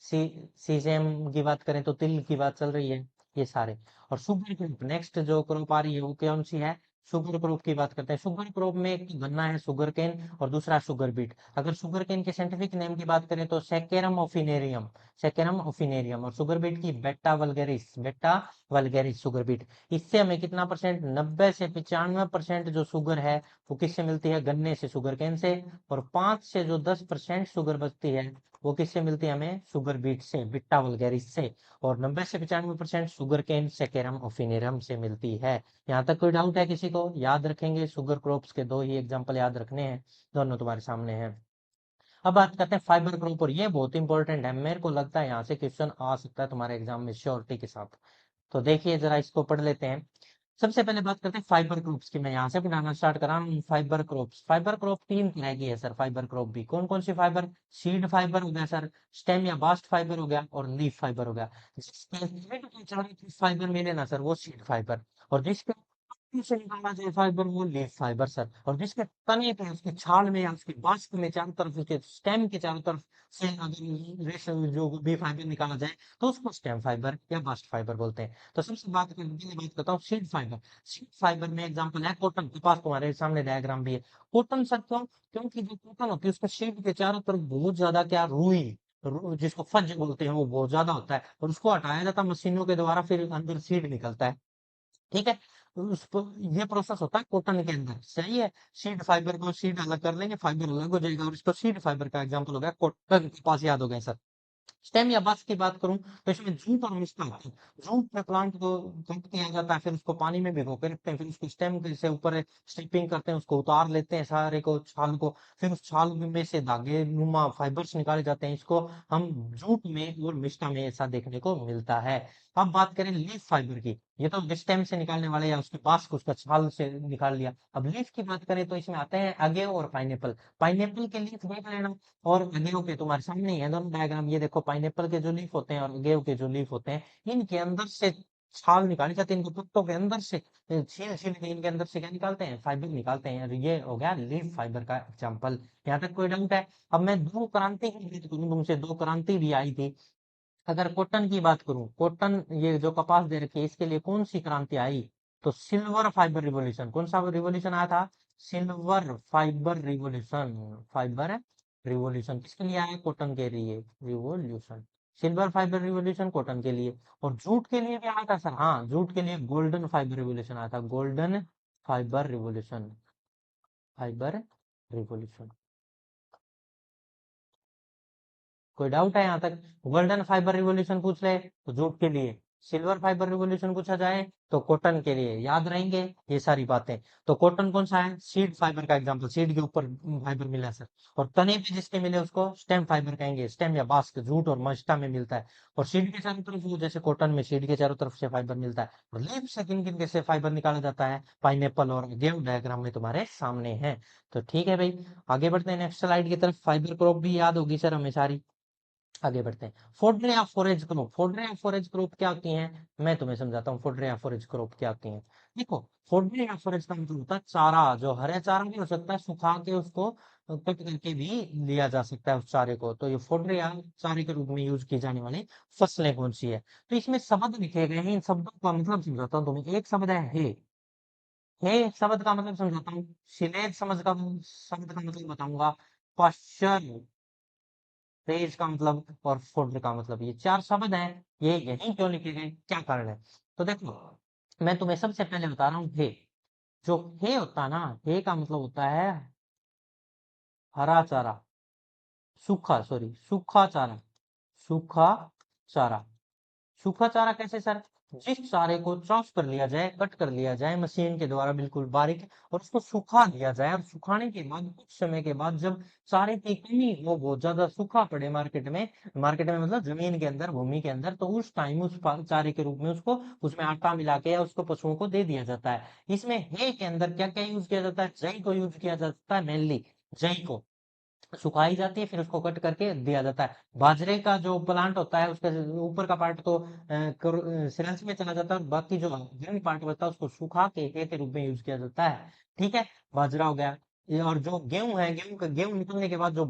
सीसेम की बात करें तो तिल की बात चल रही है, ये सारे। और शुगर क्रॉप, नेक्स्ट जो क्रॉप आ रही है वो कौन सी है? शुगर क्रॉप की बात करते हैं। शुगर क्रॉप में एक गन्ना है शुगर केन, और दूसरा शुगर बीट। अगर शुगर केन के साइंटिफिक नेम की बात करें तो सेकेरम ऑफिनेरियम, सेकेरम ऑफिनेरियम, और शुगर बीट की बेटा वल्गेरिस, बेटा वल्गेरिस शुगर बीट। इससे हमें कितना परसेंट? 90 से 95% जो शुगर है वो किससे मिलती है? गन्ने से, शुगर केन से। और 5 से जो 10% शुगर बचती है वो किससे मिलती है हमें? शुगर बीट से, बिट्टा वल्गेरिस से। और 90 से 95% शुगर केन सेकेरम ऑफिनेरियम से मिलती है। यहाँ तक कोई डाउट है किसी को? याद रखेंगे, शुगर क्रॉप्स के दो ही एग्जाम्पल याद रखने हैं, दोनों तुम्हारे सामने हैं। अब बात करते हैं फाइबर क्रॉप, और ये बहुत इंपॉर्टेंट है, मेरे को लगता है यहाँ से क्वेश्चन आ सकता है तुम्हारे एग्जाम में श्योरिटी के साथ। तो देखिए जरा, इसको पढ़ लेते हैं। सबसे पहले बात करते हैं फाइबर क्रॉप्स की, मैं यहाँ से बनाना स्टार्ट कर रहा हूँ। फाइबर क्रॉप्स, फाइबर क्रॉप तीन तरह की है सर, फाइबर क्रॉप भी कौन कौन सी? फाइबर, सीड फाइबर हो गया सर, स्टेम या बास्ट फाइबर हो गया, और लीफ फाइबर हो गया। जिसके फाइबर मिले ना सर वो सीड फाइबर, और जिसके से निकाला जाए फाइबर वो लीफ फाइबर सर। और जिसके तने पे, उसके छाल में या उसके बास्ट में चारों तरफ, उसके स्टेम के चारों तरफ से अगर रेशम जो भी फाइबर निकाला जाए तो उसको स्टेम फाइबर या बास्ट फाइबर बोलते हैं। तो सबसे पहले बात करता हूँ सीड फाइबर। सीड फाइबर में एग्जांपल है कॉटन, के पास तुम्हारे सामने डायग्राम भी है। कॉटन सर क्यों? क्योंकि जो कॉटन होती है उसके सीड के चारों तरफ बहुत ज्यादा क्या, रुई, जिसको फज बोलते हैं, वो बहुत ज्यादा होता है, और उसको हटाया जाता है मशीनों के द्वारा, फिर अंदर सीड निकलता है। ठीक है, तो ये प्रोसेस होता है कॉटन के अंदर, सही है। सीड फाइबर को सीड अलग कर लेंगे, फाइबर अलग हो जाएगा, और इसको सीड फाइबर का एग्जांपल हो गया कॉटन, के पास याद हो गया सर। स्टेम या बस की बात करूं तो इसमें जूट और मिस्टा होता है। जूट में प्लांट को कट किया जाता है, फिर उसको पानी में भिगो के रखते हैं, फिर उसको स्टेम से ऊपर स्ट्रिपिंग करते हैं, उसको उतार लेते हैं सारे को, छाल को। फिर उस छाल में से धागे नुमा फाइबर्स निकाले जाते हैं। इसको हम जूट में और मिस्टा में ऐसा देखने को मिलता है। अब बात करें लीफ फाइबर की, ये तो स्टेम से निकालने वाले या उसके पास को उसका छाल से निकाल लिया। अब लीफ की बात करें तो इसमें आते हैं अगेव और पाइनएप्पल। पाइनएप्पल के लीफ देख लेना, और अगेव के तुम्हारे सामने ही है दोनों डायग्राम। ये देखो, पाइनएप्पल के जो लीफ होते हैं और अगेव के जो लीफ होते हैं, इनके अंदर से छाल निकाली जाती है, इनको पत्तों के अंदर से छील छील के इनके अंदर से क्या निकालते हैं, फाइबर निकालते हैं। और ये हो गया लीफ फाइबर का एग्जाम्पल। यहाँ तक कोई डाउट है? अब मैं दो क्रांति की बात करूं तुमसे, दो क्रांति भी आई थी। अगर कॉटन की बात करूं, कॉटन ये जो कपास दे रखी है, इसके लिए कौन सी क्रांति आई? तो सिल्वर फाइबर रिवॉल्यूशन। कौन सा रिवॉल्यूशन आया था? Silver fibre revolution. Fibre revolution किसके लिए आया? कॉटन के लिए revolution. Silver fibre revolution cotton के लिए। और जूट के लिए भी आया था सर, हाँ, जूट के लिए गोल्डन फाइबर रिवॉल्यूशन आया था। Golden fibre revolution. Fibre revolution. कोई डाउट है यहाँ तक? गोल्डन फाइबर रिवॉल्यूशन पूछ ले तो जूट के लिए, सिल्वर फाइबर रिवॉल्यूशन पूछा जाए तो कॉटन के लिए। याद रहेंगे ये सारी बातें। तो कॉटन कौन सा है? सीड फाइबर का एग्जांपल, सीड के ऊपर फाइबर मिला है सर। और तने पे जिसके मिले उसको स्टेम फाइबर कहेंगे। स्टेम या बास्ट जूट और मस्टा में मिलता है। और सीड के चारों तरफ वो जैसे कॉटन में सीड के चारों तरफ से फाइबर मिलता है। और लीफ से किन किन से फाइबर निकाला जाता है? पाइनएप्पल और गेव डायग्राम में तुम्हारे सामने है। तो ठीक है भाई, आगे बढ़ते हैं नेक्स्ट स्लाइड की तरफ। फाइबर क्रॉप भी याद होगी सर हमें सारी। आगे बढ़ते हैं। फोड्रे या फोरेज क्रॉप। फोड्रे या फोरेज क्रॉप क्या होती हैं? मैं तुम्हें समझाता हूँ फोड्रे या फोरेज क्रॉप क्या होती हैं। देखो, फोड्रे या फोरेज का मतलब होता है चारा। जो हरे चारा भी हो सकता है, सुखा के उसको कट करके भी लिया जा सकता है उस चारे को। तो ये फोड्रे या चारे के रूप में यूज की जाने वाली फसलें कौन सी है? तो इसमें शब्द लिखे गए हैं, इन शब्दों का मतलब समझाता हूँ तुम्हें। एक शब्द है हे। हे शब्द का मतलब समझाता हूँ। शिलेज समझ का शब्द का मतलब बताऊंगा। पश्चर तेज का मतलब और फुड का मतलब, ये चार शब्द हैं। ये यही क्यों लिखे गए, क्या कारण है? तो देखो, मैं तुम्हें सबसे पहले बता रहा हूँ हे। जो हे होता है ना, हे का मतलब होता है हरा चारा। सूखा, सॉरी, सूखा चारा। सूखा चारा। सूखा चारा कैसे सर? जिस चारे को चॉप कर लिया जाए, कट कर लिया जाए मशीन के द्वारा बिल्कुल बारीक, और उसको सुखा दिया जाए, और सुखाने के बाद कुछ समय के बाद जब चारे की कमी हो, बहुत ज्यादा सूखा पड़े मार्केट में, मार्केट में मतलब जमीन के अंदर, भूमि के अंदर, तो उस टाइम उस चारे के रूप में उसको, उसमें आटा मिला के या उसको पशुओं को दे दिया जाता है। इसमें हे के अंदर क्या क्या यूज किया जाता है? जई को यूज किया जाता है मेनली। जई को सुखाई जाती है, फिर उसको कट करके दिया जाता है। बाजरे का जो प्लांट होता है, उसका ऊपर का पार्ट तो सिरंज में चला जाता है, और बाकी जो ग्रीन पार्ट बचता है उसको सुखा के hay के रूप में यूज किया जाता है। ठीक है, बाजरा हो गया। ये और जो गेहूं है, गेहूं निकलने के बाद जो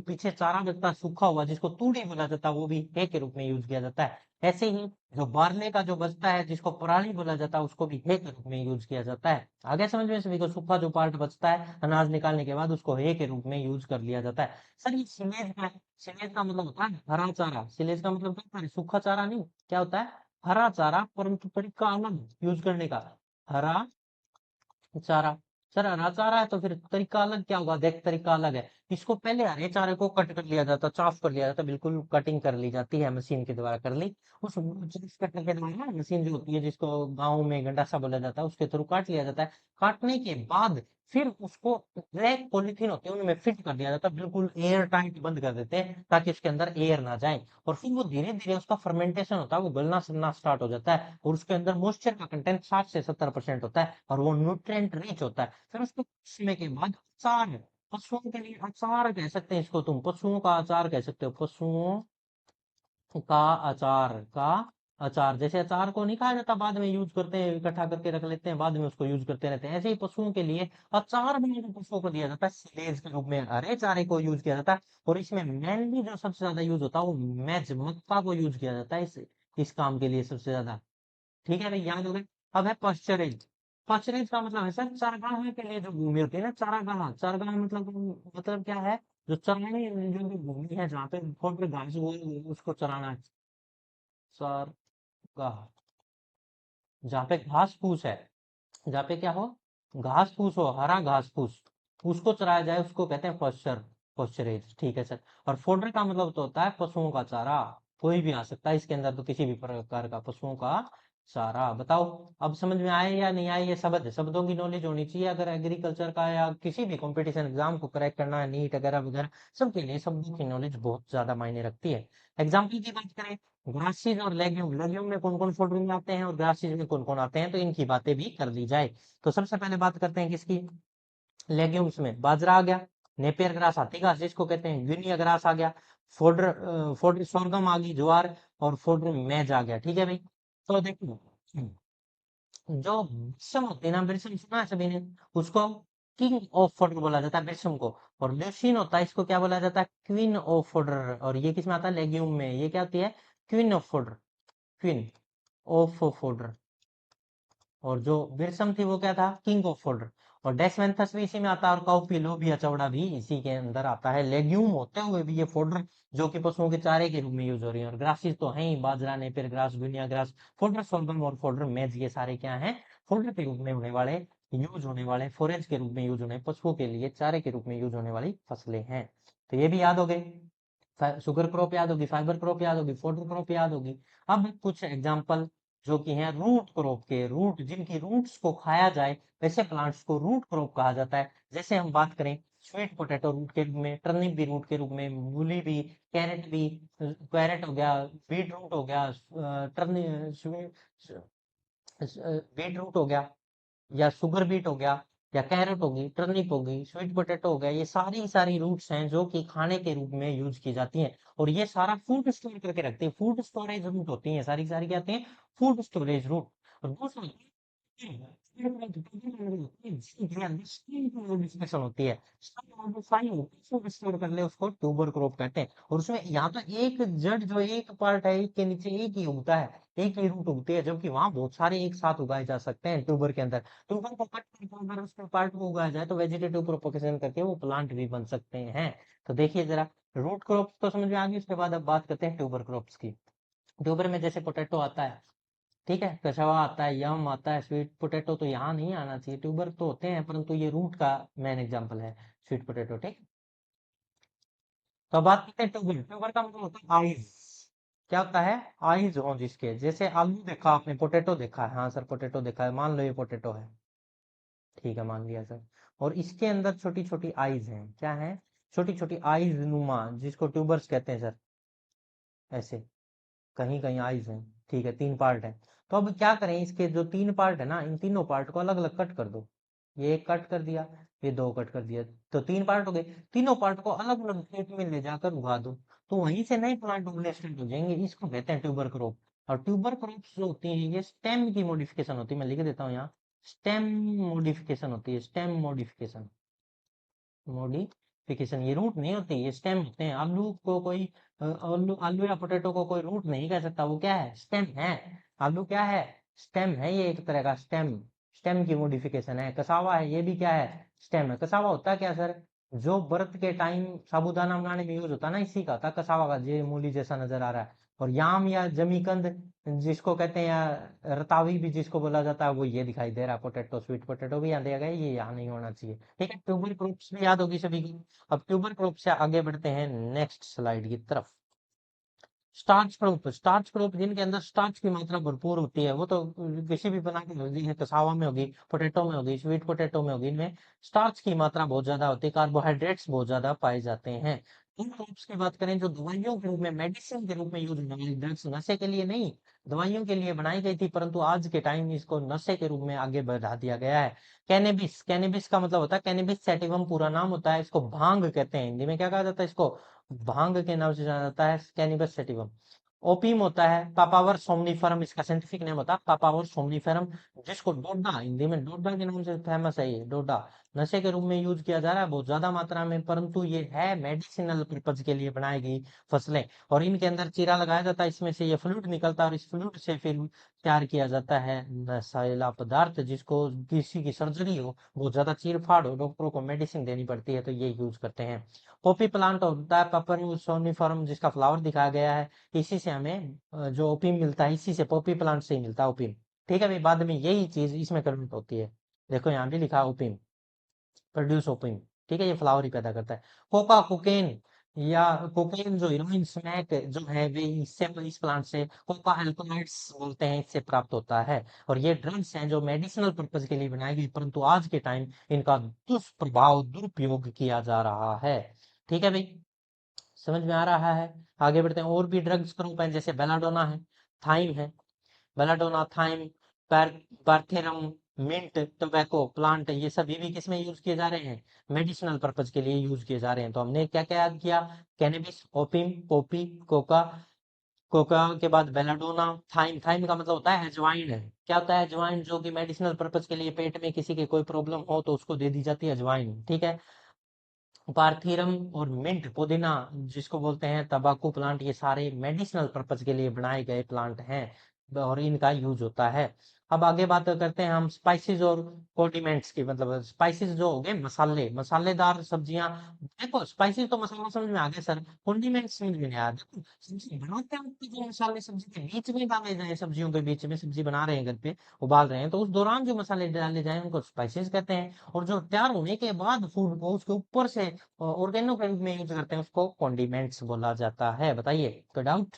पीछे चारा बचता है सूखा हुआ, जिसको तूड़ी बोला जाता है, वो भी hay के रूप में यूज किया जाता है। ऐसे ही जो बारले का जो बचता है, जिसको पराली बोला जाता है, उसको भी hay के रूप में यूज किया जाता है। आगे समझ में सभी को? सूखा जो पार्ट बचता है अनाज निकालने के बाद, उसको हे के रूप में यूज कर लिया जाता है। सर ये सिलेज का है। सिलेज का मतलब होता है हरा चारा। सिलेज का मतलब क्या होता है? सूखा चारा नहीं, क्या होता है? हरा चारा, परंतु तरीका अलग यूज करने का। हरा चारा। सर हरा चारा है तो फिर तरीका अलग क्या होगा? देख, तरीका अलग है। इसको पहले हरे चारे को कट कर लिया जाता, चॉप कर लिया जाता, बिल्कुल कटिंग कर ली जाती है, मशीन के द्वारा कर ली। उस कटर के द्वारा, मशीन जो होती है जिसको गाँव में गंडासा बोला जाता है, उसके थ्रू काट लिया जाता है। काटने के बाद फिर उसको रैक पॉलीथीन होती है, उनमें फिट कर दिया जाता है, बिल्कुल एयर टाइट बंद कर देते हैं ताकि उसके अंदर एयर ना जाए। और फिर वो धीरे धीरे उसका फर्मेंटेशन होता है, वो गलना सड़ना स्टार्ट हो जाता है, और उसके अंदर मॉइस्चर का कंटेंट 60 से 70% होता है, और वो न्यूट्रिएंट रिच होता है। फिर उसको कुछ समय के बाद अचार, पशुओं के लिए अचार कह सकते हैं इसको, तुम पशुओं का अचार कह सकते हो। पशुओं का अचार, का अचार। जैसे अचार को नहीं खाया जाता, बाद में यूज करते हैं, इकट्ठा करके रख लेते हैं, बाद में उसको यूज करते रहते हैं, ऐसे ही पशुओं के लिए अचार बनाकर पशुओं को दिया जाता है, सिलेज के रूप में हरे चारे को यूज किया जाता है। और इसमें मेनली जो सबसे ज्यादा यूज होता है वो मैज, मक्का को यूज किया जाता है इस काम के लिए सबसे ज्यादा। ठीक है भाई, याद हो गया। अब है पश्चरेज। पश्चरेज का मतलब है सर चारागाह के लिए जो भूमि होती है ना, चारागाह। चारागाह मतलब क्या है? जो चराने जो भी भूमि है, जहाँ पे बहुत बड़े घास वो, उसको चराना है। चारगाह, जहाँ पे घास फूस है, जहाँ पे क्या हो, घास फूस हो, हरा घास फूस, उसको चराया जाए, उसको कहते हैं पश्चर। पॉस्चरेज, ठीक है सर। और फोडर का मतलब तो होता है पशुओं का चारा, कोई भी आ सकता है इसके अंदर, तो किसी भी प्रकार का पशुओं का चारा। बताओ अब समझ में आए या नहीं आए? ये शब्द है, शब्दों की नॉलेज होनी चाहिए अगर एग्रीकल्चर का या किसी भी कंपटीशन एग्जाम को क्रैक करना है, नीट वगैरह वगैरह, सबके लिए शब्दों की नॉलेज बहुत ज्यादा मायने रखती है। एग्जाम्पल की बात करें, ग्रासेस और लेग्यूम, लेग्यूम में कौन कौन फोल्डर में आते हैं और ग्रासेस में कौन कौन आते हैं, तो इनकी बातें भी कर ली जाए। तो सबसे पहले बात करते हैं किसकी, लेग्यूम्स में बाजरा आ गया, नेपियर ग्रास हाथी घास जिसको कहते हैं, गिनिया ग्रास आ गया, फोल्डर फोल्डर सोरगम आ गई ज्वार, और फोल्डर मेज आ गया, ठीक है भाई। तो देखो जो बिरसम होते हैं ना, बिरसम सुना है सभी ने, उसको किंग ऑफ फोल्डर बोला जाता है बिरसम को। और ल्यूसीन होता है, इसको क्या बोला जाता है, क्वीन ऑफ फोल्डर। और ये किस में आता है, लेग्यूम में, ये क्या होती है, queen of folder, queen of folder. और जो विरसम थी वो क्या था, किंग ऑफ फोल्डर। और डेसमेंथस भी इसी में आता है, और काउपिलोबिया चौड़ा भी इसी के अंदर आता है, लेग्यूम होते हुए भी ये फोल्डर जो कि पशुओं के चारे के रूप में यूज हो रही है। और ग्रासेस तो है ही, बाजरा, नेपियर ग्रास, गुनिया ग्रास, फोल्डर सोल्गम और फोल्डर मेज, ये सारे क्या हैं, फोल्डर के रूप में होने वाले, यूज होने वाले, फोरेज के रूप में यूज होने, पशुओं के लिए चारे के रूप में यूज होने वाली फसलें हैं। तो ये भी याद हो गई, शुगर क्रॉप याद होगी, फाइबर क्रॉप याद होगी, फोल्डर क्रॉप याद होगी। अब कुछ एग्जाम्पल जो कि हैं रूट क्रॉप के, रूट जिनकी रूट्स को खाया जाए वैसे प्लांट्स को रूट क्रॉप कहा जाता है। जैसे हम बात करें, स्वीट पोटैटो रूट के रूप में, टर्निप भी रूट के रूप में, मूली भी, कैरेट भी, कैरेट हो गया, बीट रूट हो गया, टर्निप, बीट रूट हो गया, या शुगर बीट हो गया, या कैरेट होगी, टर्निप होगी, स्वीट पोटैटो हो गया, ये सारी सारी रूट्स हैं जो कि खाने के रूप में यूज की जाती हैं। और ये सारा फूड स्टोर करके रखते हैं, फूड स्टोरेज रूट होती हैं, सारी सारी क्या आती हैं, फूड स्टोरेज रूट। और दूसरा डिस्कशन होती है, स्टोर कर ले उसको ट्यूबर क्रॉप कहते हैं। और उसमें यहाँ तो एक जड़ जो एक पार्ट है, एक के नीचे एक ही उगता है, एक ही रूट उगती है, जबकि वहां बहुत सारे एक साथ उगाए जा सकते हैं ट्यूबर के अंदर। ट्यूबर को कट करके अगर उसके पार्ट को उगाया जाए तो वेजिटेटिव प्रोपोगेशन करके वो प्लांट भी बन सकते हैं। तो देखिए जरा, रूट क्रॉप्स तो समझ में आ गई, उसके बाद अब बात करते हैं ट्यूबर क्रॉप्स की। ट्यूबर में जैसे पोटैटो आता है, ठीक है, कछावा आता है, यम आता है, स्वीट पोटैटो तो यहाँ नहीं आना चाहिए, ट्यूबर तो होते हैं परंतु ये रूट का मेन एग्जांपल है, स्वीट पोटैटो, ठीक। तो अब बात करते हैं ट्यूबर, ट्यूबर का मतलब होता है आइज, क्या होता है, आइज हो जिसके, जैसे आलू देखा आपने, पोटैटो देखा है, हाँ सर पोटैटो देखा है, मान लो ये पोटैटो है, ठीक है मान लिया सर। और इसके अंदर छोटी छोटी आइज हैं, क्या है, छोटी छोटी आइज नुमा, जिसको ट्यूबर्स कहते हैं सर, ऐसे कहीं कहीं आइज हैं, ठीक है, तीन पार्ट है। तो अब क्या करें, इसके जो तीन पार्ट है ना, इन तीनों पार्ट को अलग अलग कट कर दो। ये एक कट कर दिया, ये दो कट कर दिया, तो तीन पार्ट हो गए। तीनों पार्ट को अलग अलग खेत में ले जाकर उगा दो, तो वहीं से नए प्लांट उगने स्टार्ट हो जाएंगे, इसको कहते हैं ट्यूबर क्रॉप। और ट्यूबर क्रॉप्स जो होती हैं ये स्टेम की मॉडिफिकेशन होती है, मैं लिख देता हूँ यहाँ, स्टेम मॉडिफिकेशन होती है, स्टेम मॉडिफिकेशन, मॉडिफिकेशन, ये रूट नहीं होती, ये स्टेम होते हैं। आलू को कोई आलू आलू या पोटैटो को कोई रूट नहीं कह सकता, वो क्या है, स्टेम है। आलू क्या है, स्टेम है, ये एक तरह का स्टेम, स्टेम की मॉडिफिकेशन है। कसावा है, ये भी क्या है, स्टेम है। कसावा होता है क्या सर, जो व्रत के टाइम साबूदाना बनाने में यूज होता है ना, इसी का था कसावा का, ये मूली जैसा नजर आ रहा है। और याम या जमीकंद जिसको कहते हैं, या रतावी भी जिसको बोला जाता है, वो ये दिखाई दे रहा है, पोटैटो, स्वीट पोटैटो भी यहाँ दिया गया है, ये यहाँ नहीं होना चाहिए, ठीक है। ट्यूबर क्रॉप्स भी याद होगी सभी की। अब ट्यूबर क्रॉप से आगे बढ़ते हैं नेक्स्ट स्लाइड की तरफ। स्टार्च क्रॉप, स्टार्च क्रॉप जिनके अंदर स्टार्च की मात्रा भरपूर होती है, वो तो किसी भी बना के होगी, है कसावा में होगी, पोटैटो में होगी, स्वीट पोटैटो में होगी, इनमें स्टार्च की मात्रा बहुत ज्यादा होती है, कार्बोहाइड्रेट्स बहुत ज्यादा पाए जाते हैं। इन क्रॉप्स की बात करें जो दवाइयों के रूप में, मेडिसिन के रूप में यूज होने वाली ड्रग्स, नशे के लिए नहीं, दवाइयों के लिए बनाई गई थी, परंतु आज के टाइम में इसको नशे के रूप में आगे बढ़ा दिया गया है। कैनेबिस, कैनेबिस का मतलब होता है, कैनेबिस सैटिवम पूरा नाम होता है, इसको भांग कहते हैं, हिंदी में क्या कहा जाता है, इसको भांग के नाम से जाना जाता है, कैनिबस सैटिवम। ओपीम होता है, पापावर सोमनीफरम इसका साइंटिफिक नेम होता है, पापावर सोमनीफरम, जिसको डोडा, हिंदी में डोडा के नाम से फेमस है, ये डोडा नशे के रूप में यूज किया जा रहा है बहुत ज्यादा मात्रा में, परंतु ये है मेडिसिनल पर्पज के लिए बनाई गई फसलें। और इनके अंदर चीरा लगाया जाता है, इसमें से ये फ्लूइड निकलता है, और इस फ्लूइड से फिर तैयार किया जाता है नशीला पदार्थ, जिसको किसी की सर्जरी हो, बहुत ज्यादा चीर फाड़ हो, डॉक्टरों को मेडिसिन देनी पड़ती है, तो ये यूज करते हैं। पॉपी प्लांट होता है, पपर सोनिफरम, जिसका फ्लावर दिखाया गया है, इसी से हमें जो ओपीम मिलता है, इसी से पॉपी प्लांट से ही मिलता है ओपीम, ठीक है भाई। बाद में यही चीज इसमें कन्वर्ट होती है, देखो यहाँ भी लिखा है ओपीम, प्रोड्यूस ओपीम, ठीक है, ये फ्लावर ही पैदा करता है। कोका कोकेन या कोकेन जो हीरोइन स्मैक जो है वे इससे इस प्लांट से कोका अल्कोलाइड्स बोलते हैं, इससे प्राप्त होता है। और ये ड्रग्स हैं जो मेडिसिनल पर्पज के लिए बनाई गई, परंतु आज के टाइम इनका दुष्प्रभाव दुरुपयोग किया जा रहा है। ठीक है भाई, समझ में आ रहा है। आगे बढ़ते हैं, और भी ड्रग्स ग्रुप हैं, जैसे बेलाडोना है, थाइम है, belladonna, thyme, parthenium, mint, tobacco plant, ये सभी भी किस में यूज किए जा रहे हैं, मेडिसिनल पर्पज के लिए यूज किए जा रहे हैं। तो हमने क्या क्या याद किया, cannabis, opium, Poppy, Coca, Coca के बाद बेलाडोना, थाइम, थाइम का मतलब होता है अजवाइन है। क्या होता है अजवाइन, जो कि मेडिसिनल पर्पज के लिए पेट में किसी के कोई प्रॉब्लम हो तो उसको दे दी जाती है अजवाइन, ठीक है। पार्थिरम और मिंट, पुदीना जिसको बोलते हैं, तंबाकू प्लांट, ये सारे मेडिसिनल पर्पज के लिए बनाए गए प्लांट हैं और इनका यूज होता है। अब आगे बात करते हैं हम स्पाइसेस और कॉन्डिमेंट्स की, मतलब स्पाइसेस जो हो गए मसाले, मसालेदार सब्जियां। देखो स्पाइसेस तो मसाला समझ में आ गया सर, कॉन्डिमेंट्स समझ में नहीं आया। देखो सब्जी बनाते वक्त जो मसाले सब्जी के बीच में डाले जाए, सब्जियों के बीच में सब्जी बना रहे हैं घर पे, उबाल रहे हैं, तो उस दौरान जो मसाले डाले जाए उनको स्पाइसेस कहते हैं। और जो तैयार होने के बाद फूड को उसके ऊपर से ऑर्गेनो के रूप में यूज करते हैं, उसको कॉन्डिमेंट्स बोला जाता है। बताइए कोई डाउट।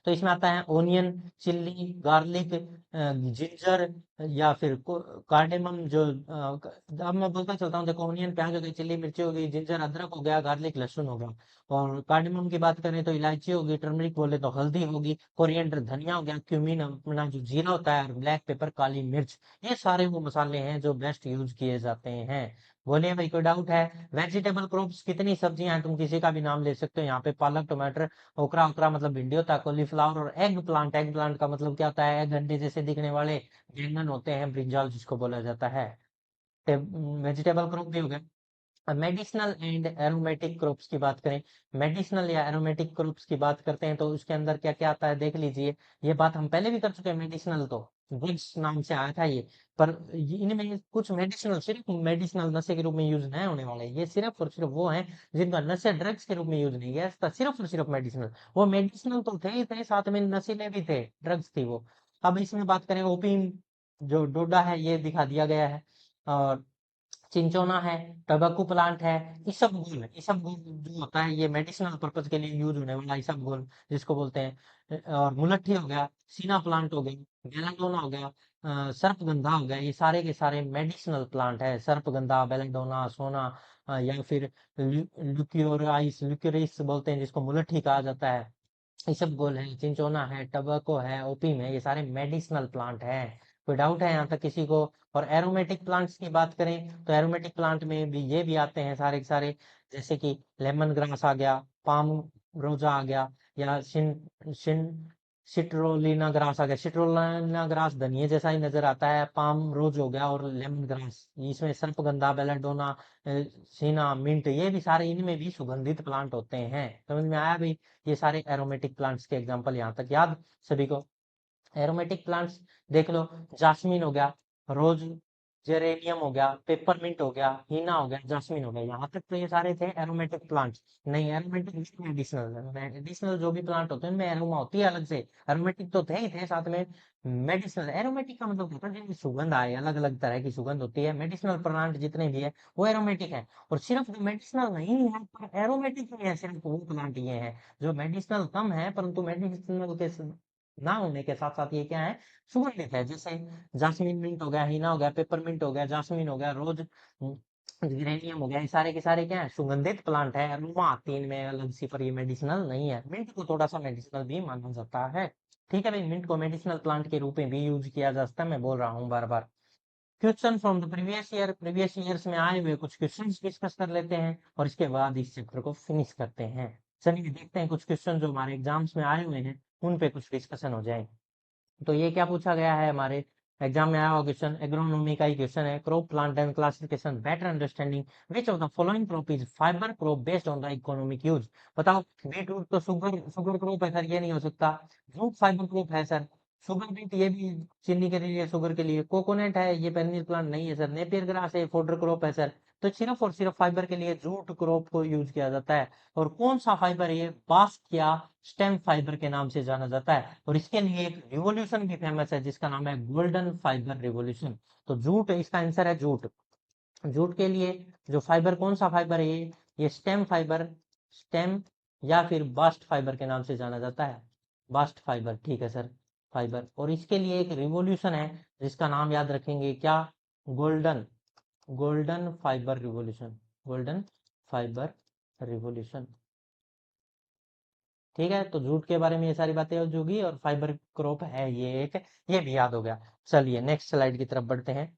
तो इसमें आता है ओनियन, चिल्ली, गार्लिक, जिंजर, या फिर कार्डेमम, जो अब मैं बोलता चलता हूँ, देखो ओनियन प्याज हो गई, चिल्ली मिर्ची हो गई, जिंजर अदरक हो गया, गार्लिक लहसुन हो गया। और कार्डेमम की बात करें तो इलायची होगी, टर्मरिक बोले तो हल्दी होगी, कोरिएंडर धनिया हो गया, क्यूमीन अपना जो जीरा होता है, और ब्लैक पेपर काली मिर्च, ये सारे वो मसाले हैं जो बेस्ट यूज किए जाते हैं। बोलिए भाई कोई डाउट है। वेजिटेबल क्रॉप्स, कितनी सब्जियां हैं, तुम किसी का भी नाम ले सकते हो यहाँ पे, पालक, टमाटर, ओकरा, ओकरा मतलब भिंडी होता है, कॉलीफ्लावर, और एग प्लांट, एग प्लांट का मतलब क्या होता है, एग अंडे जैसे दिखने वाले बैंगन होते हैं, ब्रिंजल जिसको बोला जाता है। वेजिटेबल क्रॉप भी हो गए। मेडिसिनल एंड एरोमेटिक क्रॉप्स की बात करें, मेडिसिनल या एरोमेटिक क्रॉप्स की बात करते हैं तो उसके अंदर क्या क्या आता है देख लीजिए। ये बात हम पहले भी कर चुके हैं, मेडिसिनल तो ड्रग्स नाम से आया था ये, पर इनमें कुछ मेडिसिनल, सिर्फ मेडिसिनल नशे के रूप में यूज नहीं होने वाले, ये सिर्फ और सिर्फ वो हैं जिनका नशे ड्रग्स के रूप में यूज नहीं है, इसका सिर्फ और सिर्फ मेडिसिनल। वो मेडिसिनल तो थे ही थे, साथ में नशीले भी थे, ड्रग्स थी वो। अब इसमें बात करें, ओपियम जो डोडा है ये दिखा दिया गया है, और चिंचोना है, टबैको प्लांट है, इसबगोल है। इसबगोल जो होता है ये मेडिसिनल पर्पज के लिए यूज होने वाला इसबगोल जिसको बोलते हैं। और मुलट्ठी हो गया, सीना प्लांट हो गया, बेलाडोना हो गया, सर्पगंधा हो गया, ये सारे के सारे मेडिसिनल प्लांट है। सर्पगंधा, बेलाडोना, सोना, या फिर ल्यूक्योराइस, ल्यूक्योरिस बोलते हैं जिसको मुलट्ठी कहा जाता है, इसबगोल है, चिंचोना है, टबैको है, ओपीम है, ये सारे मेडिसिनल प्लांट हैं। कोई डाउट है यहाँ तक किसी को। और एरोमेटिक प्लांट्स की बात करें तो एरोमेटिक प्लांट में भी ये भी आते हैं सारे के सारे, जैसे कि लेमन ग्रास आ गया, पाम रोजा आ गया, या सिट्रोलिना ग्रास आ गया। सिट्रोलिना ग्रास धनिया जैसा ही नजर आता है, पाम रोज हो गया, और लेमन ग्रास, इसमें सर्पगंधा, बेलाडोना, सीना, मिंट, ये भी सारे इनमें भी सुगंधित प्लांट होते हैं। समझ में आया भाई। ये सारे एरोमेटिक प्लांट्स के एग्जांपल यहाँ तक याद सभी को। एरोमेटिक प्लांट्स देख लो, जास्मिन हो गया, रोज, जेरेनियम हो गया, पेपरमिंट हो गया, हीना हो गया, जास्मिन हो गया, यहाँ तक तो ये सारे थे एरोमेटिक प्लांट्स। नहीं, एरोमेटिक मेडिसिनल, मेडिसिनल जो भी प्लांट होते हैं उनमें एरोमा होती है अलग से। एरोमेटिक तो थे ही थे, साथ में मेडिसिनल। एरोमेटिक का मतलब होता है जिनकी सुगंध आए, अलग अलग तरह की सुगंध होती है। मेडिसिनल प्लांट जितने भी है वो एरोमेटिक है। और सिर्फ जो मेडिसिनल नहीं है पर एरोमेटिक ही है, सिर्फ वो प्लांट ये है जो मेडिसिनल कम है, परंतु मेडिसिनल के ना होने के साथ साथ ये क्या है, सुगंधित है। जैसे जास्मिन मिंट हो गया, हीना हो गया, पेपरमिंट हो गया, जास्मिन हो गया, रोज, यूरेनियम हो गया, ये सारे के सारे क्या है, सुगंधित प्लांट है। अरोमा आती है इनमें अलग सी, पर ये मेडिसिनल नहीं है। मिंट को थोड़ा सा मेडिसिनल भी माना जाता है। ठीक है भाई, मिंट को मेडिसिनल प्लांट के रूप में भी यूज किया जा सकता है, मैं बोल रहा हूँ बार बार। Question from the previous year, previous years में आए हुए कुछ क्वेश्चंस डिस्कस कर लेते हैं और इसके बाद इस चैप्टर को फिनिश करते हैं। चलिए देखते हैं कुछ क्वेश्चन जो हमारे एग्जाम्स में आए हुए हैं उन पे कुछ डिस्कशन हो जाए। तो ये क्या पूछा गया है हमारे एग्जाम में आया हुआ क्वेश्चन, एग्रोनॉमी का ही क्वेश्चन है। Crop plant and classification, better understanding which of the following crop is fibre crop based on the economic use. बताओ, बीटरूट तो शुगर शुगर क्रॉप है सर, ये नहीं हो सकता। जूट फाइबर क्रॉप है सर। शुगर बीट ये भी चीनी के लिए, शुगर के लिए। कोकोनट है, ये पेरनिल प्लांट नहीं है सर। नेपियर ग्रास है, फोडर क्रॉप है सर। तो सिर्फ और सिर्फ फाइबर के लिए जूट क्रॉप को यूज किया जाता है। और कौन सा फाइबर, ये बास्ट स्टेम फाइबर के नाम से जाना जाता है। और इसके लिए एक रिवॉल्यूशन भी फेमस है जिसका नाम है गोल्डन फाइबर रिवॉल्यूशन। तो जूट इसका आंसर है, जूट। जूट के लिए जो फाइबर, कौन सा फाइबर है ये स्टेम फाइबर, स्टेम या फिर बास्ट फाइबर के नाम से जाना जाता है, बास्ट फाइबर, ठीक है सर, फाइबर। और इसके लिए एक रिवॉल्यूशन है जिसका नाम याद रखेंगे, क्या, golden, golden fibre revolution, golden fibre revolution, ठीक है। तो जूट के बारे में ये सारी बातें हो जाएगी, और फाइबर क्रॉप है ये एक, ये भी याद हो गया। चलिए नेक्स्ट स्लाइड की तरफ बढ़ते हैं।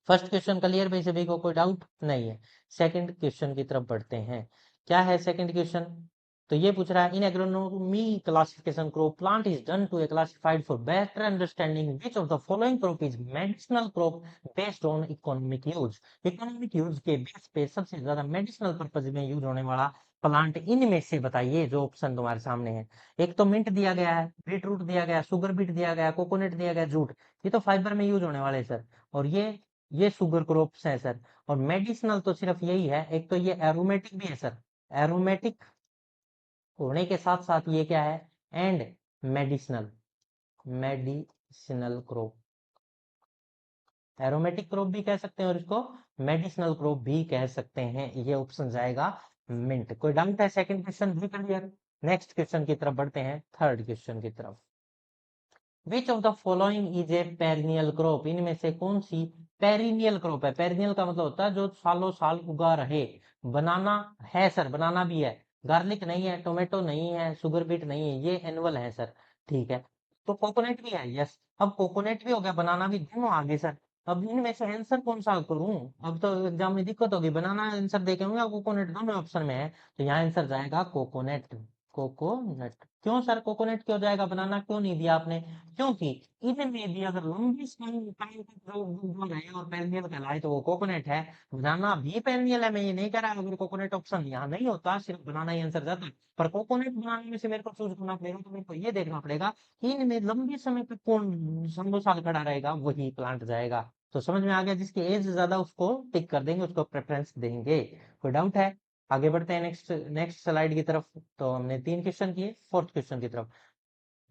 फर्स्ट क्वेश्चन क्लियर भाई सभी को, कोई डाउट नहीं है। सेकंड क्वेश्चन की तरफ बढ़ते हैं। क्या है सेकंड क्वेश्चन? तो ये पूछ रहा है, in agronomy classification crop plant is done to a classified for better understanding which of the following crop is medicinal crop based on economic use. Economic use के बेस पे सबसे ज्यादा मेडिसिनल पर्पज में यूज होने वाला plant इनमें से बताइए, जो ऑप्शन तुम्हारे सामने है। एक तो मिंट दिया गया है, बीट रूट दिया गया है, शुगर बीट दिया गया है, कोकोनट दिया गया है, जूट, ये तो फाइबर में यूज होने वाले सर। और ये शुगर क्रॉप्स है सर। और मेडिसिनल तो सिर्फ यही है, एक तो ये एरोमेटिक भी है सर, एरोमेटिक होने के साथ साथ ये क्या है, and medicinal, medicinal crop, aromatic crop भी कह सकते हैं और इसको मेडिसिनल क्रॉप भी कह सकते हैं। ये ऑप्शन जाएगा मिंट। कोई डाउट है? सेकंड क्वेश्चन भी क्लियर। नेक्स्ट क्वेश्चन की तरफ बढ़ते हैं, थर्ड क्वेश्चन की तरफ। Which of the following is a perennial crop, इनमें से कौन सी पेरिनियल क्रॉप है? पेरिनियल का मतलब होता है जो सालों साल उगा रहे। बनाना है सर, बनाना भी है, गार्लिक नहीं है, टोमेटो नहीं है, शुगर बीट नहीं है, ये एनुअल है सर, ठीक है। तो कोकोनट भी है, यस। अब कोकोनट भी हो गया, बनाना भी, दोनों आगे सर। अब इनमें से आंसर कौन सा करूं? अब तो एग्जाम में दिक्कत होगी, बनाना आंसर देखे होंगे, कोकोनट दोनों ऑप्शन में है, तो यहाँ आंसर जाएगा कोकोनट, कोकोनट। क्यों सर कोकोनट क्यों जाएगा, बनाना क्यों नहीं दिया आपने? क्योंकि इनमें भी अगर लंबी टाइम तक जो उग रहे और पेरिनियल कहलाए तो वो कोकोनट है। बनाना भी पेरिनियल है, मैं ये नहीं कह रहा, अगर कोकोनट ऑप्शन यहाँ नहीं होता सिर्फ बनाना ही आंसर जाता, पर कोकोनट बनाने में से मेरे को चूज करना पड़ेगा, तो मेरे को ये देखना पड़ेगा कि इनमें लंबे समय तक कौन 100 साल खड़ा रहेगा, वही प्लांट जाएगा। तो समझ में आ गया, जिसकी एज ज्यादा उसको टिक कर देंगे, उसको प्रेफरेंस देंगे। कोई डाउट है? आगे बढ़ते हैं नेक्स्ट नेक्स्ट स्लाइड की तरफ। तो हमने 3 क्वेश्चन किए, फोर्थ क्वेश्चन की तरफ।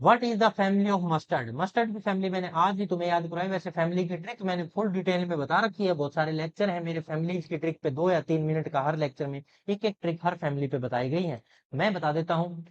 What is the family of mustard? Mustard की फैमिली मैंने आज ही तुम्हें याद कराई, वैसे फैमिली की ट्रिक मैंने फुल डिटेल में बता रखी है, बहुत सारे लेक्चर हैं मेरे फैमिली की ट्रिक पे, 2 या 3 मिनट का हर लेक्चर में एक एक ट्रिक हर फैमिली पे बताई गई है। मैं बता देता हूँ।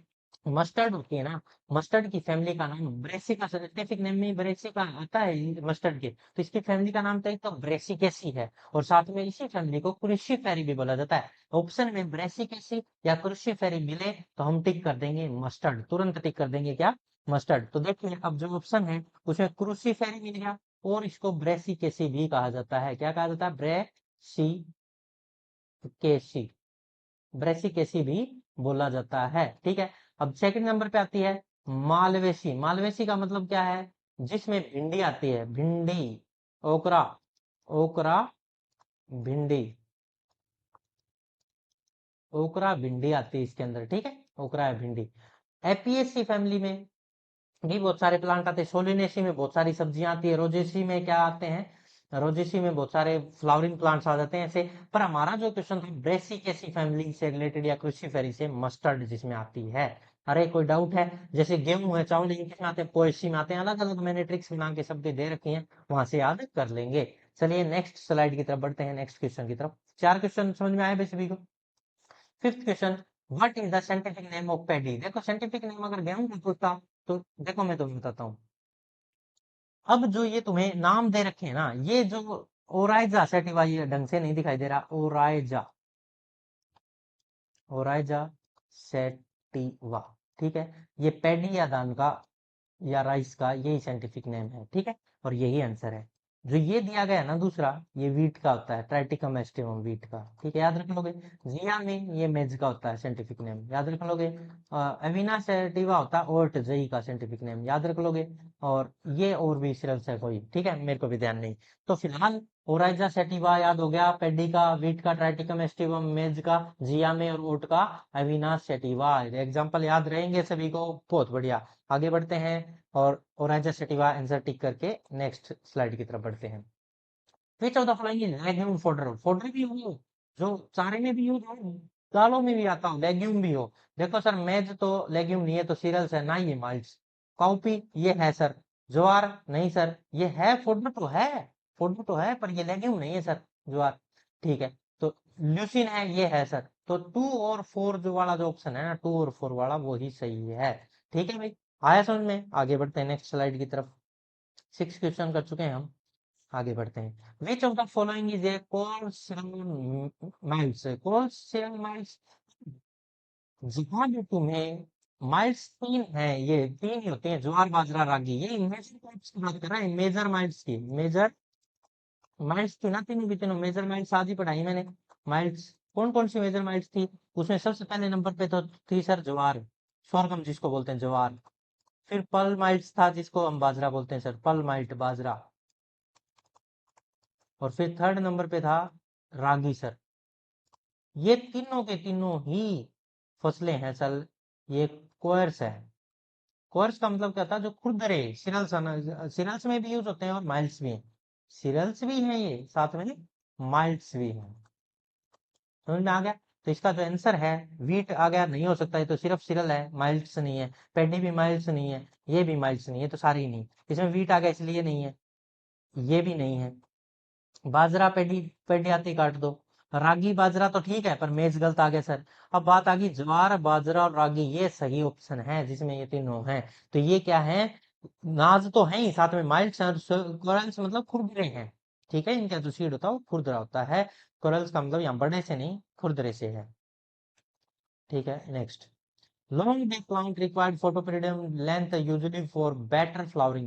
मस्टर्ड होती है ना, मस्टर्ड की फैमिली का नाम ब्रेसिका, साइंटिफिक नेम में ब्रेसिका आता है मस्टर्ड के, तो इसकी फैमिली का नाम तो एक तो ब्रेसिकेसी है, और साथ में इसी फैमिली को क्रुशिफेरी भी बोला जाता है। ऑप्शन में ब्रेसिकेसी या क्रुशिफेरी मिले तो हम टिक कर देंगे मस्टर्ड, तुरंत टिक कर देंगे, क्या, मस्टर्ड। तो देखिए अब जो ऑप्शन है उसमें क्रूसीफेरी मिल गया, और इसको ब्रेसिकेसी भी कहा जाता है, क्या कहा जाता है, ब्रेसिकेसी, ब्रेसिकेसी भी बोला जाता है, ठीक है। अब सेकंड नंबर पे आती है मालवेसी। मालवेसी का मतलब क्या है? जिसमें भिंडी आती है, भिंडी, ओकरा, ओकरा भिंडी, ओकरा भिंडी आती है इसके अंदर, ठीक है, ओकरा है भिंडी। एपीएससी फैमिली में भी बहुत सारे प्लांट आते हैं, सोलिनेसी में बहुत सारी सब्जियां आती है, रोजेसी में क्या आते हैं, रोजेसी में बहुत सारे फ्लावरिंग प्लांट्स आ जाते हैं ऐसे। पर हमारा जो क्वेश्चन था ब्रेसिकेसी फैमिली से रिलेटेड या क्रूसीफेरी से, मस्टर्ड जिसमें आती है। अरे कोई डाउट है? जैसे गेहूं है, चावल है, किसमें आते हैं, पोएसी में आते हैं, अलग अलग मैंने ट्रिक्स बना के सबके दे रखी हैं, वहां से याद कर लेंगे। चलिए नेक्स्ट स्लाइड की तरफ बढ़ते हैं, नेक्स्ट क्वेश्चन की तरफ। 4 क्वेश्चन समझ में आए भाई सभी को? Fifth question, what is the scientific name of paddy? देखो साइंटिफिक नेम अगर गेहूं का पूछता तो देखो मैं तुम्हें बताता हूँ। अब जो ये तुम्हें नाम दे रखे हैं ना, ये जो ओराइजा सेटिवा, ये ढंग से नहीं दिखाई दे रहा, ओराइजा, ओराइजा सेटिवा, ठीक है। ये पैडी या धान का या राइस का यही साइंटिफिक नेम है, ठीक है, और यही आंसर है। जो ये दिया गया है ना दूसरा, ये वीट का होता है, ट्राइटिकम एस्टिवम वीट का, ठीक है, याद रख लोगे। जिया में ये मेज का होता है साइंटिफिक नेम, याद रख लोगे। एविना सेटिवा होता है ओट जई का साइंटिफिक नेम, याद रख लोगे। और ये और भी सिर्फ है कोई, ठीक है, मेरे को भी ध्यान नहीं। तो फिलहाल ओराइजा सेटिवा याद हो गया, पेडी का, वीट का ट्राइटिकम एस्टिवम, मेज का, जिया में, और ओट का अविनाश सेटिवा। एग्जाम्पल याद रहेंगे सभी को, बहुत बढ़िया। आगे बढ़ते हैं, और ओरेंज सेटिवा आंसर टिक करके नेक्स्ट स्लाइड की तरफ बढ़ते हैं। विच of the following is legume fodder? Fodder भी हो, जो चारे में भी यूज हो, दालों में भी आता हो, लेग्यूम भी हो। देखो सर मेज तो लेग्यूम नहीं है, तो सीरियल्स है ना, ये माल्ट्स। काउपी ये है सर, ज्वार नहीं सर, ये है फोडर तो है, फोडर तो है, पर ये लेग्यूम नहीं है सर, ज्वार, ठीक है, तो ल्यूसीन है, ये है सर। तो 2 और 4 जो वाला जो ऑप्शन है ना, 2 और 4 वाला वो ही सही है। ठीक है भाई, आया समझ में? आगे बढ़ते हैं नेक्स्ट स्लाइड की तरफ। 6 क्वेश्चन कर चुके हैं हम, आगे बढ़ते हैं। विच of the following is A cholesterol miles? Cholesterol miles, जहां भी तुम्हें माइल्स तीन है, ये तीन ही होते हैं, ज्वार बाजरा रागी, ये मेजर टाइप्स की बात कर रहा है, मेजर माइल्स की। मेजर माइल्स थी ना तीनों की तीनों, मेजर माइल्स आज ही पढ़ाई मैंने। माइल्स कौन कौन सी मेजर माइल्स थी? उसमें सबसे पहले नंबर पे तो थी सर ज्वार, स्वर्गम जिसको बोलते हैं ज्वार। फिर पल माइल्स था, जिसको हम बाजरा बोलते हैं सर, पल माइल्ट बाजरा। और फिर थर्ड नंबर पे था रागी सर। ये तीनों के तीनों ही फसलें हैं सर, ये कोर्स है। कोर्स का मतलब क्या था? जो खुरदरे सिरल्स, सिरल्स में भी यूज होते हैं और माइल्स भी हैं। सिरल्स भी हैं ये, साथ में माइल्स भी हैं। समझ में आ गया? तो इसका जो आंसर है वीट आ गया, नहीं हो सकता, ये तो सिर्फ सिरल है, माइल्स नहीं है। पेडी भी माइल्स नहीं है, ये भी माइल्स नहीं है, तो सारी नहीं। इसमें वीट आ गया इसलिए नहीं है, ये भी नहीं है। बाजरा पेडी, पेडी आती काट दो। रागी बाजरा तो ठीक है, पर मेज गलत आ गया सर। अब बात आ गई ज्वार बाजरा और रागी, ये सही ऑप्शन है जिसमें ये तीनों हैं। तो ये क्या है? नाज तो है ही, साथ में माइल्ड कोरल्स मतलब खुरदरे हैं। ठीक है, इनका जो सीड होता है वो खुरदरा होता है। कोरल्स का मतलब यहाँ बड़े से नहीं, खुरदरे से है। ठीक है, next. Long day plant required photoperiodium length usually for better flowering.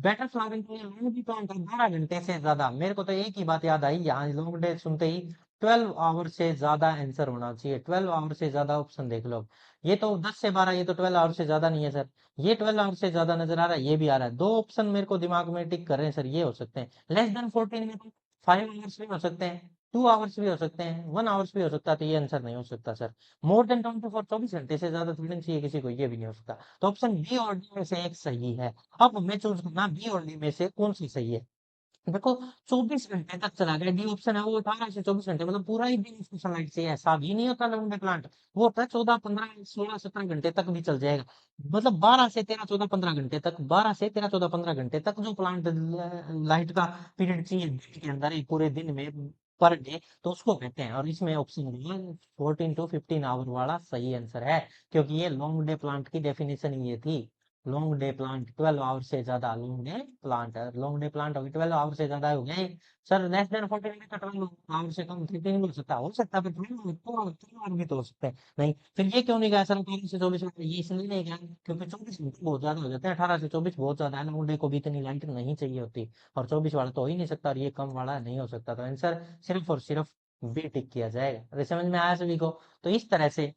better flowering के लिए long day plant 12 घंटे से ज्यादा। मेरे को तो एक ही बात याद आई यहाँ, लॉन्ग डे सुनते ही 12 आवर से ज्यादा आंसर होना चाहिए। 12 आवर से ज्यादा ऑप्शन देख लो। ये तो 10 से 12, ये तो 12 आवर से ज्यादा नहीं है सर। ये 12 आवर से ज्यादा नजर आ रहा है, ये भी आ रहा है। दो ऑप्शन मेरे को दिमाग में टिक कर रहे हैं सर, ये हो सकते हैं। लेस देन 14 में तो 5 आवर्स भी हो सकते हैं, 2 आवर्स भी हो सकते हैं, 1 आवर्स भी हो सकता है, तो ये आंसर नहीं हो सकता सर। मोर देन 24, 24 घंटे से ज्यादा थोड़ी चाहिए किसी को, ये भी नहीं हो सकता। तो ऑप्शन बी और डी में से एक सही है। अब हमें चूज करना बी और डी में से कौन सी सही है। देखो, 24 घंटे तक चला गया, डी ऑप्शन है वो 18 से 24 घंटे, मतलब पूरा ही दिन उसको सनलाइट चाहिए, ऐसा भी नहीं होता लवंडे प्लांट। वो होता है 14, 15, 16, 17 घंटे तक भी चल जाएगा। मतलब 12 से 13, 14, 15 घंटे तक, 12 से 13, 14, 15 घंटे तक जो प्लांट लाइट का पीरियड चाहिए दिन के अंदर, एक पूरे दिन में, पर डे, तो उसको कहते हैं। और इसमें ऑप्शन 14 to 15 आवर वाला सही आंसर है, क्योंकि ये लॉन्ग डे प्लांट की डेफिनेशन ये थी। लॉन्ग डे प्लांट 12 आवर से ज्यादा, long day plant, long day plant होगी 12 आवर से ज्यादा हो गए सर। लेस देन 14 में तो 12 आवर से कम 13 भी हो सकता है, पर 12 आवर भी तो हो सकते हैं। नहीं, फिर ये क्यों नहीं गया सर 18 से 24 घंटे? ये इसलिए नहीं गया क्योंकि 24 घंटे बहुत ज्यादा हो जाते हैं, 18 से 24 बहुत ज्यादा है। लॉन्ग डे को भी इतनी लाइट नहीं चाहिए होती, और 24 वाला तो हो ही नहीं सकता, और ये कम वाला नहीं हो सकता। तो आंसर सिर्फ और सिर्फ बी टिक किया जाएगा। अरे समझ में आया सभी को? तो इस तरह से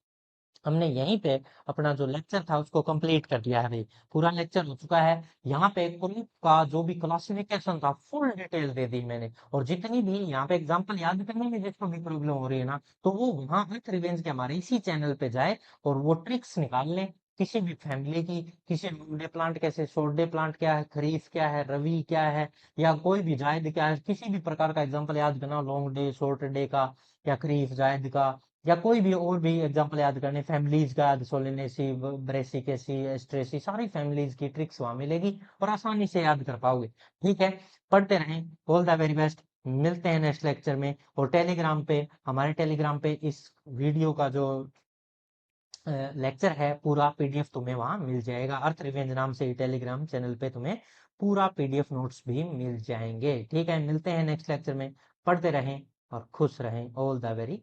हमने यहीं पे अपना जो लेक्चर था उसको कंप्लीट कर दिया है भाई। पूरा लेक्चर हो चुका है। यहाँ पे ग्रुप का जो भी क्लासिफिकेशन था फुल डिटेल दे दी मैंने, और जितनी भी यहाँ पे एग्जांपल याद करने में जिसको भी प्रॉब्लम हो रही है ना, तो वो वहां अर्थ रिवेंज के हमारे इसी चैनल पे जाए और वो ट्रिक्स निकाल ले। किसी भी फैमिली की, किसी लॉन्ग डे प्लांट कैसे, शॉर्ट डे प्लांट क्या है, खरीफ क्या है, रवि क्या है, या कोई भी जायद क्या है, किसी भी प्रकार का एग्जाम्पल याद करना लॉन्ग डे शॉर्ट डे का, या खरीफ जायद का, या कोई भी और भी एग्जांपल याद करने, फैमिलीज का याद, सोलेनेसी, ब्रेसिकेसी, एस्ट्रेसी, सारी फैमिलीज की ट्रिक्स वहां मिलेगी और आसानी से याद कर पाओगे। ठीक है, पढ़ते रहें। All the very best. मिलते हैं नेक्स्ट लेक्चर में। और टेलीग्राम पे, हमारे टेलीग्राम पे इस वीडियो का जो लेक्चर है पूरा पीडीएफ तुम्हें वहां मिल जाएगा। अर्थ रिवेंज नाम से टेलीग्राम चैनल पे तुम्हें पूरा पीडीएफ नोट्स भी मिल जाएंगे। ठीक है, मिलते हैं नेक्स्ट लेक्चर में। पढ़ते रहें और खुश रहें। All the very